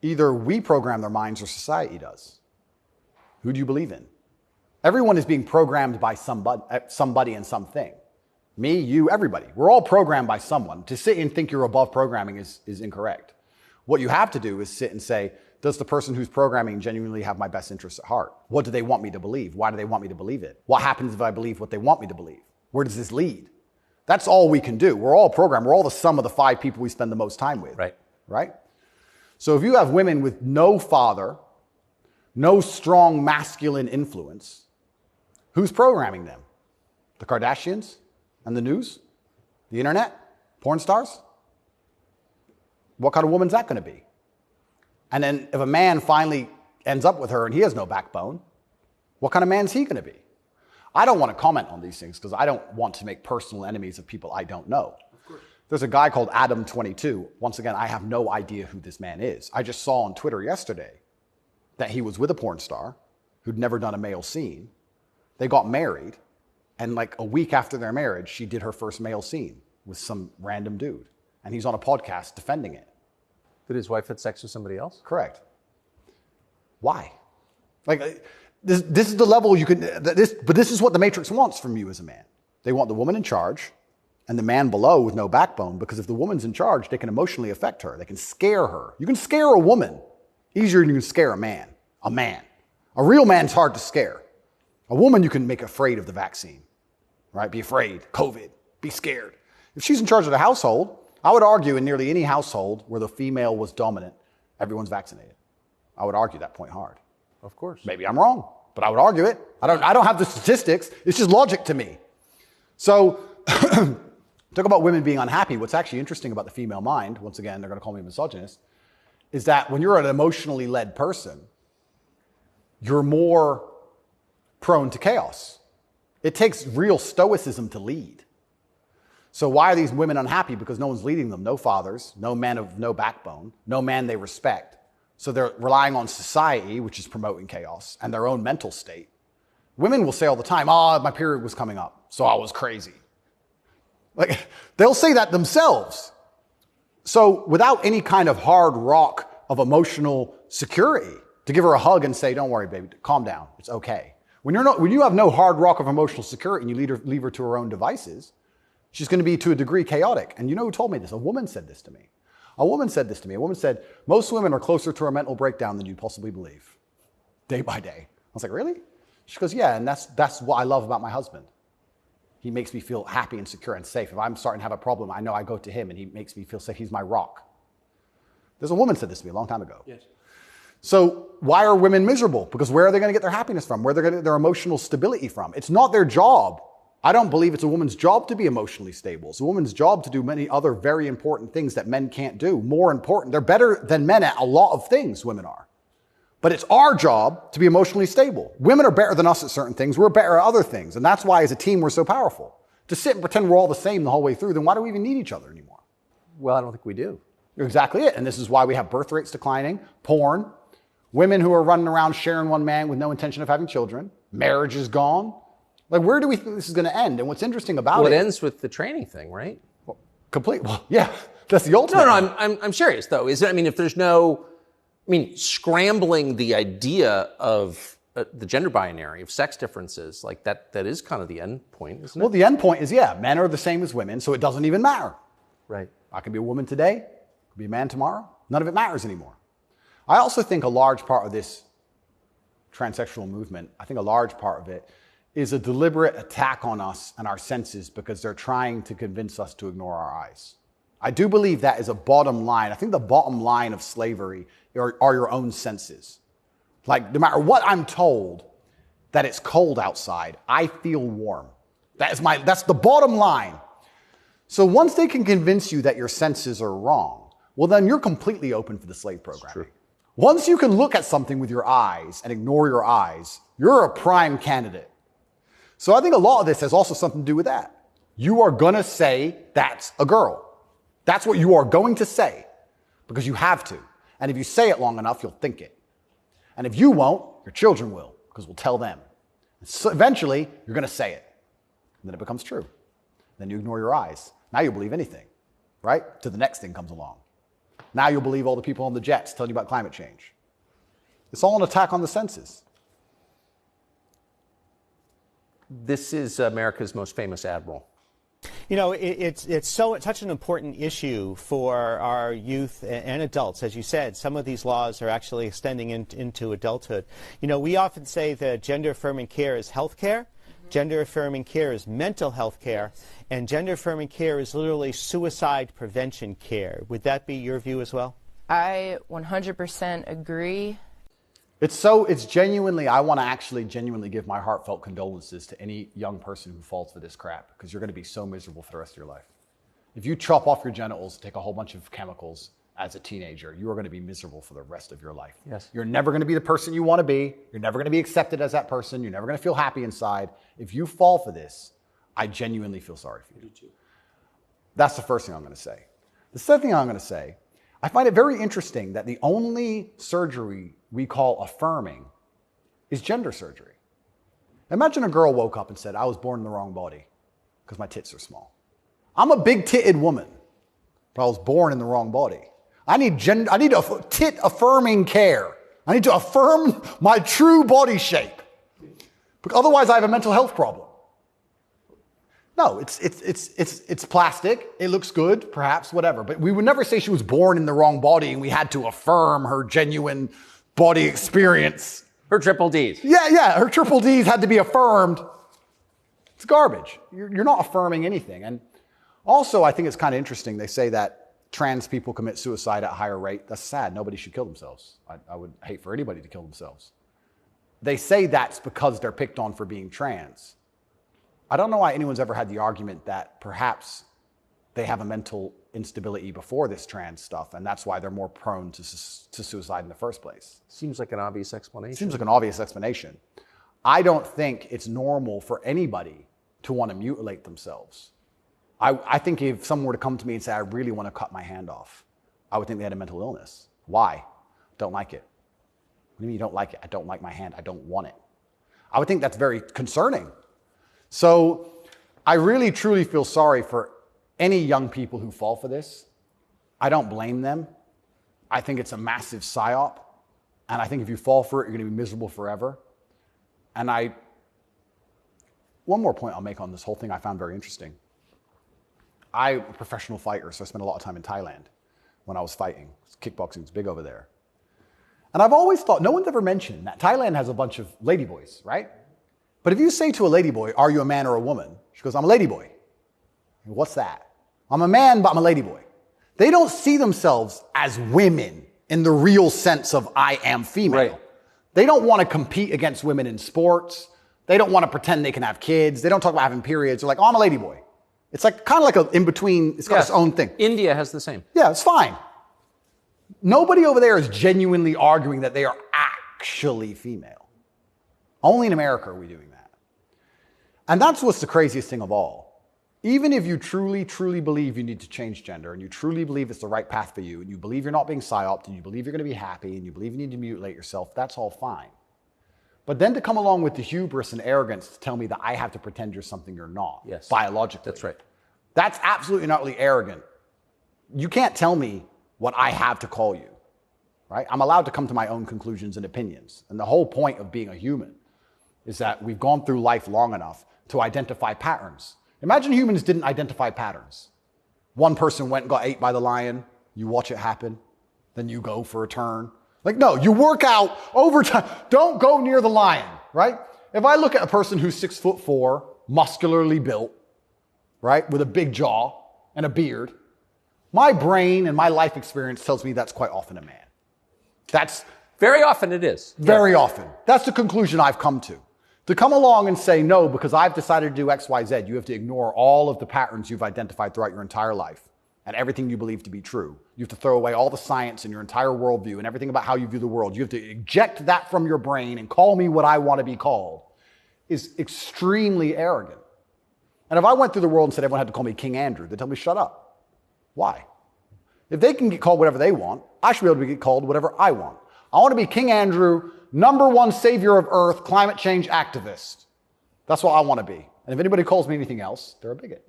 either we program their minds or society does. Who do you believe in? Everyone is being programmed by somebody and something. Me, you, everybody. We're all programmed by someone. To sit and think you're above programming is incorrect. What you have to do is sit and say, does the person who's programming genuinely have my best interests at heart? What do they want me to believe? Why do they want me to believe it? What happens if I believe what they want me to believe? Where does this lead? That's all we can do. We're all programmed. We're all the sum of the 5 people we spend the most time with. Right? So if you have women with no father, no strong masculine influence, who's programming them? The Kardashians and the news? The internet? Porn stars? What kind of woman's that going to be? And then if a man finally ends up with her and he has no backbone, what kind of man is he going to be? I don't want to comment on these things because I don't want to make personal enemies of people I don't know. There's a guy called Adam22. Once again, I have no idea who this man is. I just saw on Twitter yesterday that he was with a porn star who'd never done a male scene. They got married, and like a week after their marriage, she did her first male scene with some random dude. And he's on a podcast defending it. Did his wife have sex with somebody else? Correct. Why? Like... This is the level you can, but this is what the Matrix wants from you as a man. They want the woman in charge and the man below with no backbone, because if the woman's in charge, they can emotionally affect her. They can scare her. You can scare a woman easier than you can scare a man. A man. A real man's hard to scare. A woman you can make afraid of the vaccine, right? Be afraid. COVID. Be scared. If she's in charge of the household, I would argue in nearly any household where the female was dominant, everyone's vaccinated. I would argue that point hard. Of course. Maybe I'm wrong, but I would argue it. I don't have the statistics. It's just logic to me. So talk about women being unhappy. What's actually interesting about the female mind, once again, they're going to call me a misogynist, is that when you're an emotionally led person, you're more prone to chaos. It takes real stoicism to lead. So why are these women unhappy? Because no one's leading them. No fathers, no men of no backbone, no man they respect. So they're relying on society, which is promoting chaos, and their own mental state. Women will say all the time, my period was coming up, so I was crazy. Like, they'll say that themselves. So without any kind of hard rock of emotional security, to give her a hug and say, don't worry, baby, calm down, it's okay. When you have no hard rock of emotional security and you leave her to her own devices, she's going to be to a degree chaotic. And you know who told me this? A woman said this to me. A woman said this to me. A woman said, most women are closer to a mental breakdown than you possibly believe, day by day. I was like, really? She goes, yeah, and that's what I love about my husband. He makes me feel happy and secure and safe. If I'm starting to have a problem, I know I go to him and he makes me feel safe. He's my rock. There's a woman said this to me a long time ago. Yes. So why are women miserable? Because where are they going to get their happiness from? Where are they going to get their emotional stability from? It's not their job. I don't believe it's a woman's job to be emotionally stable. It's a woman's job to do many other very important things that men can't do. More important. They're better than men at a lot of things, women are. But it's our job to be emotionally stable. Women are better than us at certain things. We're better at other things. And that's why as a team we're so powerful. To sit and pretend we're all the same the whole way through, then why do we even need each other anymore? Well, I don't think we do. You're exactly it. And this is why we have birth rates declining, porn, women who are running around sharing one man with no intention of having children, marriage is gone. Like, where do we think this is going to end? And what's interesting about Well, it ends with the training thing, right? Well, yeah, that's the ultimate. No, I'm serious though. I mean, if there's no, scrambling the idea of the gender binary, of sex differences, like that is kind of the end point, isn't it? Well, the end point is, yeah, men are the same as women, so it doesn't even matter. Right. I can be a woman today, I can be a man tomorrow. None of it matters anymore. I also think a large part of this transsexual movement, I think a large part of it is a deliberate attack on us and our senses because they're trying to convince us to ignore our eyes. I do believe that is a bottom line. I think the bottom line of slavery are your own senses. Like, no matter what I'm told, that it's cold outside, I feel warm. That's the bottom line. So once they can convince you that your senses are wrong, well, then you're completely open for the slave program. Once you can look at something with your eyes and ignore your eyes, you're a prime candidate. So I think a lot of this has also something to do with that. You are going to say that's a girl. That's what you are going to say because you have to. And if you say it long enough, you'll think it. And if you won't, your children will because we'll tell them. So eventually, you're going to say it. And then it becomes true. Then you ignore your eyes. Now you'll believe anything, right? Till the next thing comes along. Now you'll believe all the people on the jets telling you about climate change. It's all an attack on the senses. This is America's most famous admiral. You know, it's such an important issue for our youth and adults. As you said, some of these laws are actually extending into adulthood. You know, we often say that gender-affirming care is health care. Gender-affirming care is mental health care. And gender-affirming care is literally suicide prevention care. Would that be your view as well? I 100% agree. It's genuinely, I want to actually genuinely give my heartfelt condolences to any young person who falls for this crap, because you're going to be so miserable for the rest of your life. If you chop off your genitals, take a whole bunch of chemicals as a teenager, you are going to be miserable for the rest of your life. Yes. You're never going to be the person you want to be. You're never going to be accepted as that person. You're never going to feel happy inside. If you fall for this, I genuinely feel sorry for you. That's the first thing I'm going to say. The second thing I'm going to say, I find it very interesting that the only surgery we call affirming is gender surgery. Imagine a girl woke up and said, I was born in the wrong body because my tits are small. I'm a big-titted woman, but I was born in the wrong body. I need tit affirming care. I need to affirm my true body shape. Because otherwise I have a mental health problem. No, it's plastic. It looks good, perhaps, whatever. But we would never say she was born in the wrong body and we had to affirm her genuine body experience. Her triple Ds. Yeah, her triple Ds had to be affirmed. It's garbage. You're not affirming anything. And also, I think it's kind of interesting. They say that trans people commit suicide at a higher rate. That's sad. Nobody should kill themselves. I would hate for anybody to kill themselves. They say that's because they're picked on for being trans. I don't know why anyone's ever had the argument that perhaps they have a mental instability before this trans stuff, and that's why they're more prone to suicide in the first place. Seems like an obvious explanation. Seems like an obvious explanation. I don't think it's normal for anybody to want to mutilate themselves. I think if someone were to come to me and say, I really want to cut my hand off, I would think they had a mental illness. Why? Don't like it. What do you mean you don't like it? I don't like my hand. I don't want it. I would think that's very concerning. So I really, truly feel sorry for any young people who fall for this. I don't blame them. I think it's a massive psyop. And I think if you fall for it, you're going to be miserable forever. And one more point I'll make on this whole thing I found very interesting. I'm a professional fighter, so I spent a lot of time in Thailand when I was fighting. Kickboxing is big over there. And I've always thought, no one's ever mentioned that Thailand has a bunch of ladyboys, right? But if you say to a ladyboy, are you a man or a woman? She goes, I'm a ladyboy. What's that? I'm a man, but I'm a ladyboy. They don't see themselves as women in the real sense of I am female. Right. They don't want to compete against women in sports. They don't want to pretend they can have kids. They don't talk about having periods. They're like, oh, I'm a ladyboy. It's like kind of like a in between. It's got its own thing. India has the same. Yeah, it's fine. Nobody over there is genuinely arguing that they are actually female. Only in America are we doing that. And that's what's the craziest thing of all. Even if you truly, truly believe you need to change gender, and you truly believe it's the right path for you, and you believe you're not being psyoped, and you believe you're going to be happy, and you believe you need to mutilate yourself, that's all fine. But then to come along with the hubris and arrogance to tell me that I have to pretend you're something you're not, yes, biologically. That's right. That's absolutely not really arrogant. You can't tell me what I have to call you, right? I'm allowed to come to my own conclusions and opinions. And the whole point of being a human is that we've gone through life long enough to identify patterns. Imagine humans didn't identify patterns. One person went and got ate by the lion. You watch it happen. Then you go for a turn. Like, no, you work out over time. Don't go near the lion, right? If I look at a person who's 6'4", muscularly built, right, with a big jaw and a beard, my brain and my life experience tells me that's quite often a man. That's very often it is. Very often. That's the conclusion I've come to. To come along and say, no, because I've decided to do X, Y, Z, you have to ignore all of the patterns you've identified throughout your entire life and everything you believe to be true. You have to throw away all the science and your entire worldview and everything about how you view the world. You have to eject that from your brain and call me what I want to be called is extremely arrogant. And if I went through the world and said everyone had to call me King Andrew, they'd tell me, shut up. Why? If they can get called whatever they want, I should be able to get called whatever I want. I want to be King Andrew, #1 savior of Earth, climate change activist. That's what I want to be. And if anybody calls me anything else, they're a bigot.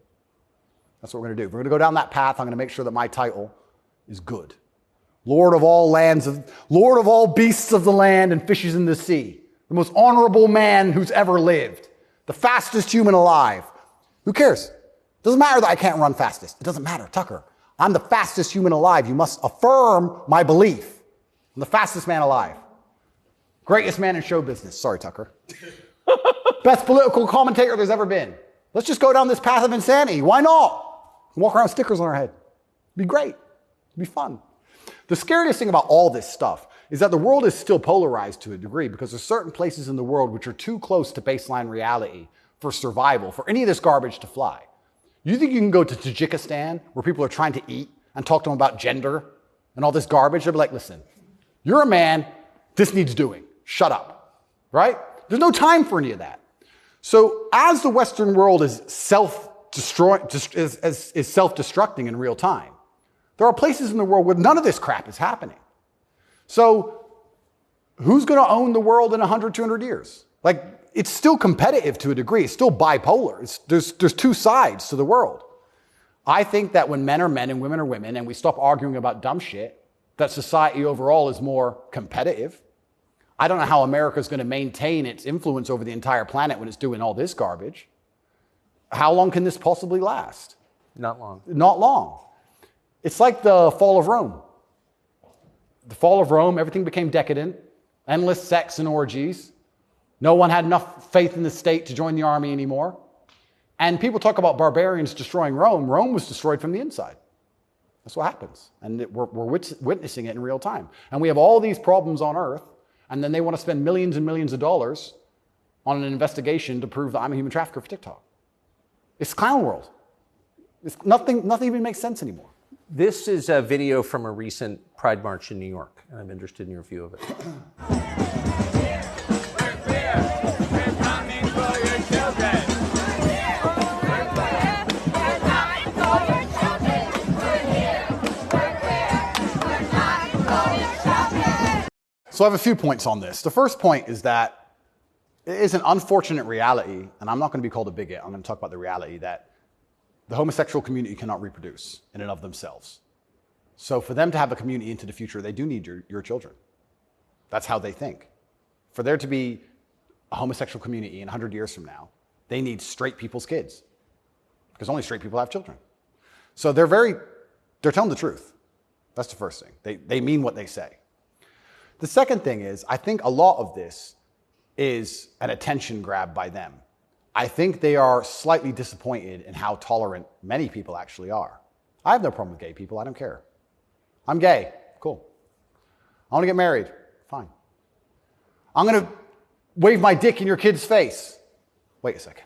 That's what we're going to do. If we're going to go down that path, I'm going to make sure that my title is good. Lord of all beasts of the land and fishes in the sea. The most honorable man who's ever lived. The fastest human alive. Who cares? Doesn't matter that I can't run fastest. It doesn't matter. Tucker, I'm the fastest human alive. You must affirm my belief. I'm the fastest man alive. Greatest man in show business. Sorry, Tucker. Best political commentator there's ever been. Let's just go down this path of insanity. Why not? Walk around with stickers on our head. It'd be great. It'd be fun. The scariest thing about all this stuff is that the world is still polarized to a degree because there's certain places in the world which are too close to baseline reality for survival, for any of this garbage to fly. You think you can go to Tajikistan where people are trying to eat and talk to them about gender and all this garbage? They'll be like, listen, you're a man, this needs doing. Shut up, right? There's no time for any of that. So as the Western world is self-destructing in real time, there are places in the world where none of this crap is happening. So who's going to own the world in 100, 200 years? Like, it's still competitive to a degree. It's still bipolar. There's two sides to the world. I think that when men are men and women are women and we stop arguing about dumb shit, that society overall is more competitive. I don't know how America's going to maintain its influence over the entire planet when it's doing all this garbage. How long can this possibly last? Not long. Not long. It's like the fall of Rome. The fall of Rome, everything became decadent, endless sex and orgies. No one had enough faith in the state to join the army anymore. And people talk about barbarians destroying Rome. Rome was destroyed from the inside. That's what happens. And we're witnessing it in real time. And we have all these problems on Earth, and then they want to spend millions and millions of dollars on an investigation to prove that I'm a human trafficker for TikTok. It's clown world. Nothing even makes sense anymore. This is a video from a recent Pride March in New York, and I'm interested in your view of it. So I have a few points on this. The first point is that it is an unfortunate reality, and I'm not going to be called a bigot. I'm going to talk about the reality that the homosexual community cannot reproduce in and of themselves. So for them to have a community into the future, they do need your children. That's how they think. For there to be a homosexual community in 100 years from now, they need straight people's kids, because only straight people have children. So they're telling the truth. That's the first thing. They mean what they say. The second thing is, I think a lot of this is an attention grab by them. I think they are slightly disappointed in how tolerant many people actually are. I have no problem with gay people. I don't care. I'm gay. Cool. I want to get married. Fine. I'm going to wave my dick in your kid's face. Wait a second.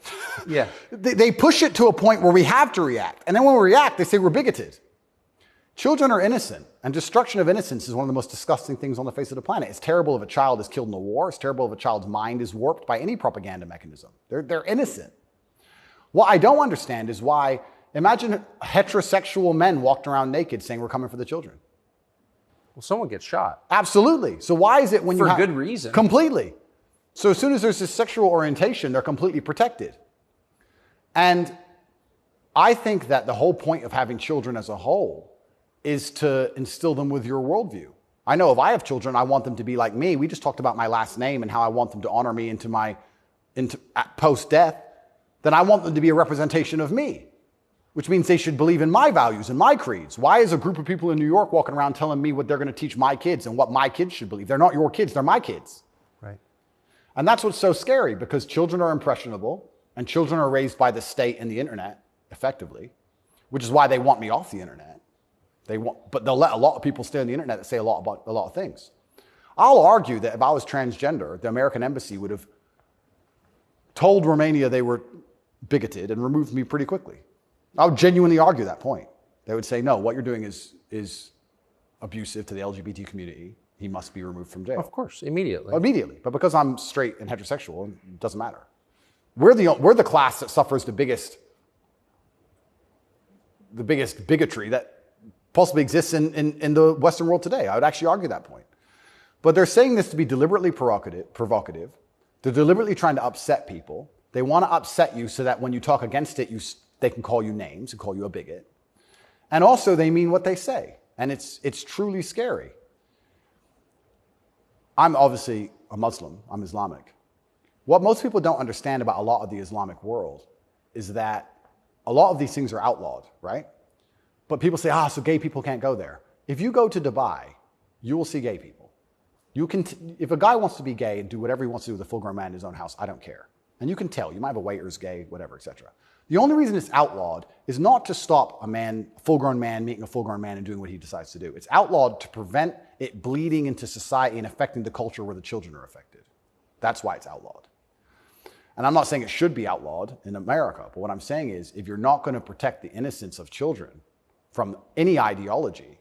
Yeah. They push it to a point where we have to react. And then when we react, they say we're bigoted. Children are innocent, and destruction of innocence is one of the most disgusting things on the face of the planet. It's terrible if a child is killed in a war. It's terrible if a child's mind is warped by any propaganda mechanism. They're innocent. What I don't understand is why, imagine heterosexual men walking around naked saying we're coming for the children. Well, someone gets shot. Absolutely. So why is it when you For good reason. Completely. So as soon as there's this sexual orientation, they're completely protected. And I think that the whole point of having children as a whole is to instill them with your worldview. I know if I have children, I want them to be like me. We just talked about my last name and how I want them to honor me into post-death. Then I want them to be a representation of me, which means they should believe in my values and my creeds. Why is a group of people in New York walking around telling me what they're going to teach my kids and what my kids should believe? They're not your kids, they're my kids. Right. And that's what's so scary, because children are impressionable and children are raised by the state and the internet, effectively, which is why they want me off the internet. But they'll let a lot of people stay on the internet that say a lot of things. I'll argue that if I was transgender, the American embassy would have told Romania they were bigoted and removed me pretty quickly. I would genuinely argue that point. They would say, no, what you're doing is abusive to the LGBT community. He must be removed from jail. Of course, immediately. Immediately. But because I'm straight and heterosexual, it doesn't matter. We're the class that suffers the biggest bigotry that possibly exists in the Western world today. I would actually argue that point. But they're saying this to be deliberately provocative. They're deliberately trying to upset people. They want to upset you so that when you talk against it, they can call you names and call you a bigot. And also, they mean what they say. And it's truly scary. I'm obviously a Muslim. I'm Islamic. What most people don't understand about a lot of the Islamic world is that a lot of these things are outlawed, right? But people say, so gay people can't go there. If you go to Dubai, you will see gay people. If a guy wants to be gay and do whatever he wants to do with a full-grown man in his own house, I don't care. And you can tell. You might have a waiter's gay, whatever, etc. The only reason it's outlawed is not to stop a full-grown man meeting a full-grown man and doing what he decides to do. It's outlawed to prevent it bleeding into society and affecting the culture where the children are affected. That's why it's outlawed. And I'm not saying it should be outlawed in America, but what I'm saying is if you're not going to protect the innocence of children from any ideology,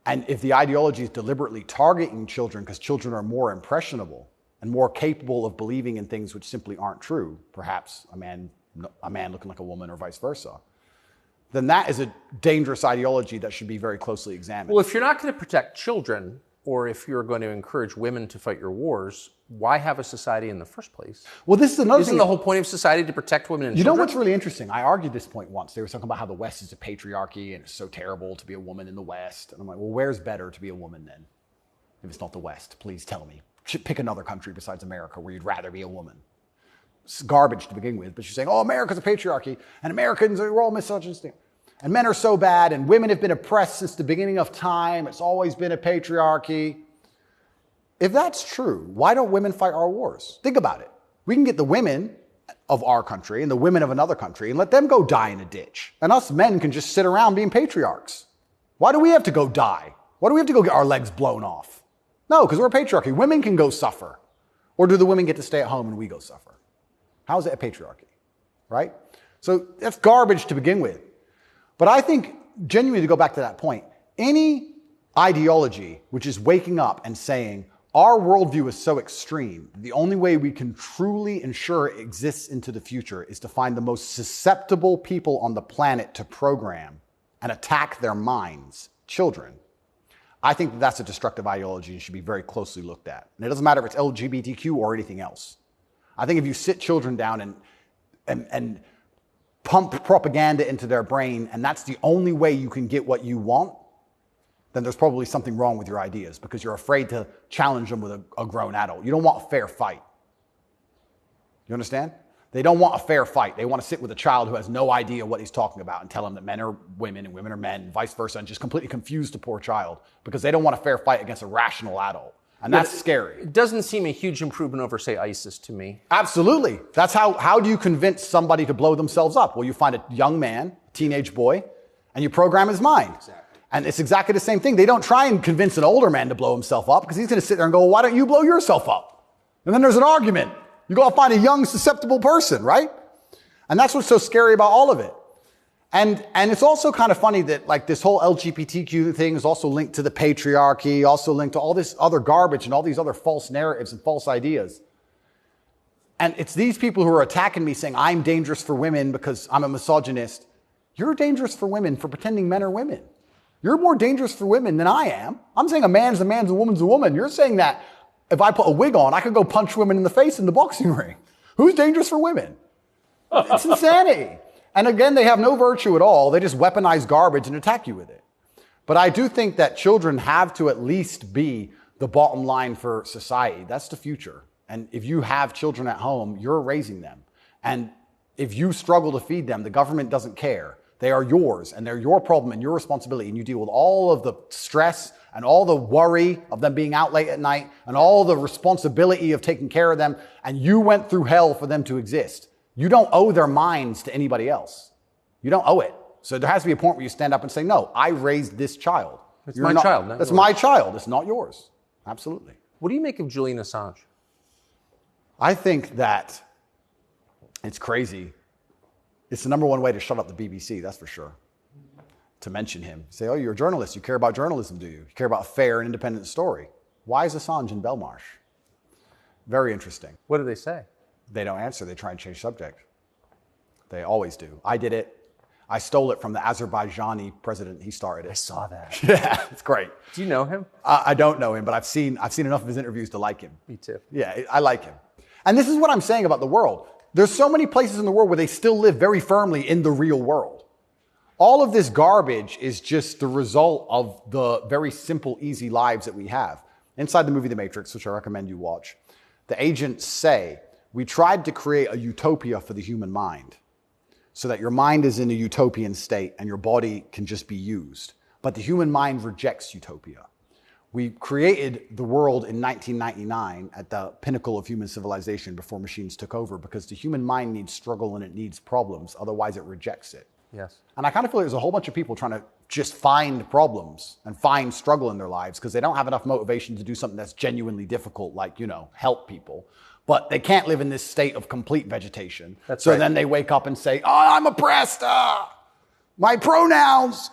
and if the ideology is deliberately targeting children because children are more impressionable and more capable of believing in things which simply aren't true, perhaps a man looking like a woman or vice versa, then that is a dangerous ideology that should be very closely examined. Well, if you're not going to protect children, or if you're going to encourage women to fight your wars, why have a society in the first place? Well, this is another Isn't the whole point of society to protect women and children? You know what's children? really interesting? I argued this point once. They were talking about how the West is a patriarchy and it's so terrible to be a woman in the West. And I'm like, well, where's better to be a woman then? If it's not the West, please tell me. Pick another country besides America where you'd rather be a woman. It's garbage to begin with, but she's saying, America's a patriarchy and Americans are all misogynistic. And men are so bad and women have been oppressed since the beginning of time. It's always been a patriarchy. If that's true, why don't women fight our wars? Think about it. We can get the women of our country and the women of another country and let them go die in a ditch. And us men can just sit around being patriarchs. Why do we have to go die? Why do we have to go get our legs blown off? No, because we're a patriarchy. Women can go suffer. Or do the women get to stay at home and we go suffer? How is it a patriarchy? Right? So that's garbage to begin with. But I think, genuinely to go back to that point, any ideology which is waking up and saying, our worldview is so extreme, the only way we can truly ensure it exists into the future is to find the most susceptible people on the planet to program and attack their minds, children. I think that's a destructive ideology and should be very closely looked at. And it doesn't matter if it's LGBTQ or anything else. I think if you sit children down and pump propaganda into their brain, and that's the only way you can get what you want, then there's probably something wrong with your ideas because you're afraid to challenge them with a grown adult. You don't want a fair fight. You understand? They don't want a fair fight. They want to sit with a child who has no idea what he's talking about and tell him that men are women and women are men and vice versa, and just completely confuse the poor child because they don't want a fair fight against a rational adult. And that's scary. It doesn't seem a huge improvement over, say, ISIS to me. Absolutely. That's how do you convince somebody to blow themselves up? Well, you find a young man, teenage boy, and you program his mind. Exactly. And it's exactly the same thing. They don't try and convince an older man to blow himself up because he's going to sit there and go, well, why don't you blow yourself up? And then there's an argument. You go find a young, susceptible person, right? And that's what's so scary about all of it. And it's also kind of funny that like this whole LGBTQ thing is also linked to the patriarchy, also linked to all this other garbage and all these other false narratives and false ideas. And it's these people who are attacking me saying I'm dangerous for women because I'm a misogynist. You're dangerous for women for pretending men are women. You're more dangerous for women than I am. I'm saying a man's a man's, a woman's a woman. You're saying that if I put a wig on, I could go punch women in the face in the boxing ring. Who's dangerous for women? It's insanity. And again, they have no virtue at all. They just weaponize garbage and attack you with it. But I do think that children have to at least be the bottom line for society. That's the future. And if you have children at home, you're raising them. And if you struggle to feed them, the government doesn't care. They are yours, and they're your problem and your responsibility. And you deal with all of the stress and all the worry of them being out late at night and all the responsibility of taking care of them. And you went through hell for them to exist. You don't owe their minds to anybody else. You don't owe it. So there has to be a point where you stand up and say, no, I raised this child. It's my child. That's my child. It's not yours. Absolutely. What do you make of Julian Assange? I think that it's crazy. It's the number one way to shut up the BBC, that's for sure. To mention him. Say, oh, you're a journalist. You care about journalism, do you? You care about a fair and independent story. Why is Assange in Belmarsh? Very interesting. What do they say? They don't answer. They try and change subject. They always do. I did it. I stole it from the Azerbaijani president. He started it. I saw that. Yeah, it's great. Do you know him? I don't know him, but I've seen enough of his interviews to like him. Me too. Yeah, I like him. And this is what I'm saying about the world. There's so many places in the world where they still live very firmly in the real world. All of this garbage is just the result of the very simple, easy lives that we have. Inside the movie The Matrix, which I recommend you watch, the agents say, we tried to create a utopia for the human mind so that your mind is in a utopian state and your body can just be used. But the human mind rejects utopia. We created the world in 1999 at the pinnacle of human civilization before machines took over because the human mind needs struggle and it needs problems. Otherwise, it rejects it. Yes. And I kind of feel like there's a whole bunch of people trying to just find problems and find struggle in their lives because they don't have enough motivation to do something that's genuinely difficult, like, help people. But they can't live in this state of complete vegetation. That's so right. Then they wake up and say, oh, I'm oppressed. My pronouns.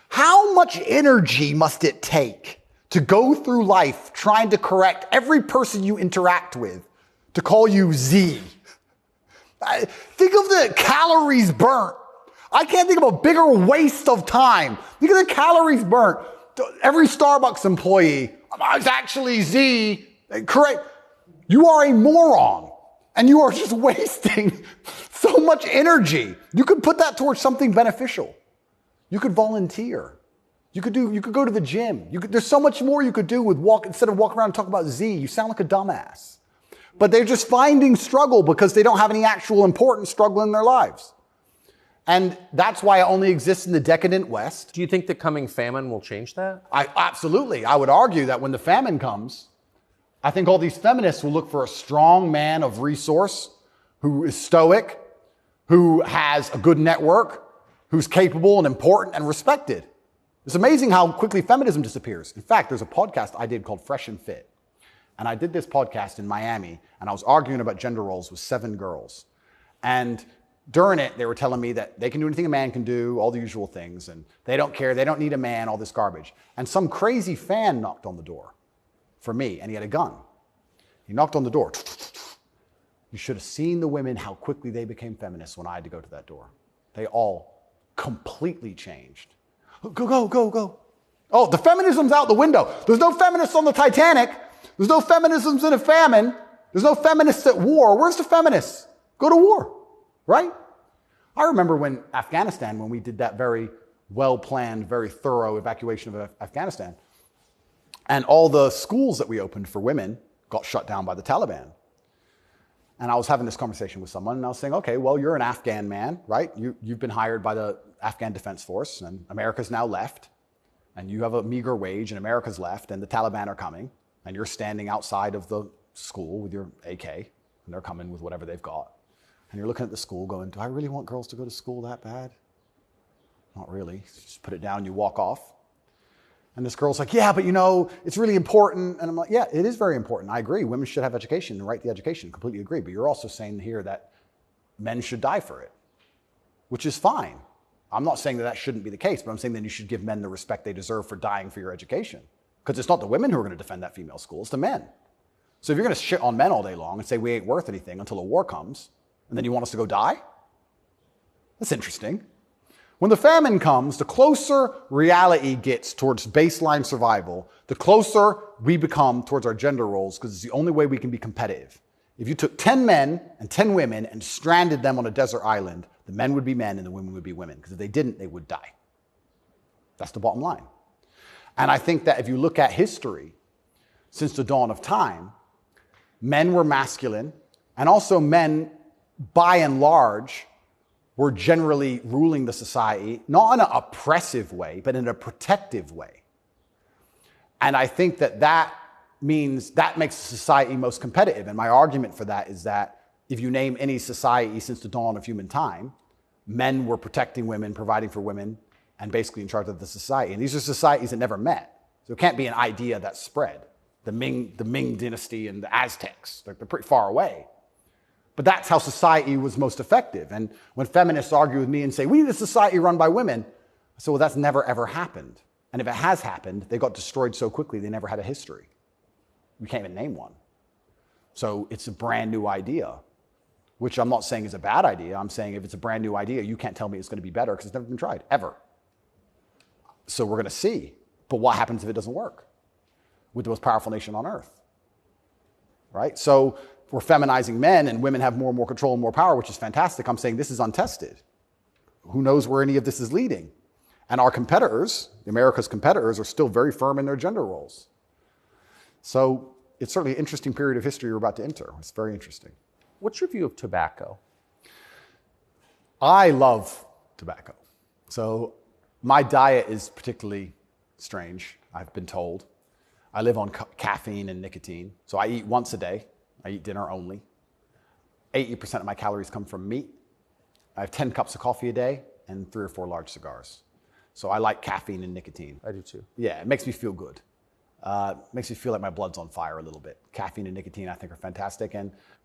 How much energy must it take to go through life trying to correct every person you interact with to call you Z? Think of the calories burnt. I can't think of a bigger waste of time. Think of the calories burnt. Every Starbucks employee, it's actually Z. Correct. You are a moron and you are just wasting so much energy. You could put that towards something beneficial. You could volunteer. You could go to the gym. There's so much more you could do with instead of walking around and talking about Z. You sound like a dumbass. But they're just finding struggle because they don't have any actual important struggle in their lives. And that's why it only exists in the decadent West. Do you think the coming famine will change that? Absolutely. I would argue that when the famine comes, I think all these feminists will look for a strong man of resource who is stoic, who has a good network, who's capable and important and respected. It's amazing how quickly feminism disappears. In fact, there's a podcast I did called Fresh and Fit. And I did this podcast in Miami, and I was arguing about gender roles with 7 girls. And during it, they were telling me that they can do anything a man can do, all the usual things, and they don't care, they don't need a man, all this garbage. And some crazy fan knocked on the door for me, and he had a gun. He knocked on the door. You should have seen the women, how quickly they became feminists when I had to go to that door. They all completely changed. Go. Oh, the feminism's out the window. There's no feminists on the Titanic. There's no feminisms in a famine. There's no feminists at war. Where's the feminists? Go to war, right? I remember when we did that very well-planned, very thorough evacuation of Afghanistan, and all the schools that we opened for women got shut down by the Taliban. And I was having this conversation with someone, and I was saying, okay, well, you're an Afghan man, right? You've been hired by the Afghan Defense Force, and America's now left, and you have a meager wage, and America's left, and the Taliban are coming. and you're standing outside of the school with your AK, and they're coming with whatever they've got, and you're looking at the school going, do I really want girls to go to school that bad? Not really. Just put it down, you walk off. And this girl's like, yeah, but it's really important. And I'm like, yeah, it is very important. I agree. Women should have education and right the education. Completely agree. But you're also saying here that men should die for it, which is fine. I'm not saying that shouldn't be the case, but I'm saying that you should give men the respect they deserve for dying for your education. Because it's not the women who are going to defend that female school, it's the men. So if you're going to shit on men all day long and say we ain't worth anything until a war comes, and then you want us to go die? That's interesting. When the famine comes, the closer reality gets towards baseline survival, the closer we become towards our gender roles, because it's the only way we can be competitive. If you took 10 men and 10 women and stranded them on a desert island, the men would be men and the women would be women, because if they didn't, they would die. That's the bottom line. And I think that if you look at history, since the dawn of time, men were masculine, and also men, by and large, were generally ruling the society, not in an oppressive way, but in a protective way. And I think that means that makes the society most competitive. And my argument for that is that if you name any society since the dawn of human time, men were protecting women, providing for women, and basically in charge of the society. And these are societies that never met. So it can't be an idea that spread. The Ming dynasty and the Aztecs, they're pretty far away. But that's how society was most effective. And when feminists argue with me and say, we need a society run by women, I say, well, that's never, ever happened. And if it has happened, they got destroyed so quickly, they never had a history. We can't even name one. So it's a brand new idea, which I'm not saying is a bad idea. I'm saying if it's a brand new idea, you can't tell me it's going to be better because it's never been tried, ever. So we're going to see. But what happens if it doesn't work with the most powerful nation on earth? Right? So we're feminizing men and women have more and more control and more power, which is fantastic. I'm saying this is untested. Who knows where any of this is leading? And our competitors, America's competitors, are still very firm in their gender roles. So it's certainly an interesting period of history we're about to enter. It's very interesting. What's your view of tobacco? I love tobacco. So my diet is particularly strange, I've been told. I live on caffeine and nicotine. So I eat once a day. I eat dinner only. 80% of my calories come from meat. I have 10 cups of coffee a day and 3 or 4 large cigars. So I like caffeine and nicotine. I do too. Yeah, it makes me feel good. Makes me feel like my blood's on fire a little bit. Caffeine and nicotine, I think, are fantastic.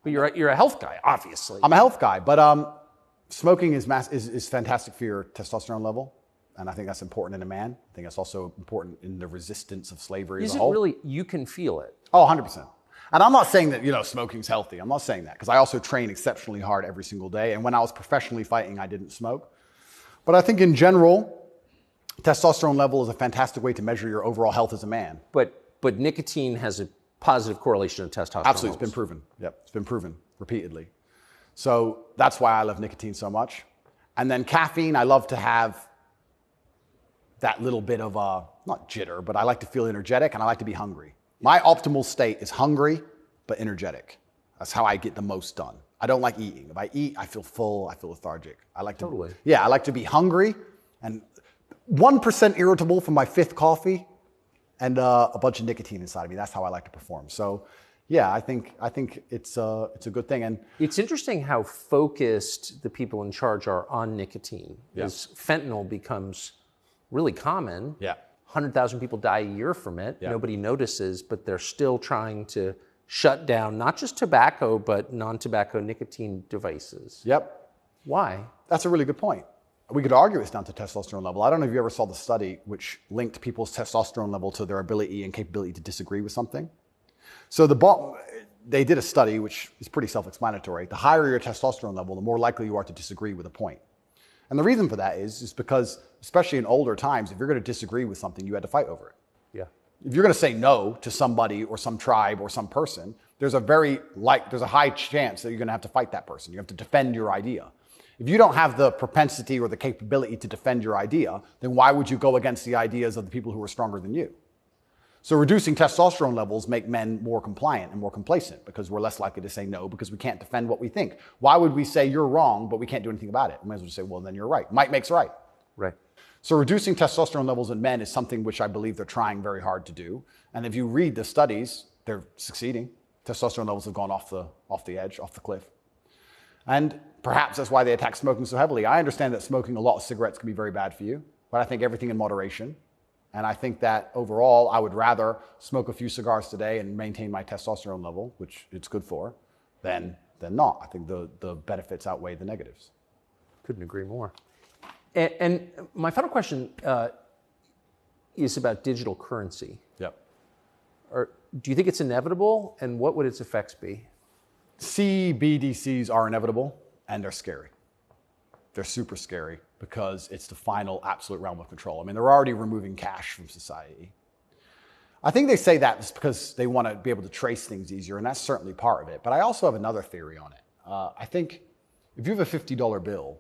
But you're a health guy, obviously. I'm a health guy, but smoking is fantastic for your testosterone level, and I think that's important in a man. I think that's also important in the resistance of slavery as a whole. Is it really? You can feel it. Oh, 100%. And I'm not saying that, smoking's healthy. I'm not saying that, because I also train exceptionally hard every single day, and when I was professionally fighting, I didn't smoke. But I think in general, testosterone level is a fantastic way to measure your overall health as a man. But nicotine has a positive correlation to testosterone. Absolutely, it's been proven. Yep, it's been proven repeatedly. So that's why I love nicotine so much. And then caffeine, I love to have that little bit of not jitter, but I like to feel energetic and I like to be hungry. My optimal state is hungry, but energetic. That's how I get the most done. I don't like eating. If I eat, I feel full, I feel lethargic. I like to, totally. Yeah, I like to be hungry and 1% irritable from my 5th coffee and a bunch of nicotine inside of me. That's how I like to perform. So yeah, I think it's a good thing. And it's interesting how focused the people in charge are on nicotine. Yeah. As fentanyl becomes really common. Yeah. 100,000 people die a year from it. Yeah. Nobody notices, but they're still trying to shut down not just tobacco, but non-tobacco nicotine devices. Yep. Why? That's a really good point. We could argue it's down to testosterone level. I don't know if you ever saw the study which linked people's testosterone level to their ability and capability to disagree with something. So they did a study which is pretty self-explanatory. The higher your testosterone level, the more likely you are to disagree with a point. And the reason for that is because, especially in older times, if you're going to disagree with something, you had to fight over it. Yeah. If you're going to say no to somebody or some tribe or some person, there's a high chance that you're going to have to fight that person. You have to defend your idea. If you don't have the propensity or the capability to defend your idea, then why would you go against the ideas of the people who are stronger than you? So reducing testosterone levels make men more compliant and more complacent because we're less likely to say no because we can't defend what we think. Why would we say you're wrong, but we can't do anything about it? We might as well say, well, then you're right. Might makes right. Right. So reducing testosterone levels in men is something which I believe they're trying very hard to do. And if you read the studies, they're succeeding. Testosterone levels have gone off the edge, off the cliff. And perhaps that's why they attack smoking so heavily. I understand that smoking a lot of cigarettes can be very bad for you, but I think everything in moderation. And I think that overall, I would rather smoke a few cigars today and maintain my testosterone level, which it's good for, than not. I think the benefits outweigh the negatives. Couldn't agree more. And my final question is about digital currency. Yep. Do you think it's inevitable, and what would its effects be? CBDCs are inevitable, and they're scary. They're super scary because it's the final absolute realm of control. I mean, they're already removing cash from society. I think they say that just because they want to be able to trace things easier, and that's certainly part of it. But I also have another theory on it. I think if you have a $50 bill,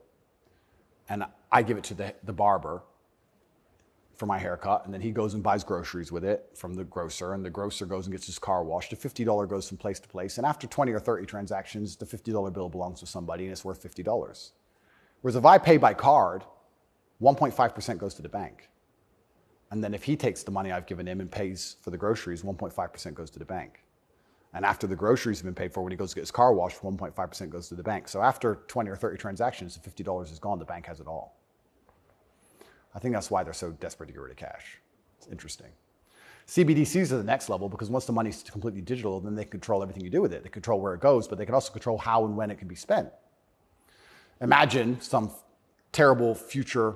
and I give it to the barber for my haircut, and then he goes and buys groceries with it from the grocer, and the grocer goes and gets his car washed, the $50 goes from place to place, and after 20 or 30 transactions, the $50 bill belongs to somebody, and it's worth $50. Whereas if I pay by card, 1.5% goes to the bank. And then if he takes the money I've given him and pays for the groceries, 1.5% goes to the bank. And after the groceries have been paid for, when he goes to get his car washed, 1.5% goes to the bank. So after 20 or 30 transactions, the $50 is gone, the bank has it all. I think that's why they're so desperate to get rid of cash. It's interesting. CBDCs are the next level because once the money's completely digital, then they control everything you do with it. They control where it goes, but they can also control how and when it can be spent. Imagine some terrible future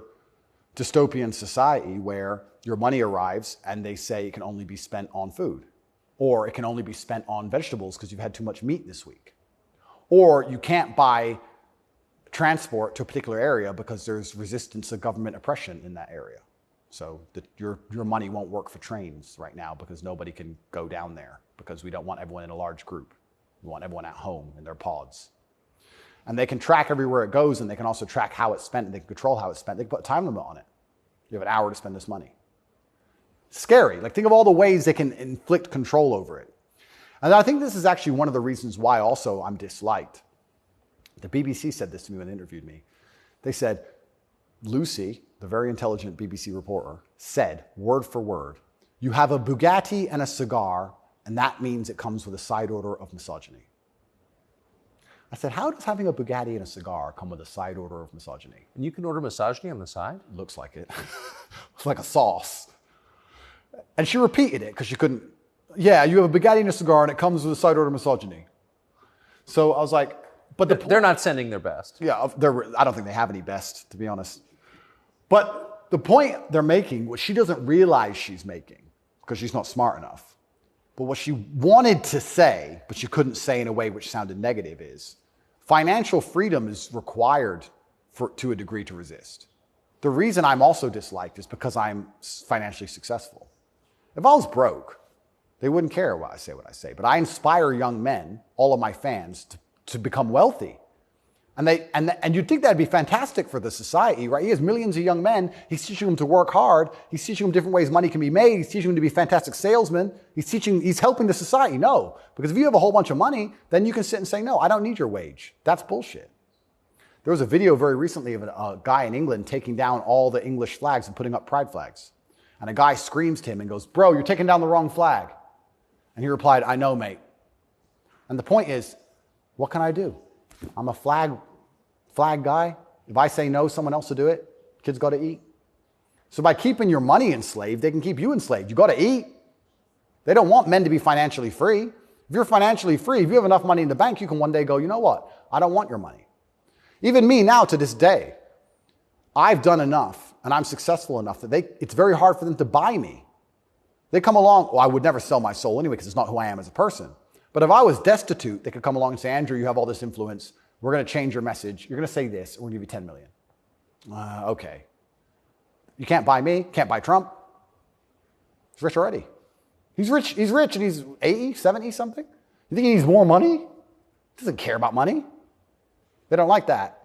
dystopian society where your money arrives and they say it can only be spent on food, or it can only be spent on vegetables because you've had too much meat this week, or you can't buy transport to a particular area because there's resistance to government oppression in that area. So your money won't work for trains right now because nobody can go down there because we don't want everyone in a large group. We want everyone at home in their pods. And they can track everywhere it goes, and they can also track how it's spent, and they can control how it's spent. They can put a time limit on it. You have an hour to spend this money. Scary. Like, think of all the ways they can inflict control over it. And I think this is actually one of the reasons why also I'm disliked. The BBC said this to me when they interviewed me. They said, Lucy, the very intelligent BBC reporter, said, word for word, you have a Bugatti and a cigar, and that means it comes with a side order of misogyny. I said, how does having a Bugatti and a cigar come with a side order of misogyny? And you can order misogyny on the side? Looks like it. It's like a sauce. And she repeated it because she couldn't. Yeah, you have a Bugatti and a cigar, and it comes with a side order of misogyny. So I was like, but they're not sending their best. Yeah, I don't think they have any best, to be honest. But the point they're making, what she doesn't realize she's making, because she's not smart enough, but what she wanted to say, but she couldn't say in a way which sounded negative, is financial freedom is required to a degree to resist. The reason I'm also disliked is because I'm financially successful. If I was broke, they wouldn't care what I say. But I inspire young men, all of my fans, to become wealthy. And you'd think that'd be fantastic for the society, right? He has millions of young men. He's teaching them to work hard. He's teaching them different ways money can be made. He's teaching them to be fantastic salesmen. He's helping the society. No, because if you have a whole bunch of money, then you can sit and say, no, I don't need your wage. That's bullshit. There was a video very recently of a guy in England taking down all the English flags and putting up pride flags. And a guy screams to him and goes, bro, you're taking down the wrong flag. And he replied, I know, mate. And the point is, what can I do? I'm a flag guy. If I say no, someone else will do it. Kids got to eat. So by keeping your money enslaved, they can keep you enslaved. You got to eat. They don't want men to be financially free. If you're financially free, if you have enough money in the bank, you can one day go, you know what? I don't want your money. Even me now to this day, I've done enough and I'm successful enough that it's very hard for them to buy me. They come along, well, I would never sell my soul anyway because it's not who I am as a person. But if I was destitute, they could come along and say, Andrew, you have all this influence. We're going to change your message. You're going to say this. We're going to give you 10 million. Okay. You can't buy me. Can't buy Trump. He's rich already. He's rich and he's 80, 70 something. You think he needs more money? He doesn't care about money. They don't like that.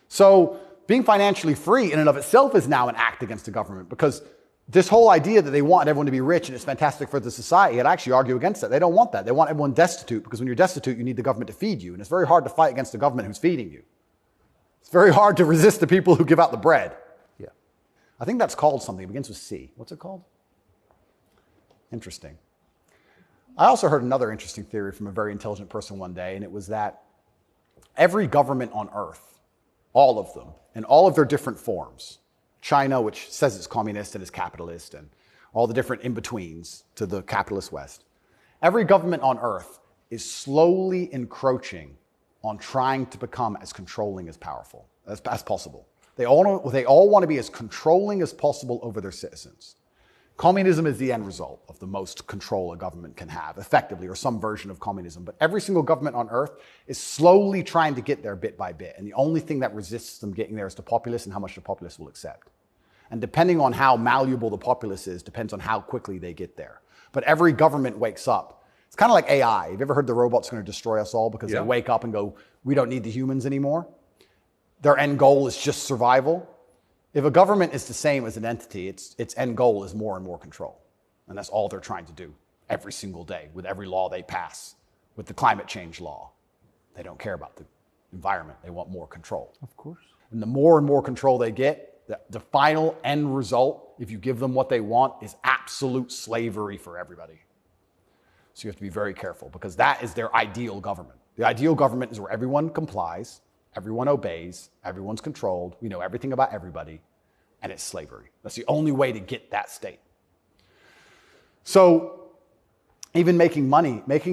So being financially free in and of itself is now an act against the government because this whole idea that they want everyone to be rich and it's fantastic for the society, I'd actually argue against that. They don't want that. They want everyone destitute because when you're destitute, you need the government to feed you. And it's very hard to fight against the government who's feeding you. It's very hard to resist the people who give out the bread. Yeah. I think that's called something. It begins with C. What's it called? Interesting. I also heard another interesting theory from a very intelligent person one day, and it was that every government on earth, all of them, in all of their different forms, China, which says it's communist and is capitalist, and all the different in-betweens to the capitalist West, every government on earth is slowly encroaching on trying to become as controlling as powerful as possible. They all want to be as controlling as possible over their citizens. Communism is the end result of the most control a government can have, effectively, or some version of communism. But every single government on earth is slowly trying to get there bit by bit. And the only thing that resists them getting there is the populace and how much the populace will accept. And depending on how malleable the populace is, depends on how quickly they get there. But every government wakes up. It's kind of like AI. Have you ever heard the robot's going to destroy us all because they wake up and go, we don't need the humans anymore? Their end goal is just survival. If a government is the same as an entity, its end goal is more and more control. And that's all they're trying to do every single day with every law they pass, with the climate change law. They don't care about the environment. They want more control. Of course. And the more and more control they get, the final end result, if you give them what they want, is absolute slavery for everybody. So you have to be very careful because that is their ideal government. The ideal government is where everyone complies, everyone obeys, everyone's controlled, we know everything about everybody, and it's slavery. That's the only way to get that state. So even making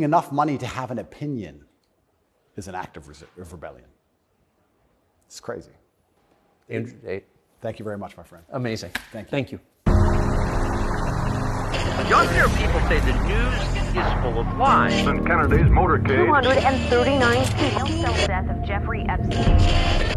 enough money to have an opinion is an act of rebellion. It's crazy. Andrew Tate. Thank you very much, my friend. Amazing. Thank you. You often hear people say the news is full of lies. Kennedy's motorcade. 239 people. The death of Jeffrey Epstein.